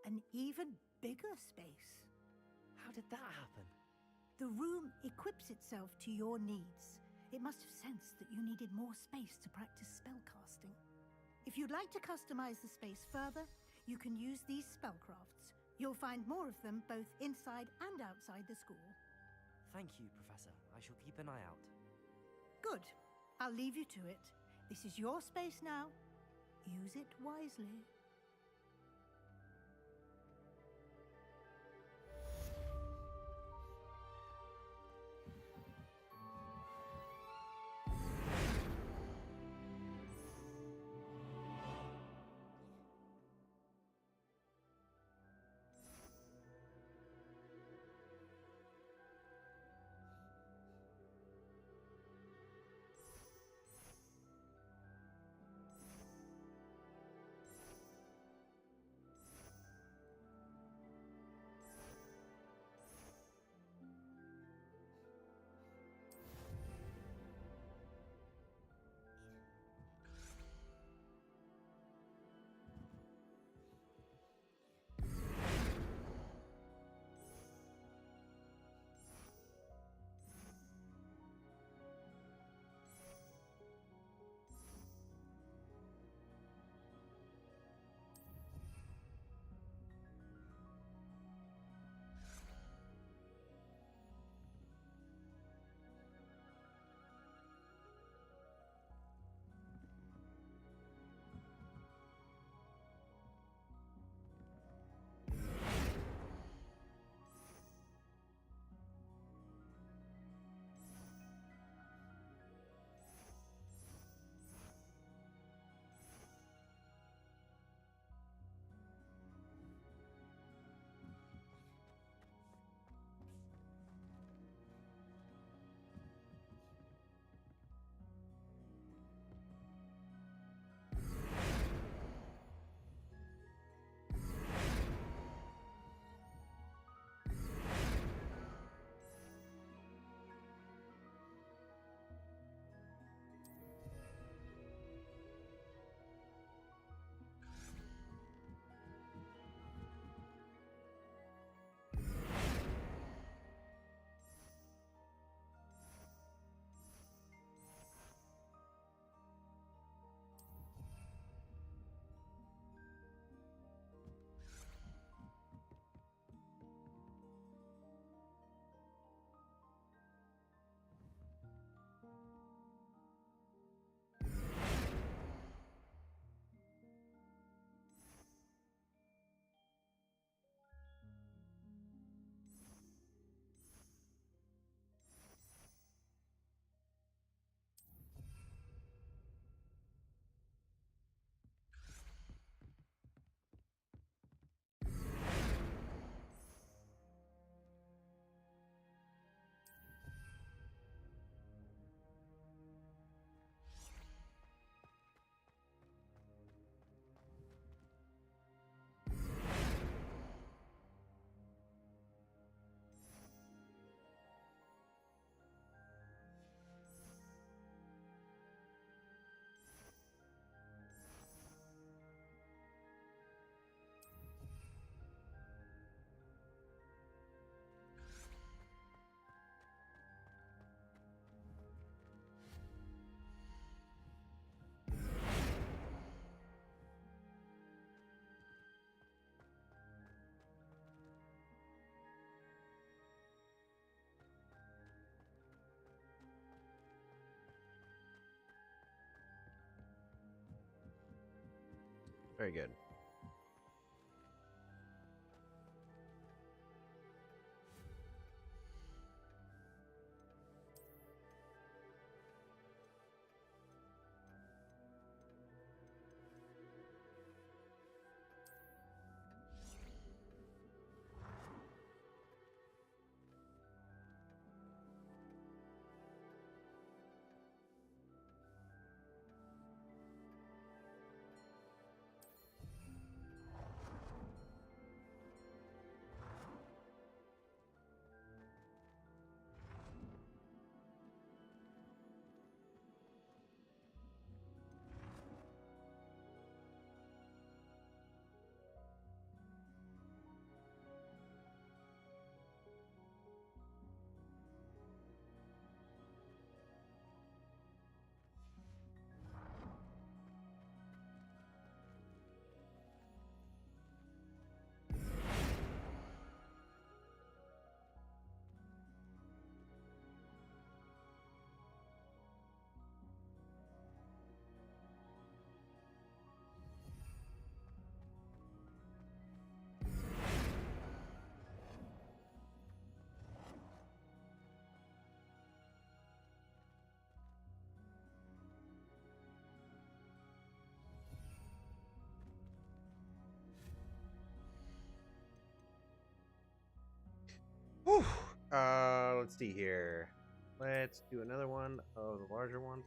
An even bigger space. How did that happen? The room equips itself to your needs. It must have sensed that you needed more space to practice spellcasting. If you'd like to customize the space further, you can use these spellcrafts. You'll find more of them both inside and outside the school. Thank you, Professor. I shall keep an eye out. Good. I'll leave you to it. This is your space now. Use it wisely. Very good. Whew. Let's see here. Let's do another one of the larger ones.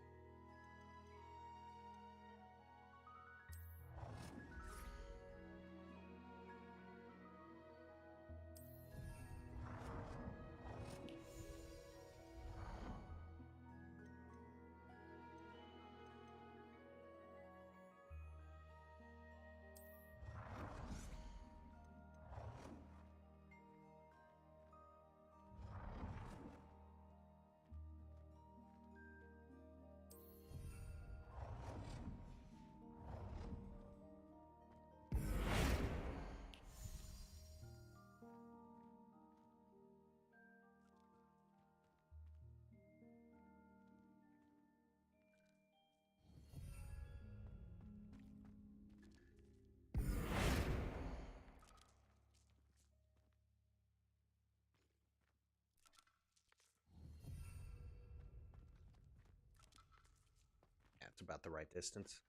Yeah, it's about the right distance.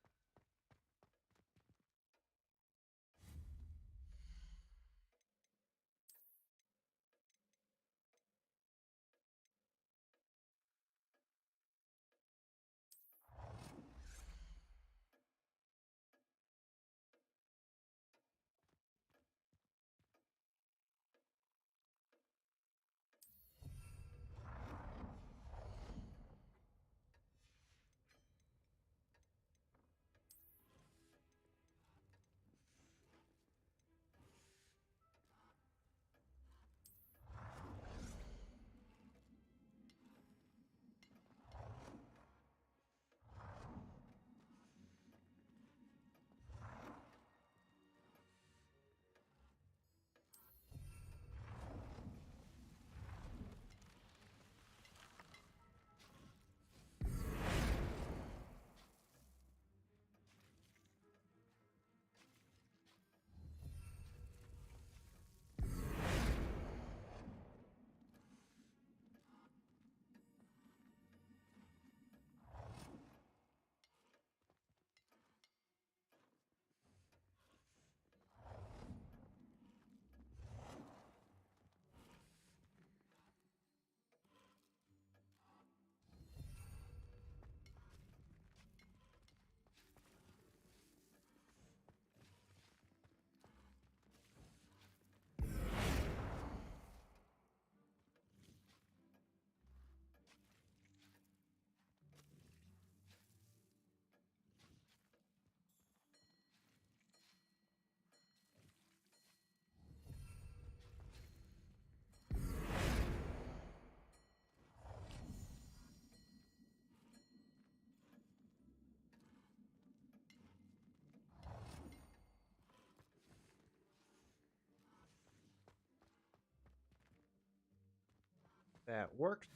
That worked.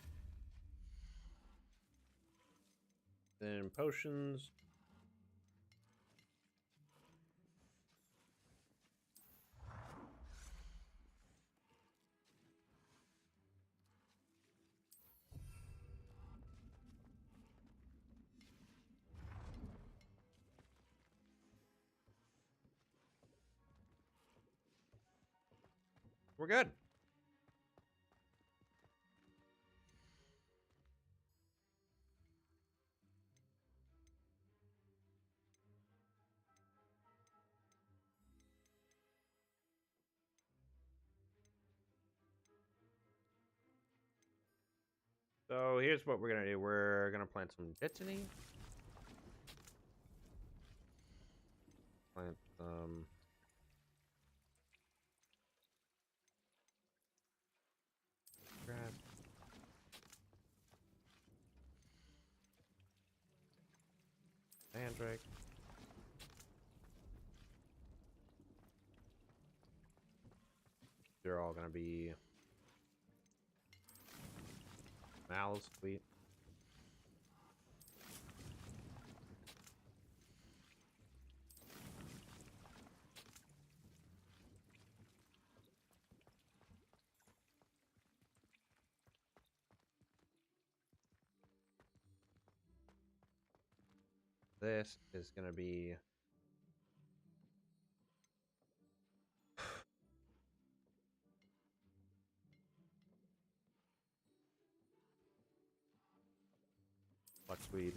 Then potions. We're good. So here's what we're gonna do. We're gonna plant some Dittany. Plant some grass. Mandrake. They're all gonna be mallows, sweet. This is gonna be Luxweed.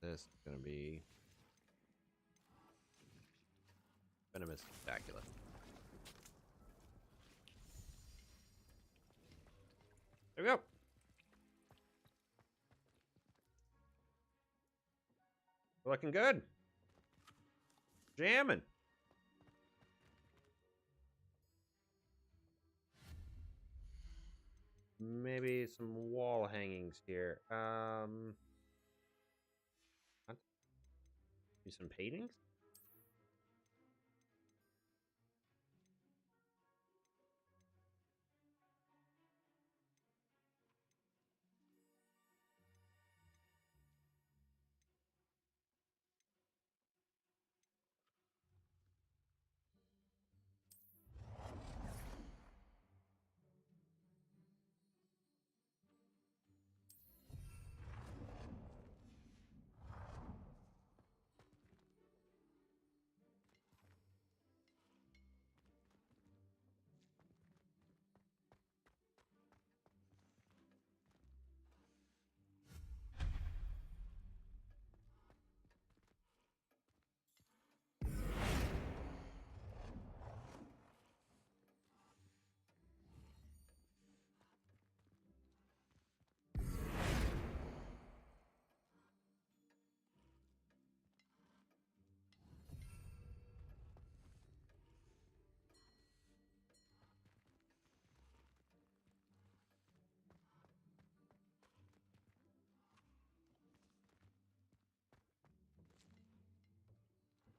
This is gonna be venomous spectacular. There we go. We're looking good. Jamming. Maybe some wall hangings here. Maybe some paintings.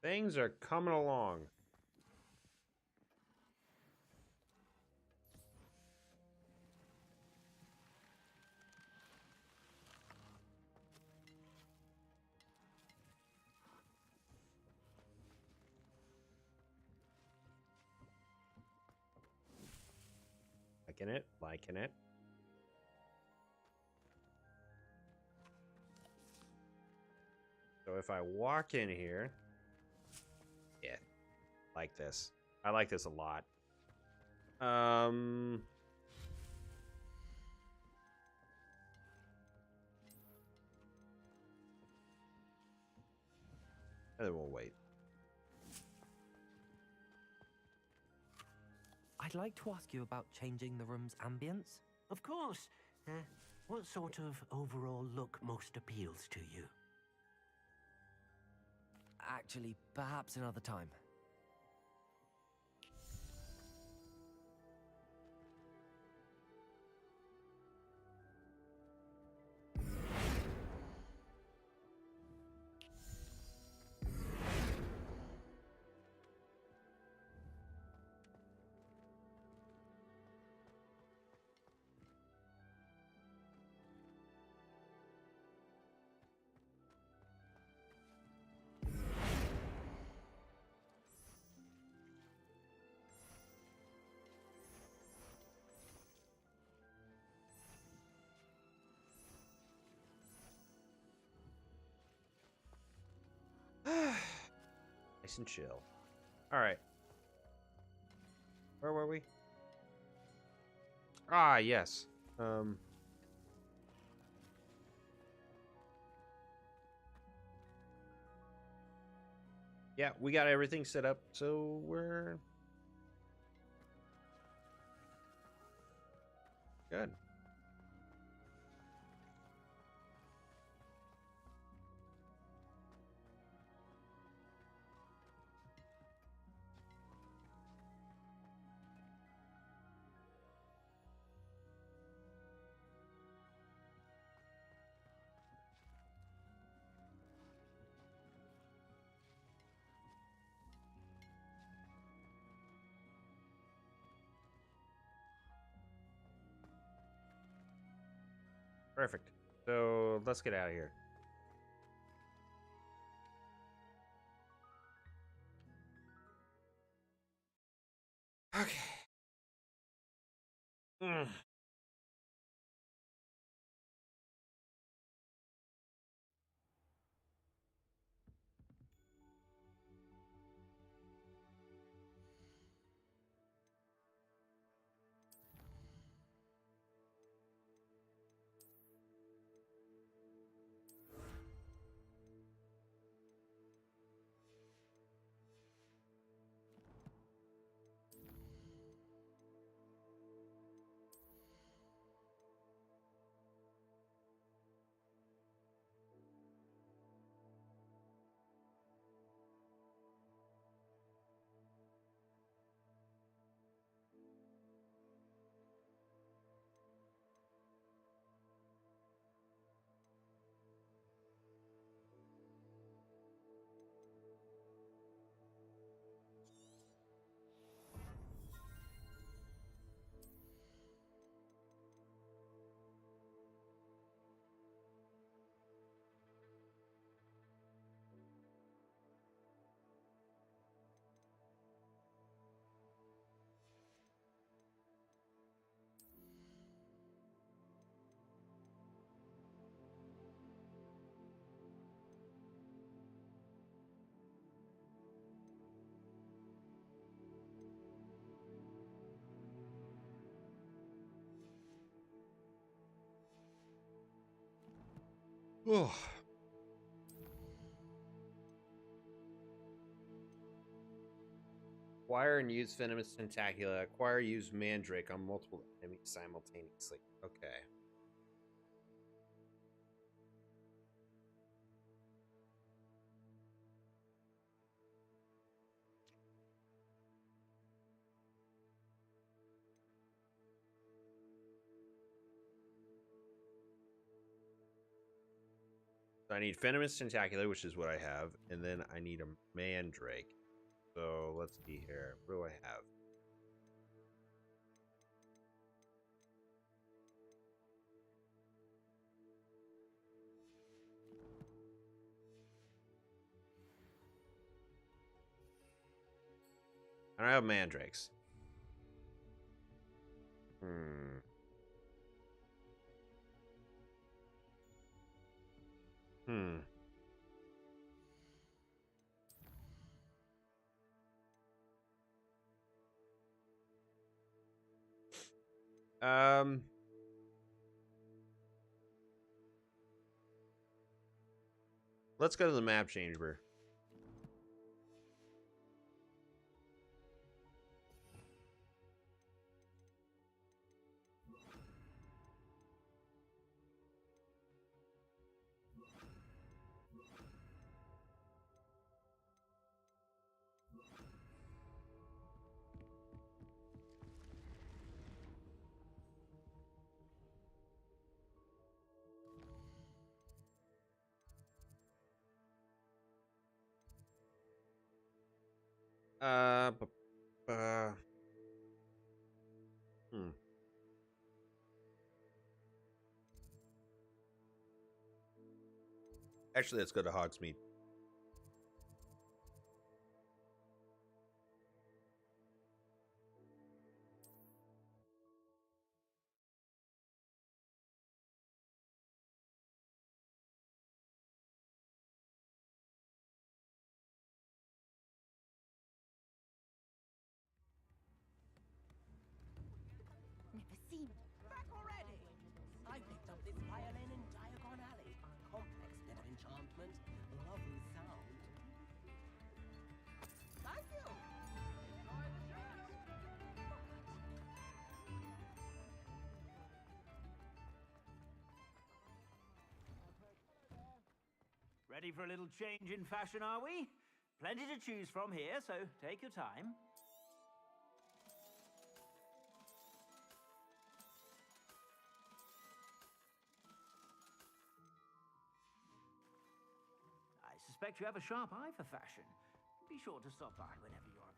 Things are coming along. Liking it. So if I walk in here, yeah, like this. I like this a lot. And then we'll wait. I'd like to ask you about changing the room's ambience. Of course. What sort of overall look most appeals to you? Actually, perhaps another time. Nice and chill. All right. Where were we? Ah, yes. Yeah, we got everything set up, so we're good. Perfect. So let's get out of here. Okay. Mm. Oh. Acquire and use Venomous Tentacula. Acquire use Mandrake on multiple enemies simultaneously. Okay. So I need Venomous Tentacula, which is what I have, and then I need a Mandrake. So let's see here. What do I have? I don't have Mandrakes. Hmm. Um. Let's go to the map chamber. Uh. Hmm. Actually, let's go to Hogsmeade. lovely sound. Thank you! Enjoy the shirt! Ready for a little change in fashion, are we? Plenty to choose from here, so take your time. I suspect you have a sharp eye for fashion. Be sure to stop by whenever you're about.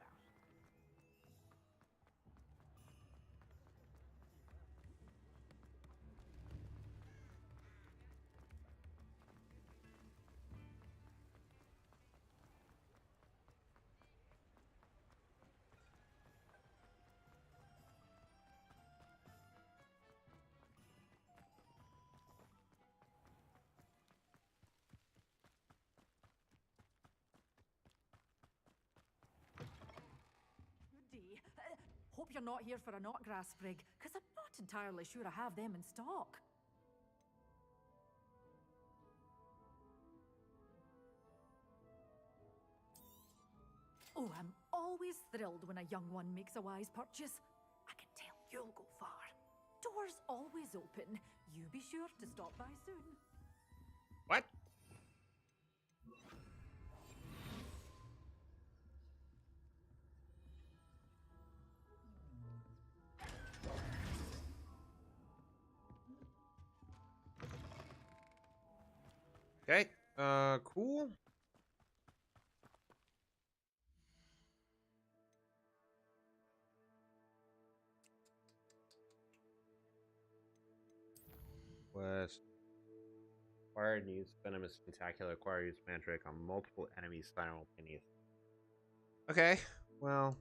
Hope you're not here for a knotgrass sprig, because I'm not entirely sure I have them in stock. Oh, I'm always thrilled when a young one makes a wise purchase. I can tell you'll go far. Doors always open. You be sure to stop by soon. What? Okay, cool. Quest. Acquire needs venomous tentacular. Acquire use mandrake on multiple enemies simultaneously. Okay, well.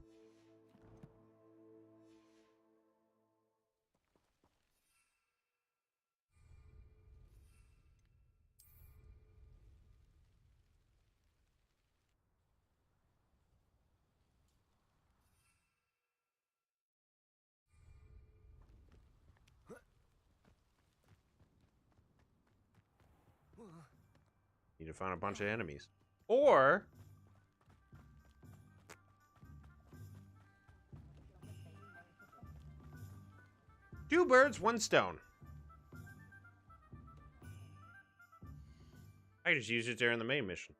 Need to find a bunch of enemies. Or two birds, one stone. I just used it there in the main mission.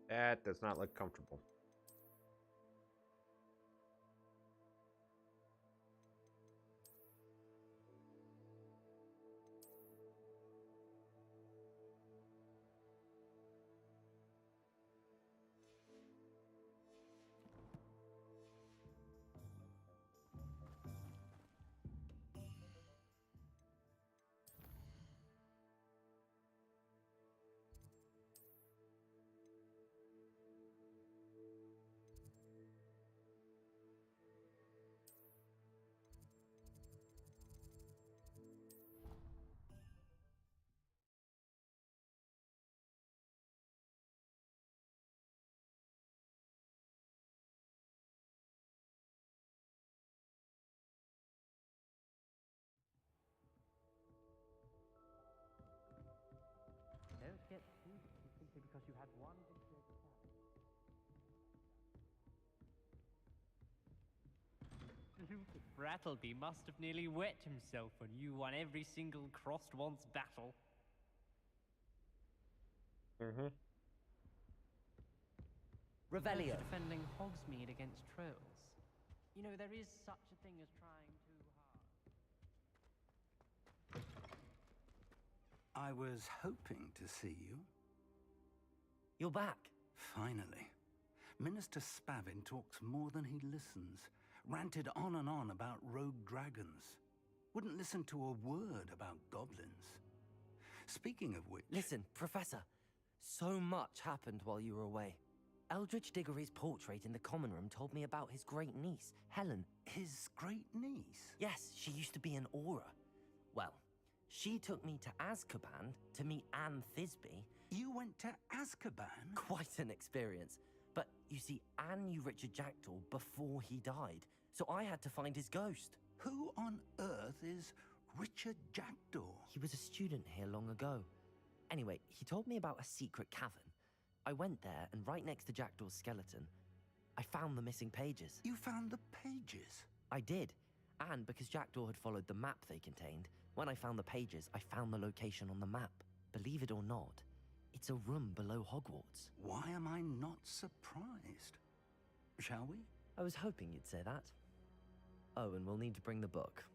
That does not look comfortable. get through this simply because you had one vicious Luther Brattleby must have nearly wet himself when you won every single crossed once battle. Mm-hmm. Revelio. Defending Hogsmeade against trolls. You know, there is such a thing as trying too hard. I was hoping to see you. You're back. Finally. Minister Spavin talks more than he listens. Ranted on and on about rogue dragons. Wouldn't listen to a word about goblins. Speaking of which... Listen, Professor. So much happened while you were away. Eldridge Diggory's portrait in the common room told me about his great niece, Helen. His great niece? Yes, she used to be an Auror. Well, she took me to Azkaban to meet Anne Thisbe. You went to Azkaban? Quite an experience. But you see, Anne knew Richard Jackdaw before he died, so I had to find his ghost. Who on earth is Richard Jackdaw? He was a student here long ago. Anyway, he told me about a secret cavern. I went there, and right next to Jackdaw's skeleton, I found the missing pages. You found the pages? I did. And because Jackdaw had followed the map they contained, when I found the pages, I found the location on the map. Believe it or not, it's a room below Hogwarts. Why am I not surprised? Shall we? I was hoping you'd say that. Oh, and we'll need to bring the book.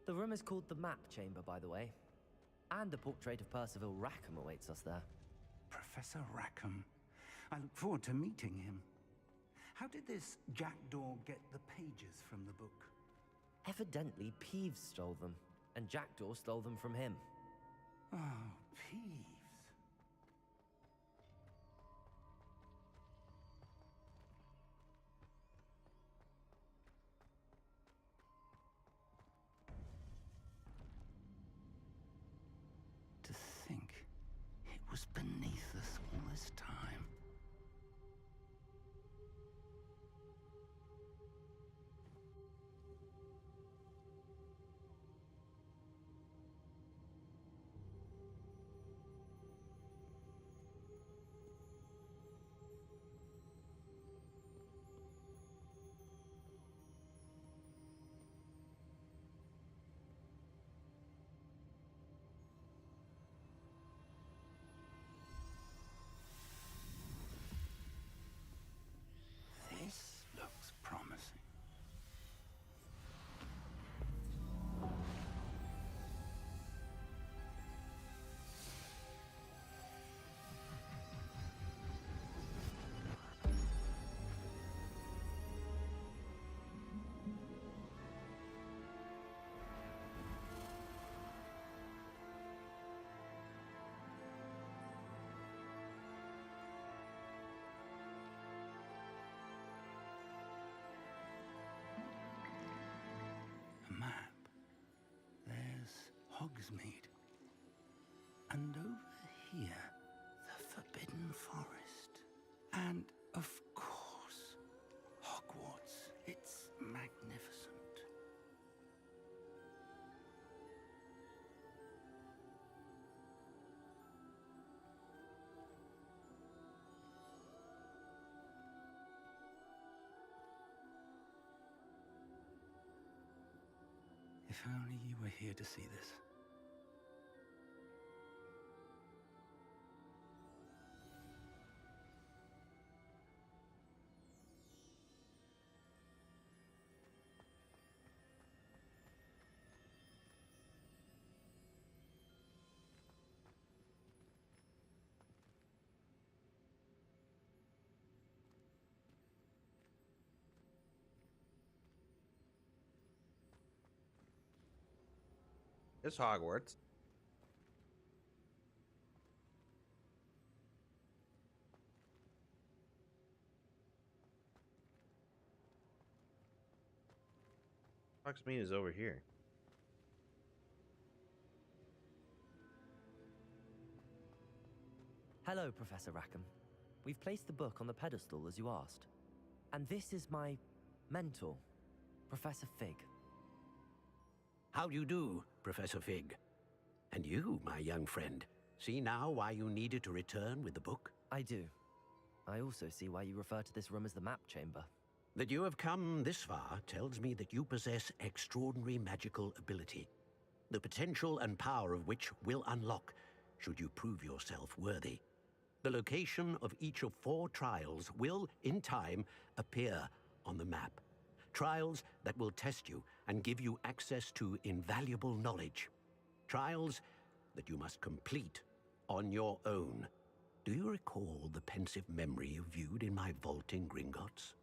The room is called the Map Chamber, by the way. And a portrait of Percival Rackham awaits us there. Professor Rackham. I look forward to meeting him. How did this Jackdaw get the pages from the book? Evidently, Peeves stole them, and Jackdaw stole them from him. Oh, Peeves. To think it was beneath us all this time. This looks promising. A map. There's Hogsmeade. And over here, the Forbidden Forest. And, of course, Hogwarts. It's magnificent. If only you were here to see this. It's Hogwarts. Hogsmeade is over here. Hello, Professor Rackham. We've placed the book on the pedestal as you asked. And this is my Mentor, Professor Fig. How do you do, Professor Fig? And you, my young friend, see now why you needed to return with the book? I do. I also see why you refer to this room as the map chamber. That you have come this far tells me that you possess extraordinary magical ability, the potential and power of which will unlock should you prove yourself worthy. The location of each of 4 trials will, in time, appear on the map. Trials that will test you and give you access to invaluable knowledge. Trials that you must complete on your own. Do you recall the pensive memory you viewed in my vault in Gringotts?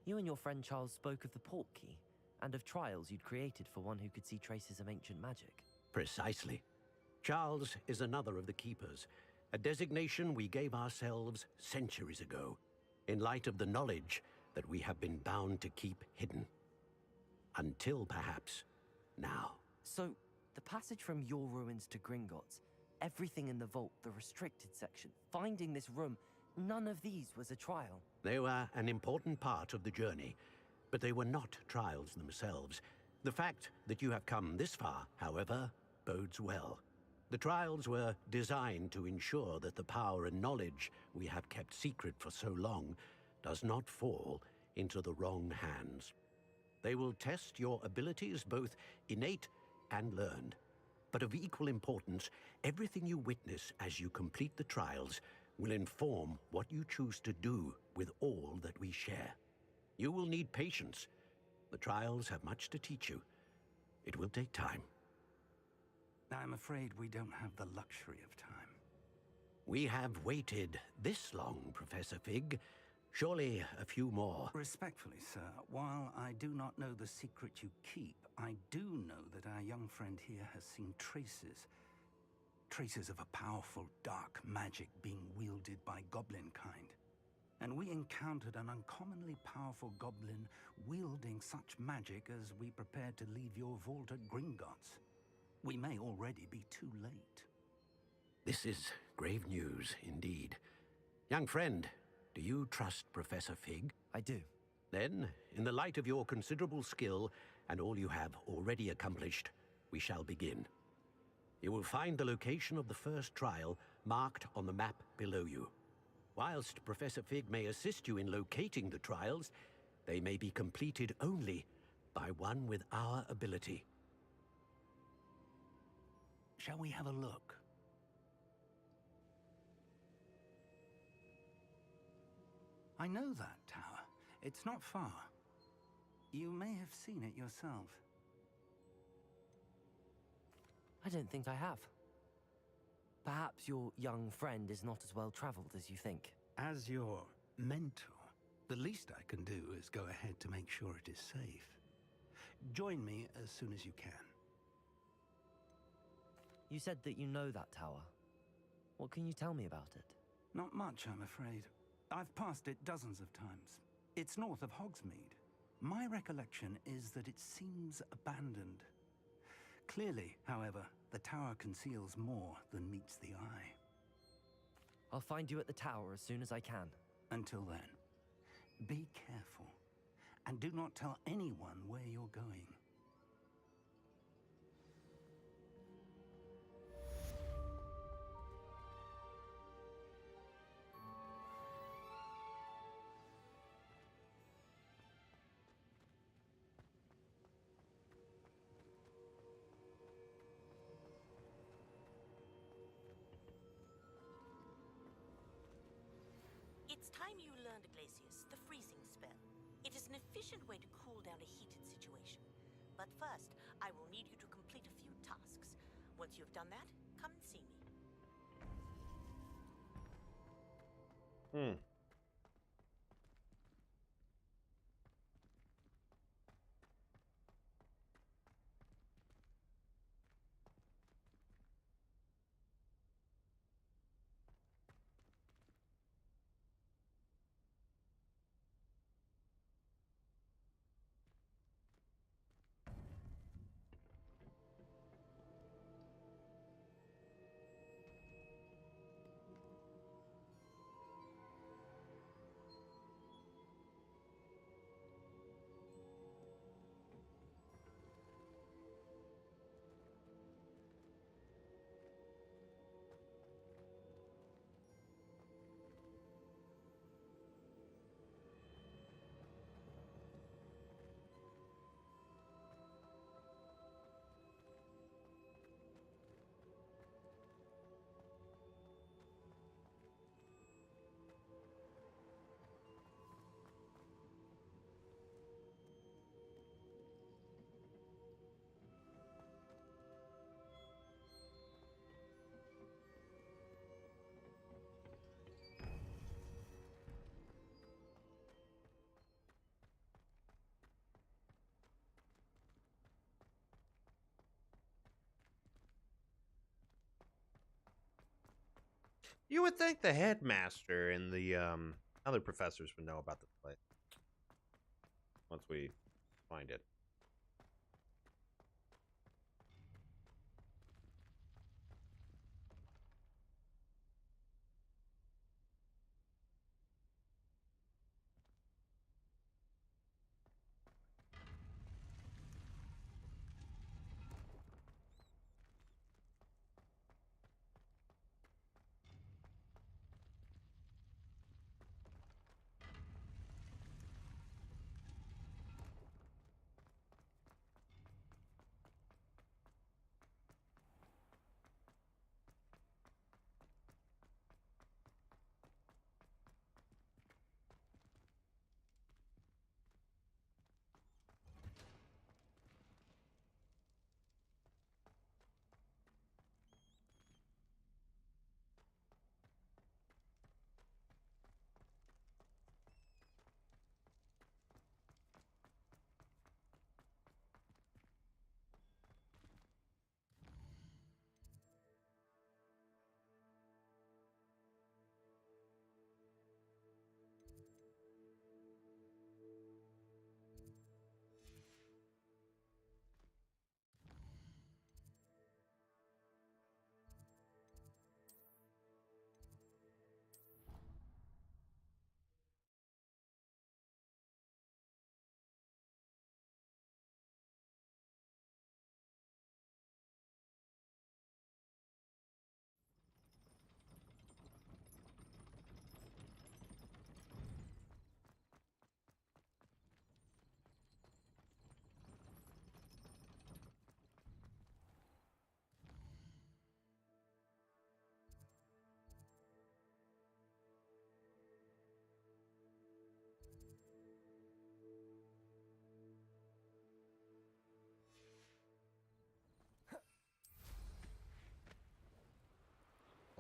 You and your friend Charles spoke of the port key, and of trials you'd created for one who could see traces of ancient magic. Precisely. Charles is another of the Keepers, a designation we gave ourselves centuries ago, in light of the knowledge that we have been bound to keep hidden. Until, perhaps, now. So, the passage from your ruins to Gringotts, everything in the vault, the restricted section, finding this room, none of these was a trial. They were an important part of the journey, but they were not trials themselves. The fact that you have come this far, however, bodes well. The trials were designed to ensure that the power and knowledge we have kept secret for so long does not fall into the wrong hands. They will test your abilities, both innate and learned. But of equal importance, everything you witness as you complete the trials will inform what you choose to do with all that we share. You will need patience. The trials have much to teach you. It will take time. I'm afraid we don't have the luxury of time. We have waited this long, Professor Fig. Surely a few more. Respectfully, sir, while I do not know the secret you keep, I do know that our young friend here has seen traces of a powerful dark magic being wielded by goblin kind. And we encountered an uncommonly powerful goblin wielding such magic as we prepared to leave your vault at Gringotts. We may already be too late. This is grave news indeed. Young friend, do you trust Professor Fig? I do. Then, in the light of your considerable skill and all you have already accomplished, we shall begin. You will find the location of the first trial marked on the map below you. Whilst Professor Fig may assist you in locating the trials, they may be completed only by one with our ability. Shall we have a look? I know that tower. It's not far. You may have seen it yourself. I don't think I have. Perhaps your young friend is not as well traveled as you think. As your mentor, the least I can do is go ahead to make sure it is safe. Join me as soon as you can. You said that you know that tower. What can you tell me about it? Not much, I'm afraid. I've passed it dozens of times. It's north of Hogsmeade. My recollection is that it seems abandoned. Clearly, however, the tower conceals more than meets the eye. I'll find you at the tower as soon as I can. Until then, be careful, and do not tell anyone where you're going. It's time you learned, Glacius, the freezing spell. It is an efficient way to cool down a heated situation. But first, I will need you to complete a few tasks. Once you have done that, come and see me. You would think the headmaster and the other professors would know about this place once we find it.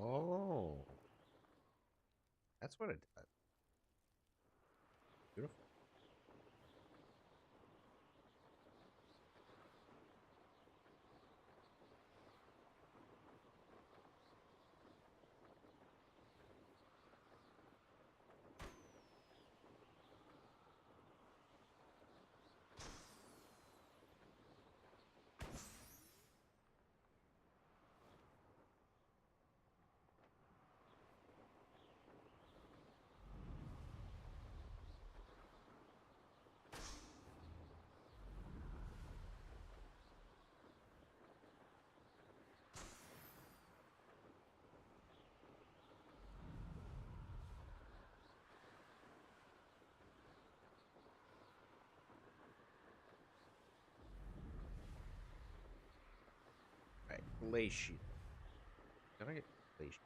Oh, that's what it does. Beautiful. Right, glacier. Can I get glacier?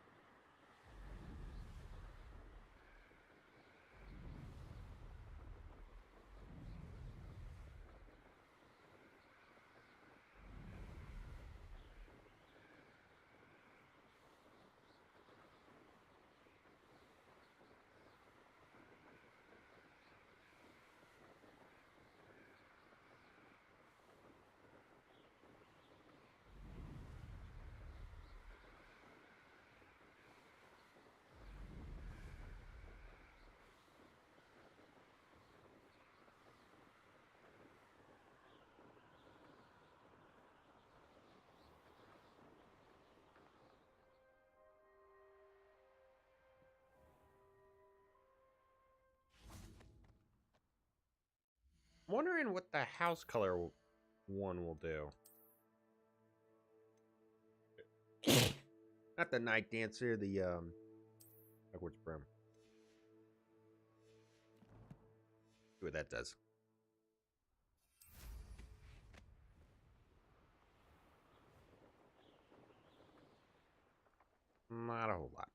I'm wondering what the house color one will do. Not the night dancer, the Hogwarts broom. See what that does. Not a whole lot.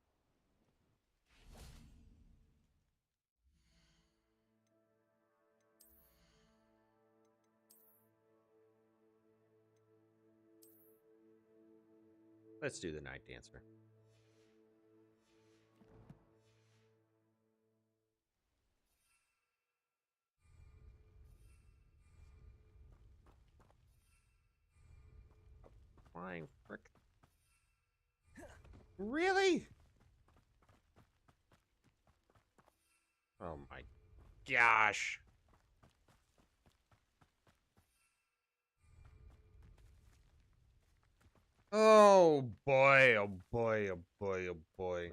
Let's do the night dancer. Flying frick. Really? Oh my gosh. Oh boy, oh boy, oh boy, oh boy.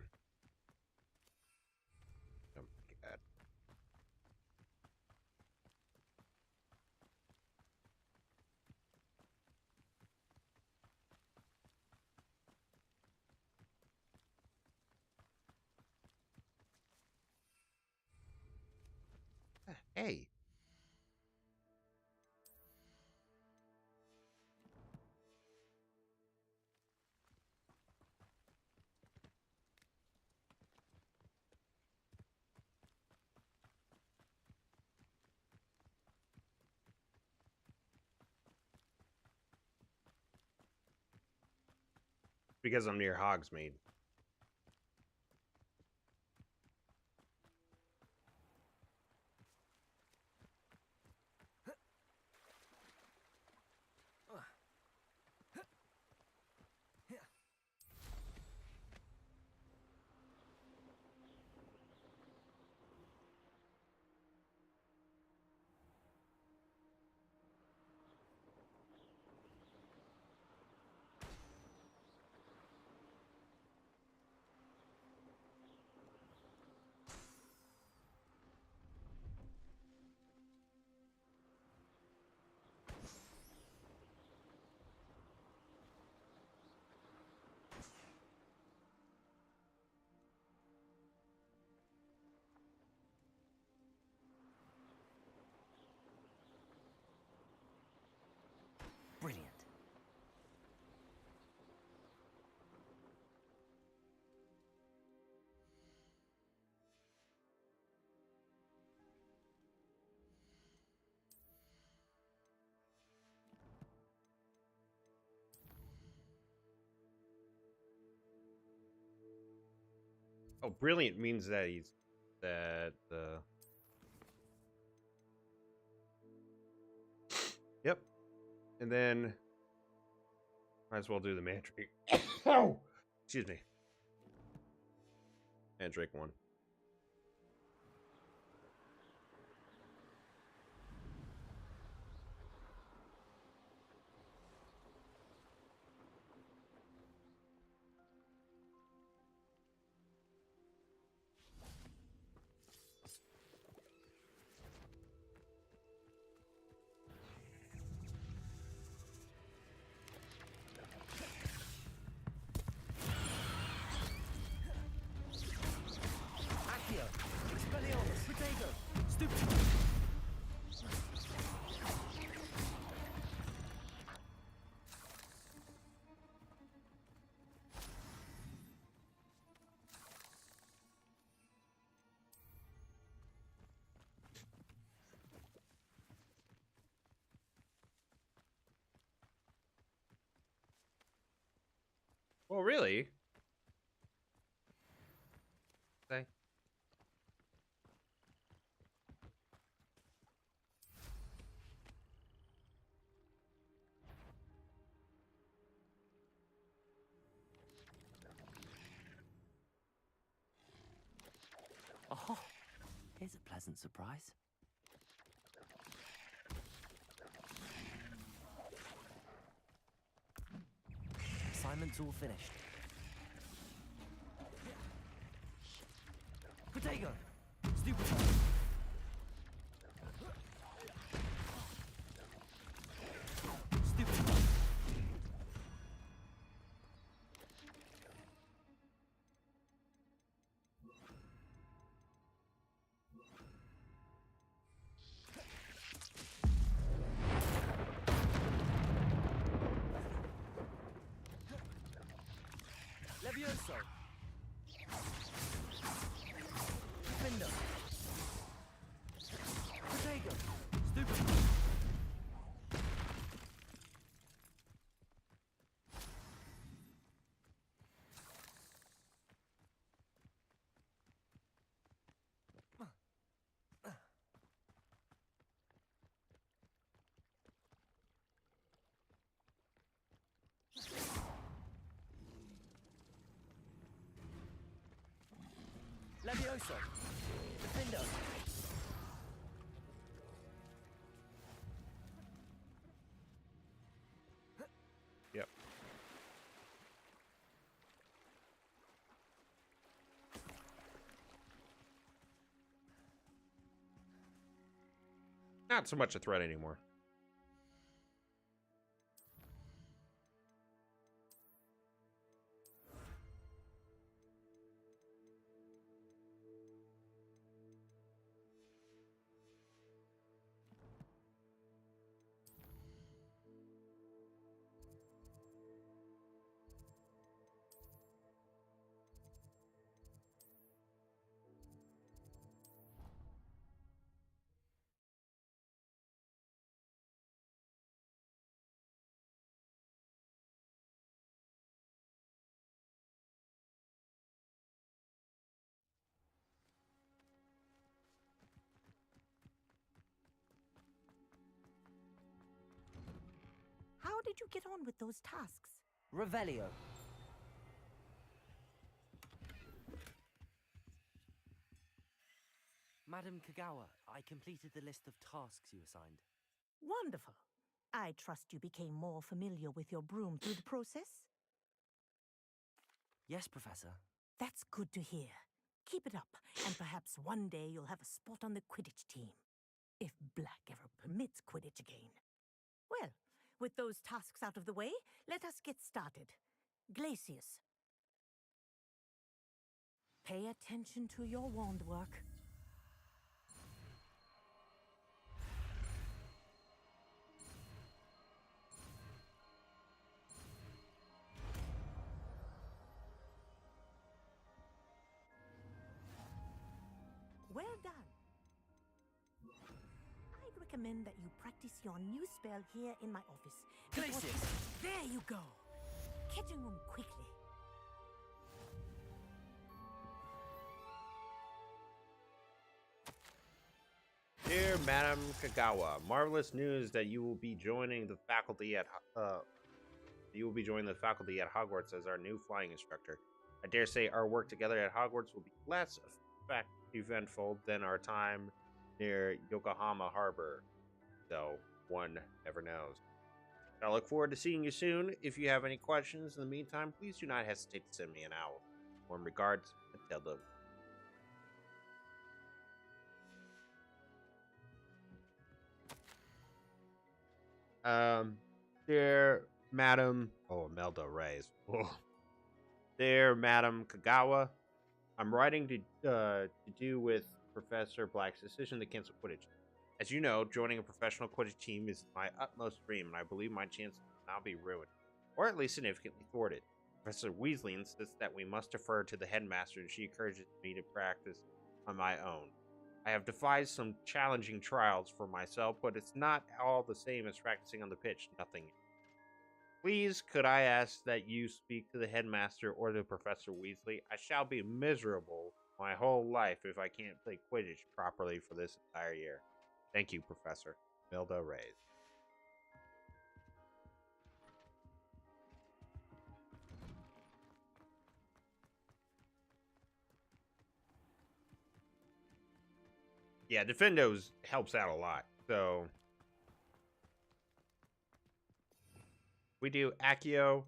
Oh my god. Hey. Because I'm near Hogsmeade. Brilliant. Oh, brilliant means that Yep. And then might as well do the Mandrake. Oh, excuse me. Mandrake one. Accio! Expelliarmus! Potato! Stupid! Well, really? Say. Oh, here's a pleasant surprise. Assignment's all finished. Potato! Stupid! Stupid! Levioso! Defender! Potato! Stupid! Levioso! Defender! Yep. Not so much a threat anymore. How did you get on with those tasks? Revelio. Madam Kagawa, I completed the list of tasks you assigned. Wonderful. I trust you became more familiar with your broom through the process? Yes, Professor. That's good to hear. Keep it up, and perhaps one day you'll have a spot on the Quidditch team. If Black ever permits Quidditch again. Well, with those tasks out of the way, let us get started. Glacius. Pay attention to your wand work. Well done. I'd recommend that you practice your new spell here in my office. Glacius! There you go. Catching on quickly. Dear Madam Kagawa, marvelous news that you will be joining the faculty at Hogwarts as our new flying instructor. I dare say our work together at Hogwarts will be less eventful than our time near Yokohama Harbor, though one never knows. I look forward to seeing you soon. If you have any questions in the meantime, please do not hesitate to send me an owl. Warm regards, Matilda. Dear Madam, Melda Reyes. Dear Madam Kagawa, I'm writing to do with Professor Black's decision to cancel Quidditch. As you know, joining a professional Quidditch team is my utmost dream, and I believe my chances will now be ruined, or at least significantly thwarted. Professor Weasley insists that we must defer to the headmaster, and she encourages me to practice on my own. I have devised some challenging trials for myself, but it's not all the same as practicing on the pitch. Nothing. Please, could I ask that you speak to the headmaster or to Professor Weasley? I shall be miserable my whole life if I can't play Quidditch properly for this entire year. Thank you, Professor. Milda Reyes. Yeah, Defendos helps out a lot. So we do Accio,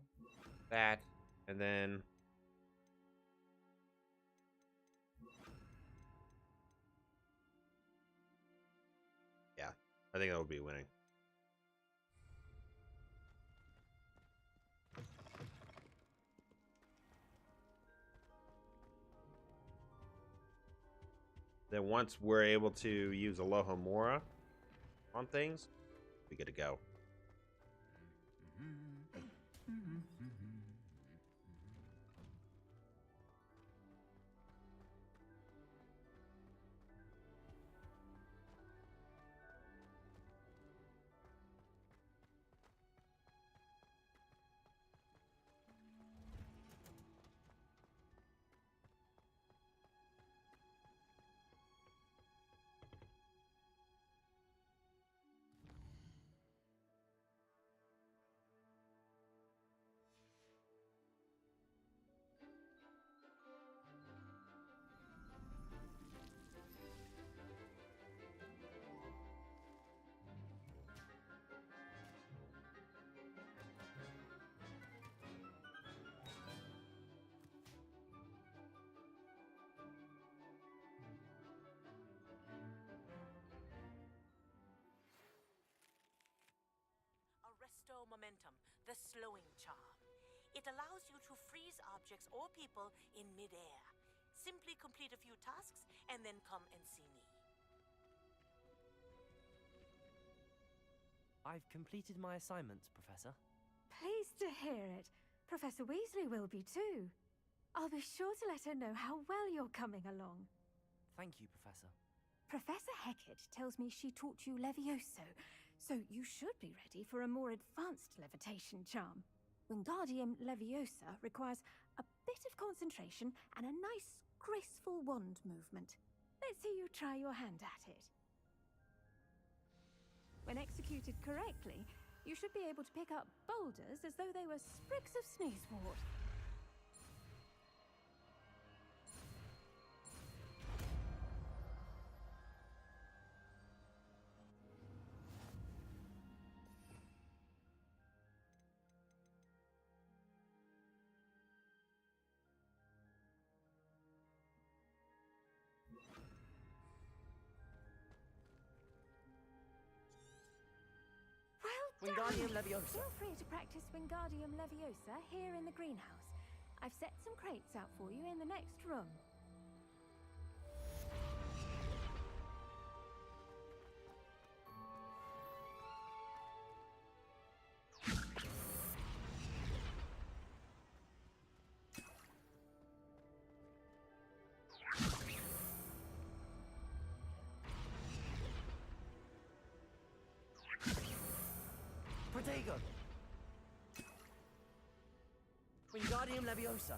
that, and then yeah, I think that would be winning. Then once we're able to use Aloha Mora on things, we get to go. slow momentum, the slowing charm. It allows you to freeze objects or people in midair. Simply complete a few tasks and then come and see me. I've completed my assignments, Professor. Pleased to hear it. Professor Weasley will be too. I'll be sure to let her know how well you're coming along. Thank you, Professor. Professor Hecat tells me she taught you Levioso, so you should be ready for a more advanced levitation charm. Wingardium Leviosa requires a bit of concentration and a nice, graceful wand movement. Let's see you try your hand at it. When executed correctly, you should be able to pick up boulders as though they were sprigs of sneezewort. Wingardium Leviosa. Feel free to practice Wingardium Leviosa here in the greenhouse. I've set some crates out for you in the next room. Protego! Wingardium Leviosa.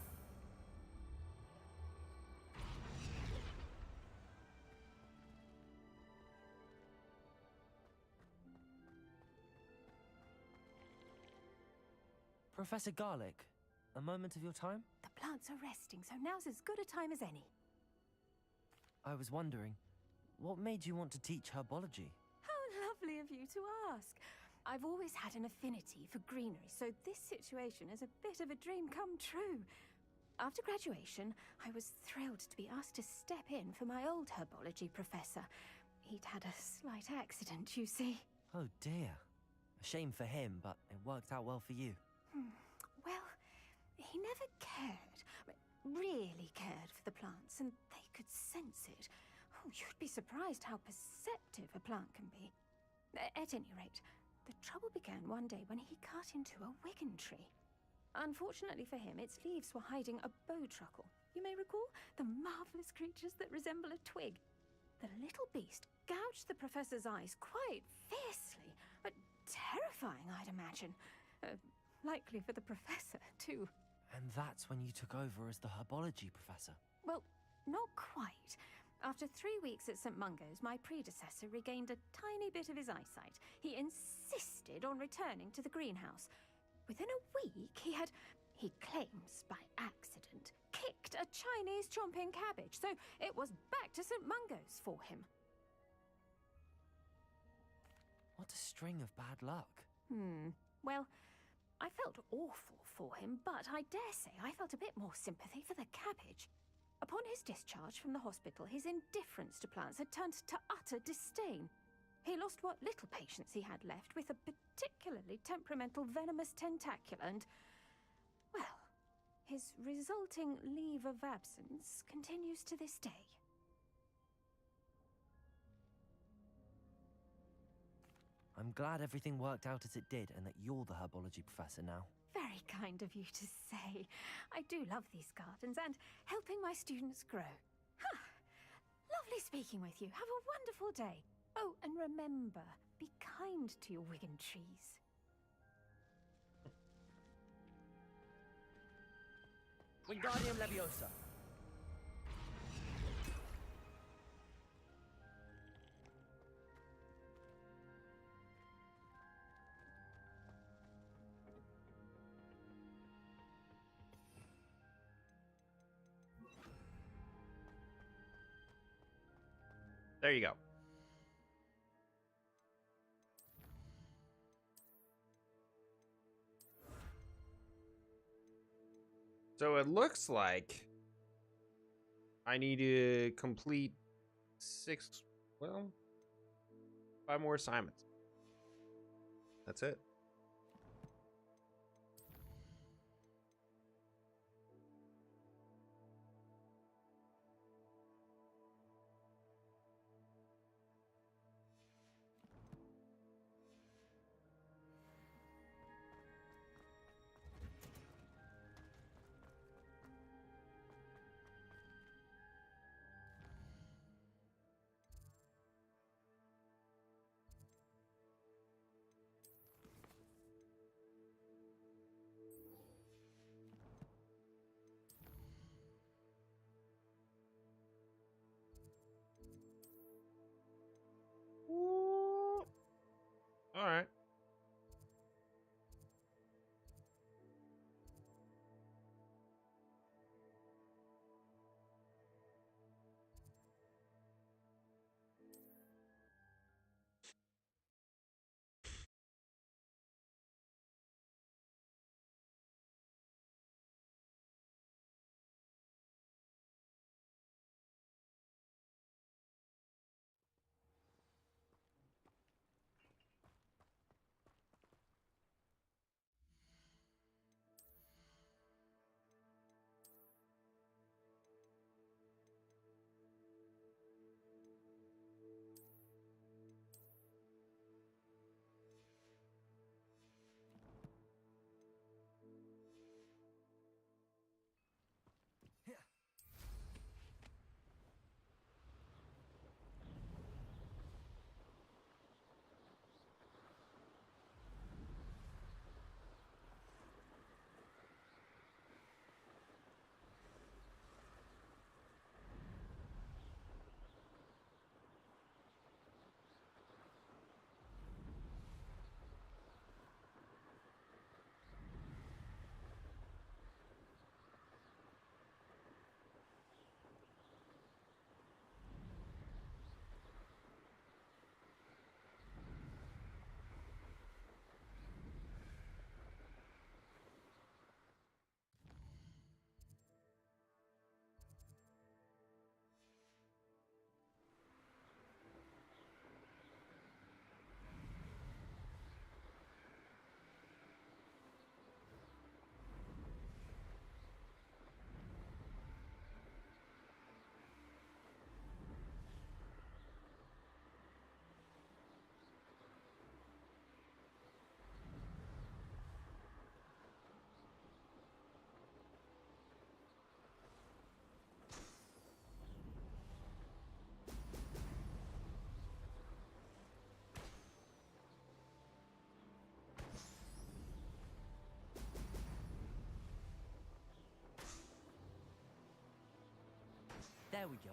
Professor Garlick, a moment of your time? The plants are resting, so now's as good a time as any. I was wondering, what made you want to teach herbology? How lovely of you to ask. I've always had an affinity for greenery, so this situation is a bit of a dream come true. After graduation, I was thrilled to be asked to step in for my old herbology professor. He'd had a slight accident, you see. Oh dear. A shame for him, but it worked out well for you. Well, he never really cared for the plants, and they could sense it. Oh, you'd be surprised how perceptive a plant can be. At any rate, the trouble began one day when he cut into a wigan tree. Unfortunately for him, its leaves were hiding a bowtruckle. You may recall the marvelous creatures that resemble a twig. The little beast gouged the professor's eyes quite fiercely, but terrifying, I'd imagine. Likely for the professor, too. And that's when you took over as the herbology professor? Well, not quite. After 3 weeks at St. Mungo's, my predecessor regained a tiny bit of his eyesight. He insisted on returning to the greenhouse. Within a week, he claims by accident, kicked a Chinese chomping cabbage, so it was back to St. Mungo's for him. What a string of bad luck. Well, I felt awful for him, but I dare say I felt a bit more sympathy for the cabbage. Upon his discharge from the hospital, his indifference to plants had turned to utter disdain. He lost what little patience he had left with a particularly temperamental venomous tentacula and, well, his resulting leave of absence continues to this day. I'm glad everything worked out as it did and that you're the herbology professor now. Very kind of you to say. I do love these gardens and helping my students grow. Lovely speaking with you. Have a wonderful day. Oh, and remember, be kind to your wigan trees. Wingardium Leviosa. There you go. So it looks like I need to complete 5 more assignments. That's it. There we go.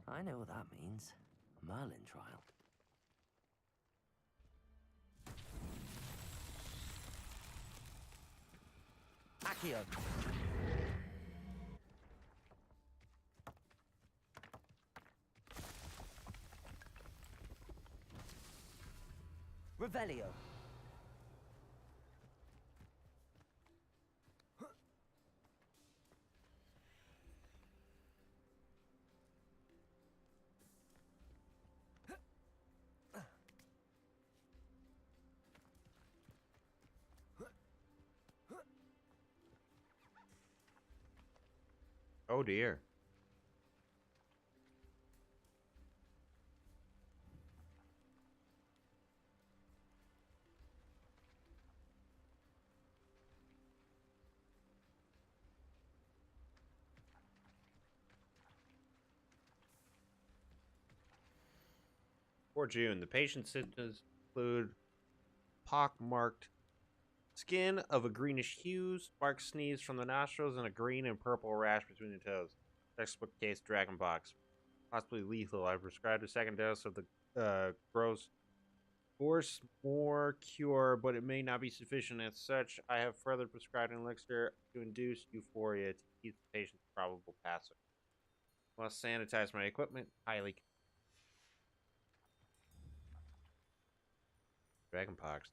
I know what that means. Merlin trial. Accio. Revelio. Oh dear. For June, the patient's symptoms include pock-marked skin of a greenish hue, spark sneeze from the nostrils, and a green and purple rash between the toes. Textbook case dragonpox. Possibly lethal. I prescribed a second dose of the gross force more cure, but it may not be sufficient. As such, I have further prescribed an elixir to induce euphoria to keep the patient's probable passing. Must sanitize my equipment. Highly. Dragonpox.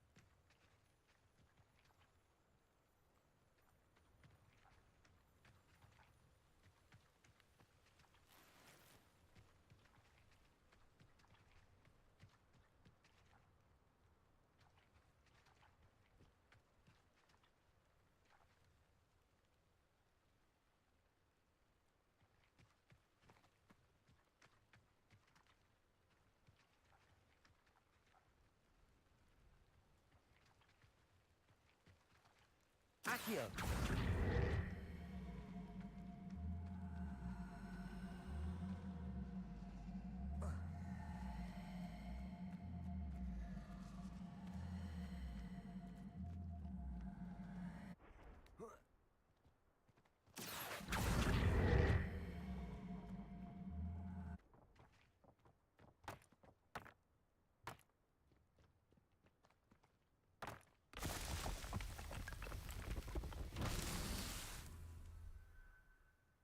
Accio.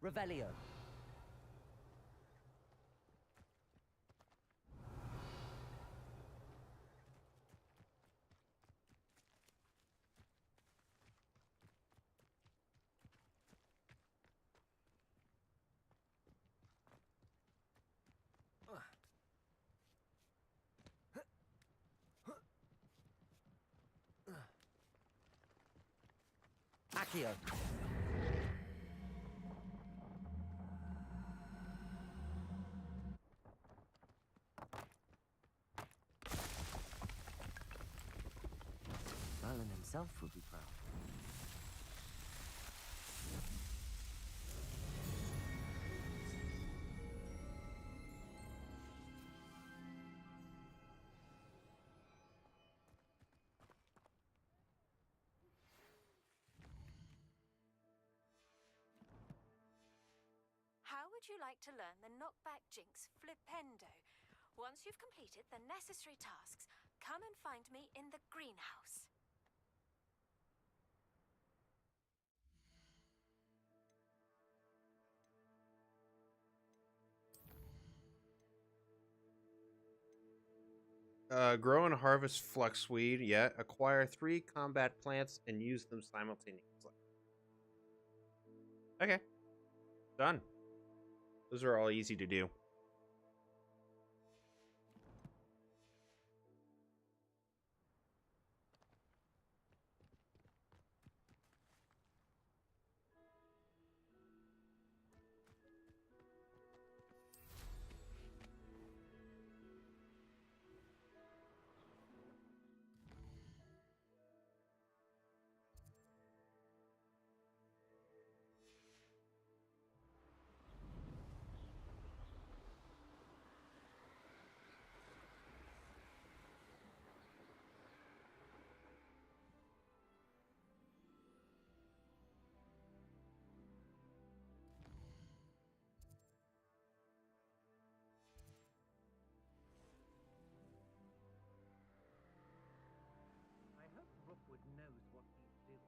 Revelio. Accio. Merlin himself would be proud. How would you like to learn the knockback jinx flipendo? Once you've completed the necessary tasks, come and find me in the greenhouse. Grow and harvest fluxweed. Yet acquire 3 combat plants and use them simultaneously. Okay. Done. Those are all easy to do. I hope Rookwood knows what he's doing.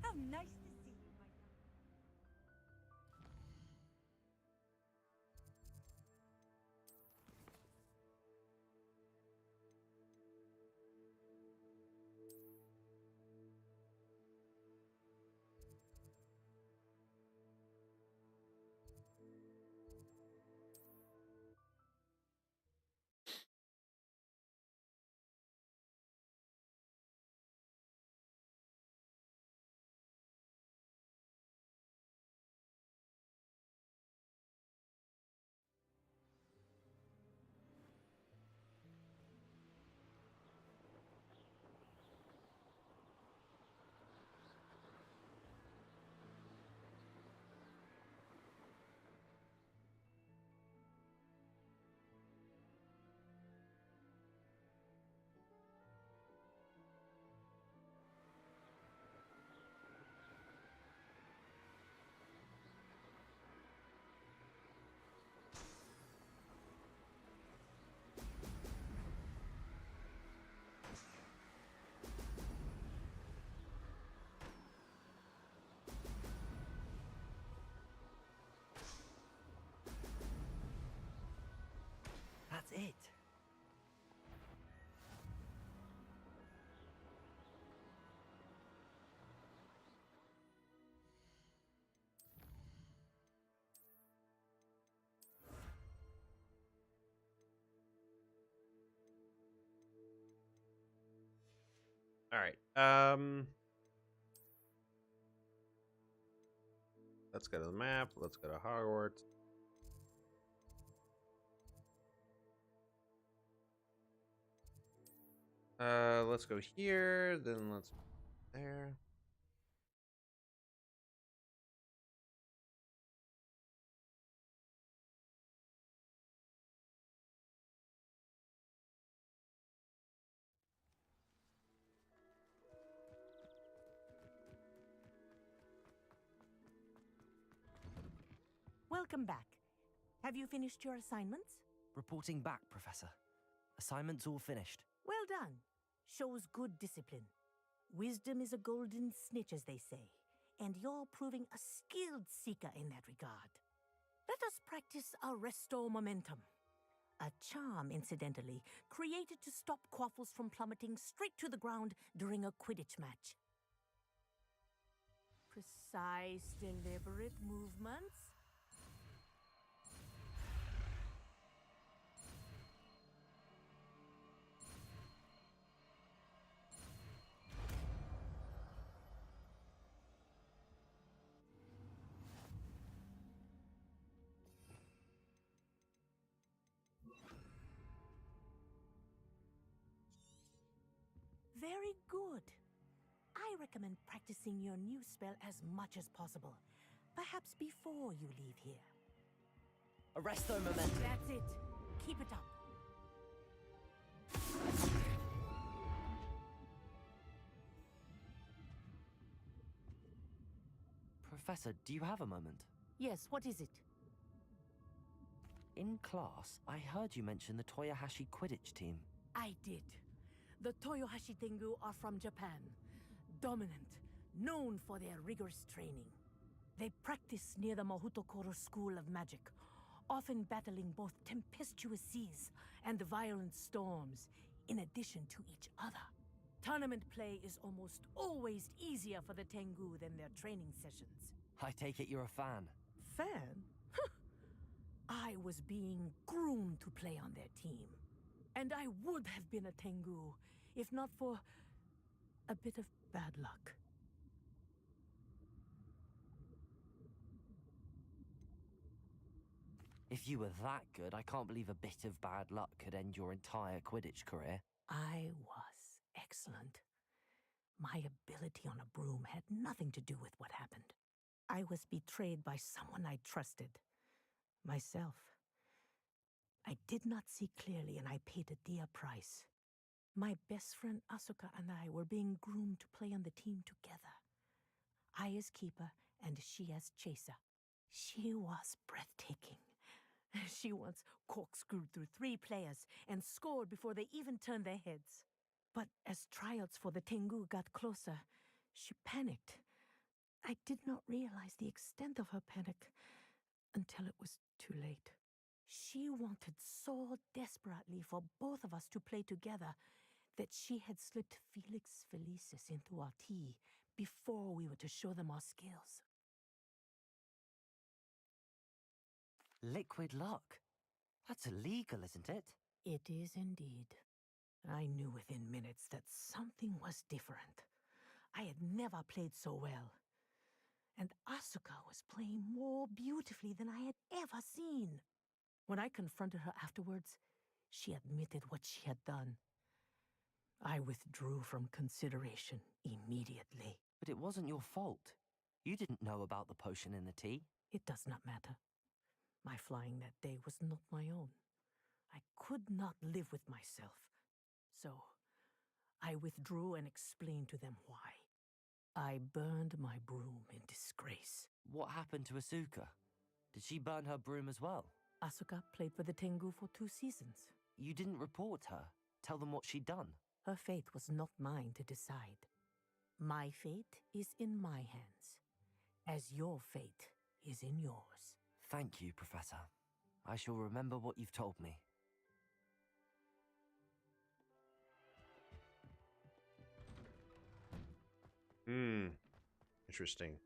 How nice to see you, my son. That's it. All right. Let's go to the map. Let's go to Hogwarts. Let's go here. Then let's go there. Welcome back. Have you finished your assignments? Reporting back, Professor. Assignments all finished. Well done. Shows good discipline. Wisdom is a golden snitch, as they say, and you're proving a skilled seeker in that regard. Let us practice our Restore Momentum. A charm, incidentally, created to stop quaffles from plummeting straight to the ground during a Quidditch match. Precise, deliberate movements. Very good. I recommend practicing your new spell as much as possible. Perhaps before you leave here. Arresto Momentum. That's it. Keep it up. Professor, do you have a moment? Yes, what is it? In class, I heard you mention the Toyohashi Quidditch team. I did. The Toyohashi Tengu are from Japan. Dominant, known for their rigorous training. They practice near the Mahutokoro School of Magic, often battling both tempestuous seas and violent storms, in addition to each other. Tournament play is almost always easier for the Tengu than their training sessions. I take it you're a fan. Fan? I was being groomed to play on their team. And I would have been a Tengu, if not for a bit of bad luck. If you were that good, I can't believe a bit of bad luck could end your entire Quidditch career. I was excellent. My ability on a broom had nothing to do with what happened. I was betrayed by someone I trusted. Myself. I did not see clearly, and I paid a dear price. My best friend Asuka and I were being groomed to play on the team together. I as keeper, and she as chaser. She was breathtaking. She once corkscrewed through 3 players and scored before they even turned their heads. But as tryouts for the Tengu got closer, she panicked. I did not realize the extent of her panic until it was too late. She wanted so desperately for both of us to play together that she had slipped Felix Felicis into our tea before we were to show them our skills. Liquid luck? That's illegal, isn't it? It is indeed. I knew within minutes that something was different. I had never played so well. And Asuka was playing more beautifully than I had ever seen. When I confronted her afterwards, she admitted what she had done. I withdrew from consideration immediately. But it wasn't your fault. You didn't know about the potion in the tea. It does not matter. My flying that day was not my own. I could not live with myself. So, I withdrew and explained to them why. I burned my broom in disgrace. What happened to Asuka? Did she burn her broom as well? Asuka played for the Tengu for 2 seasons. You didn't report her. Tell them what she'd done. Her fate was not mine to decide. My fate is in my hands, as your fate is in yours. Thank you, Professor. I shall remember what you've told me. Interesting.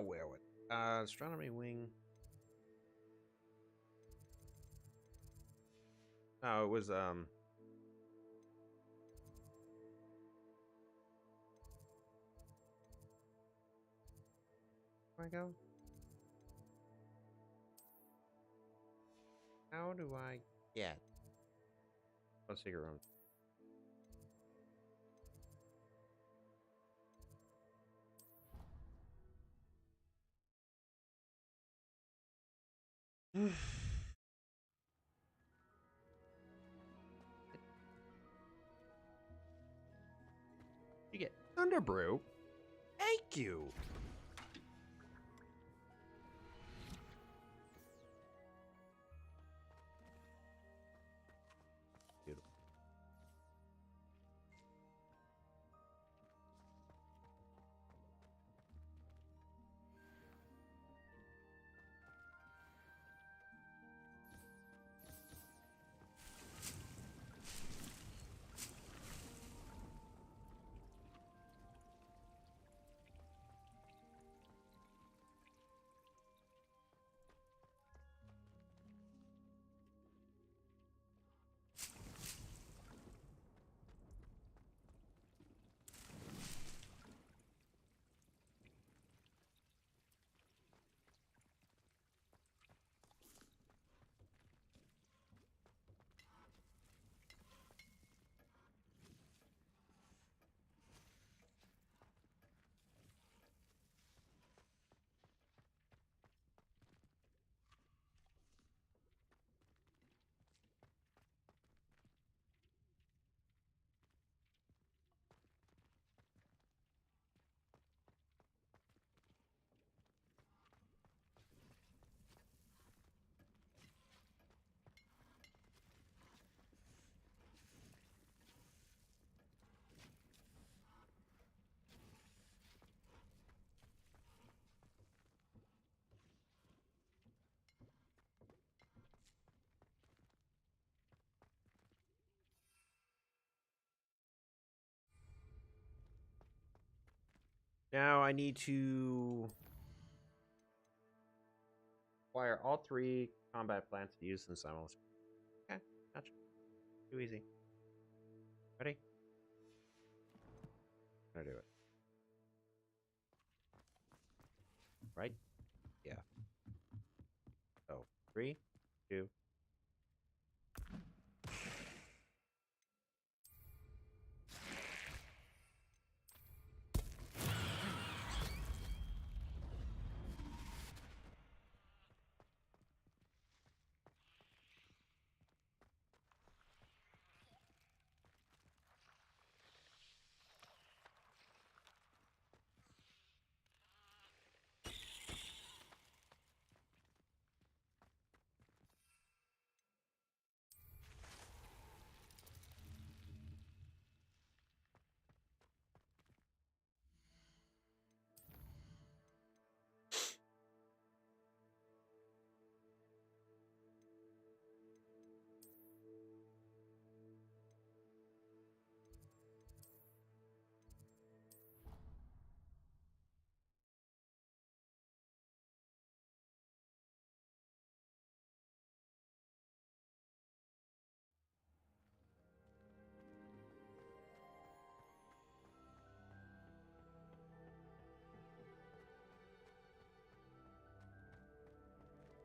Where would astronomy wing? Oh, it was Where'd I go? How do I get? Let's figure out. You get Thunderbrew. Thank you. Beautiful. Now I need to acquire all 3 combat plants and use them simultaneously. Okay, gotcha. Too easy. Ready? I'm gonna do it. Right? Yeah. So 3, 2.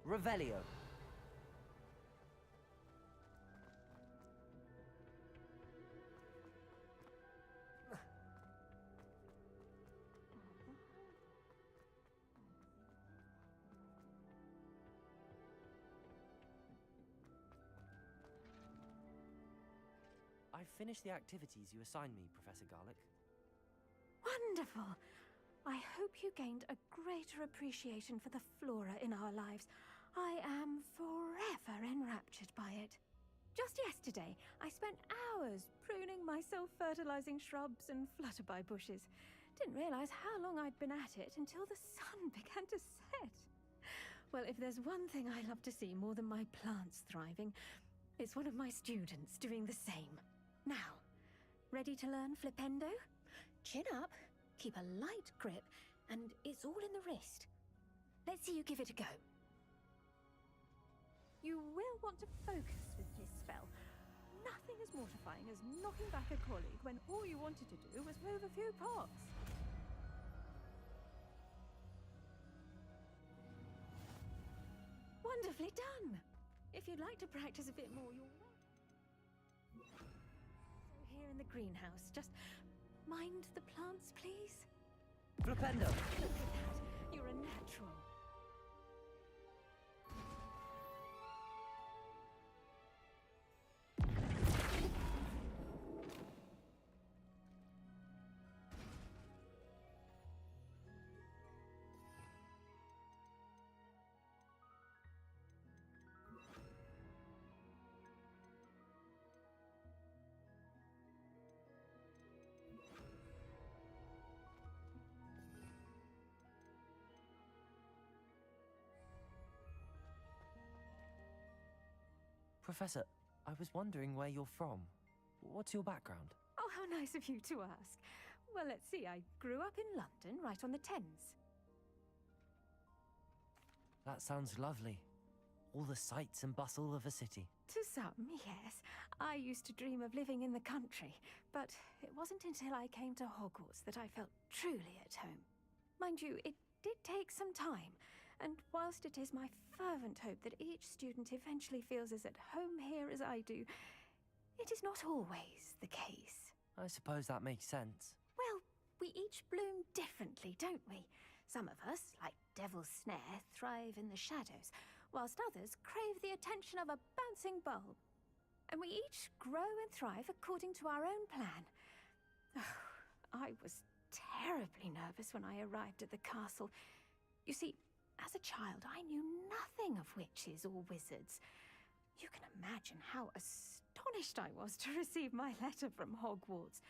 Revelio. I finished the activities you assigned me, Professor Garlick. Wonderful! I hope you gained a greater appreciation for the flora in our lives. I am forever enraptured by it. Just yesterday, I spent hours pruning my self-fertilizing shrubs and flutterby bushes. Didn't realize how long I'd been at it until the sun began to set. Well, if there's one thing I love to see more than my plants thriving, it's one of my students doing the same. Now, ready to learn Flipendo? Chin up, keep a light grip, and it's all in the wrist. Let's see you give it a go. You will want to focus with this spell. Nothing as mortifying as knocking back a colleague when all you wanted to do was move a few pots. Wonderfully done! If you'd like to practice a bit more, you're welcome. So here in the greenhouse, just mind the plants, please. Flipendo! Look at that. You're a natural. Professor, I was wondering where you're from. What's your background? Oh, how nice of you to ask. Well, let's see. I grew up in London, right on the Thames. That sounds lovely. All the sights and bustle of a city. To some, yes. I used to dream of living in the country, but it wasn't until I came to Hogwarts that I felt truly at home. Mind you, it did take some time, and whilst it is my fervent hope that each student eventually feels as at home here as I do, it is not always the case. I suppose that makes sense. Well, we each bloom differently, don't we? Some of us, like Devil's Snare, thrive in the shadows, whilst others crave the attention of a bouncing bulb. And we each grow and thrive according to our own plan. Oh, I was terribly nervous when I arrived at the castle. You see, as a child, I knew nothing of witches or wizards. You can imagine how astonished I was to receive my letter from Hogwarts.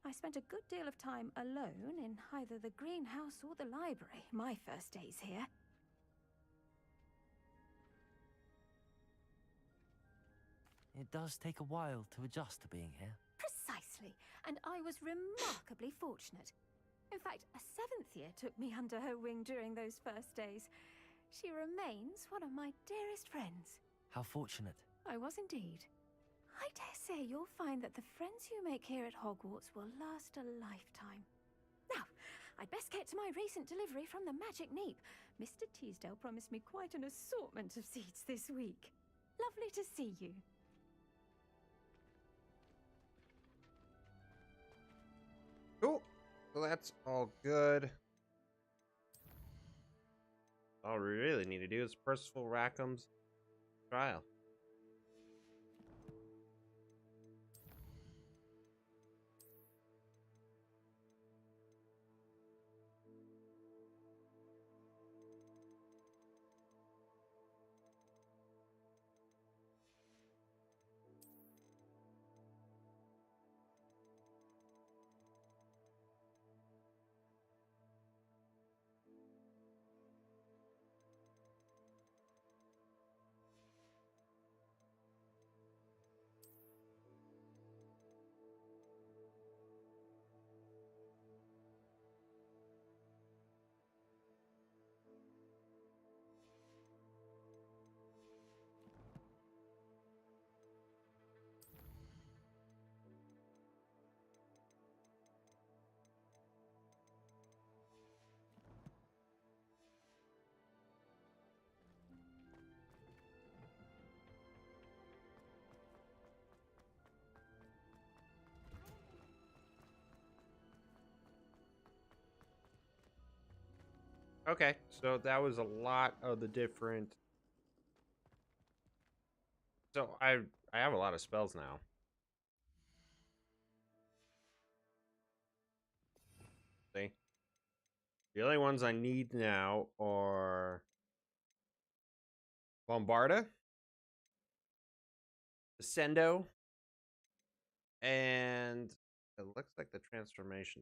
I spent a good deal of time alone in either the greenhouse or the library my first days here. It does take a while to adjust to being here. Precisely, and I was remarkably fortunate. In fact, a seventh year took me under her wing during those first days. She remains one of my dearest friends. How fortunate. I was indeed. I dare say you'll find that the friends you make here at Hogwarts will last a lifetime. Now, I'd best get to my recent delivery from the Magic Neep. Mr. Teasdale promised me quite an assortment of seeds this week. Lovely to see you. Cool. So that's all good. All we really need to do is Percival Rackham's trial. Okay, so that was a lot of the different. So I have a lot of spells now. See, the only ones I need now are Bombarda, Ascendo, and it looks like the transformation.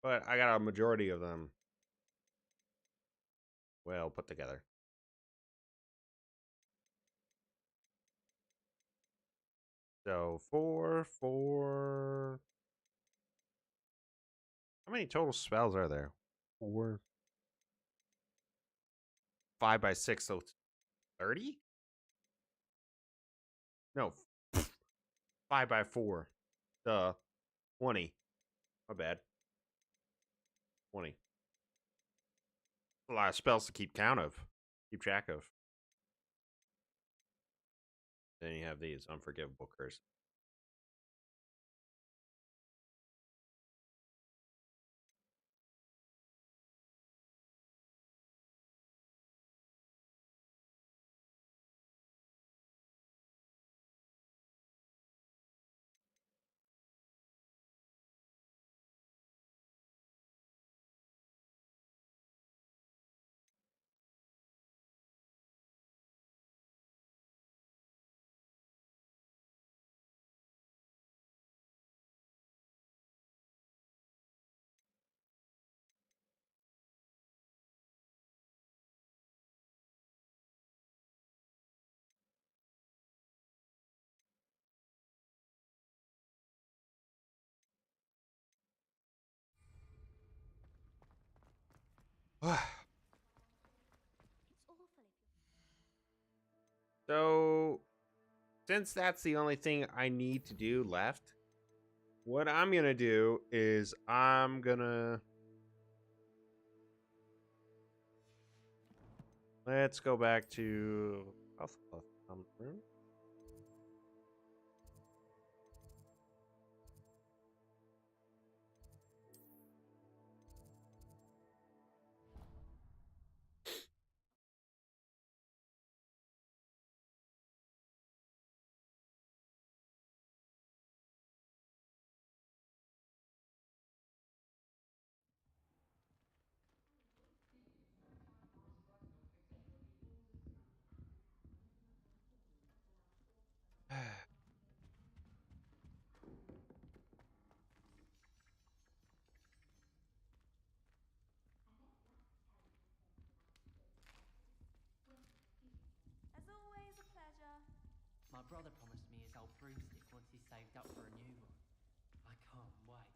But I got a majority of them well put together. So four. How many total spells are there? 4. 5 by 6, so 30? No, 5 by 4. 20. My bad. 20. A lot of spells to keep keep track of. Then you have these unforgivable curses. So, since that's the only thing I need to do left, what I'm going to do is let's go back to Hufflepuff room. brother promised me his old broomstick once he's saved up for a new one. I can't wait.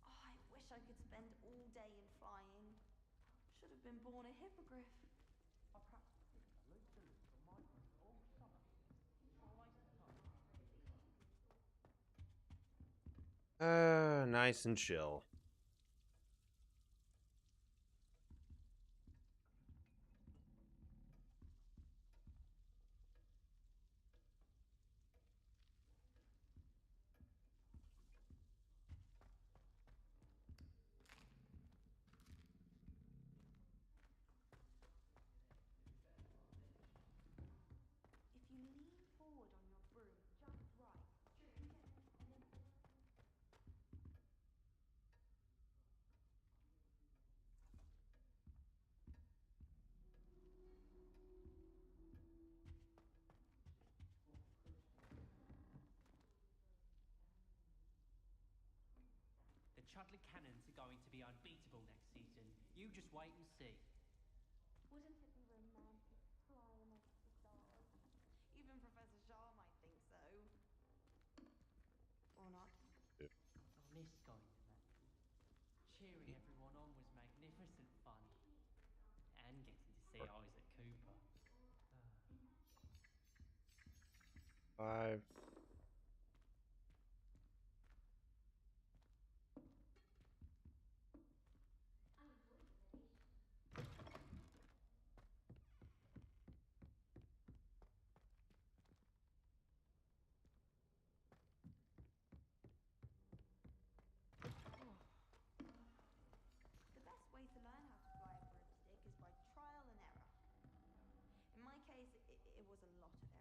Oh, I wish I could spend all day in flying. Should have been born a hippogriff. I practiced sitting a loop-de-loop on my roof all summer. Always at home. Nice and chill. If you lean forward on your broom just right, you can get an The Chudley Cannons are going to be unbeatable next season. You just wait and see. Wouldn't it be romantic to fly amongst the stars? Even Professor Shaw might think so. Or not. I miss going to matches. Cheering everyone on was magnificent fun. And getting to see Isaac Cooper. 5. The best way to learn how to fly a broomstick is by trial and error. In my case, it was a lot of error.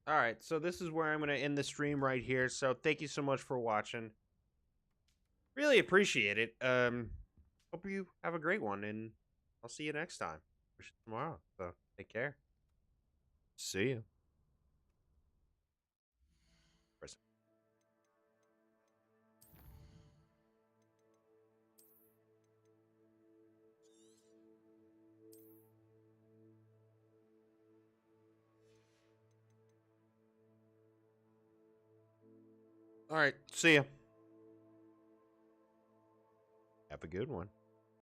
All right, so this is where I'm going to end the stream right here. So thank you so much for watching. Really appreciate it. Hope you have a great one, and I'll see you next time. Tomorrow. So take care. See you. All right, see ya. Have a good one.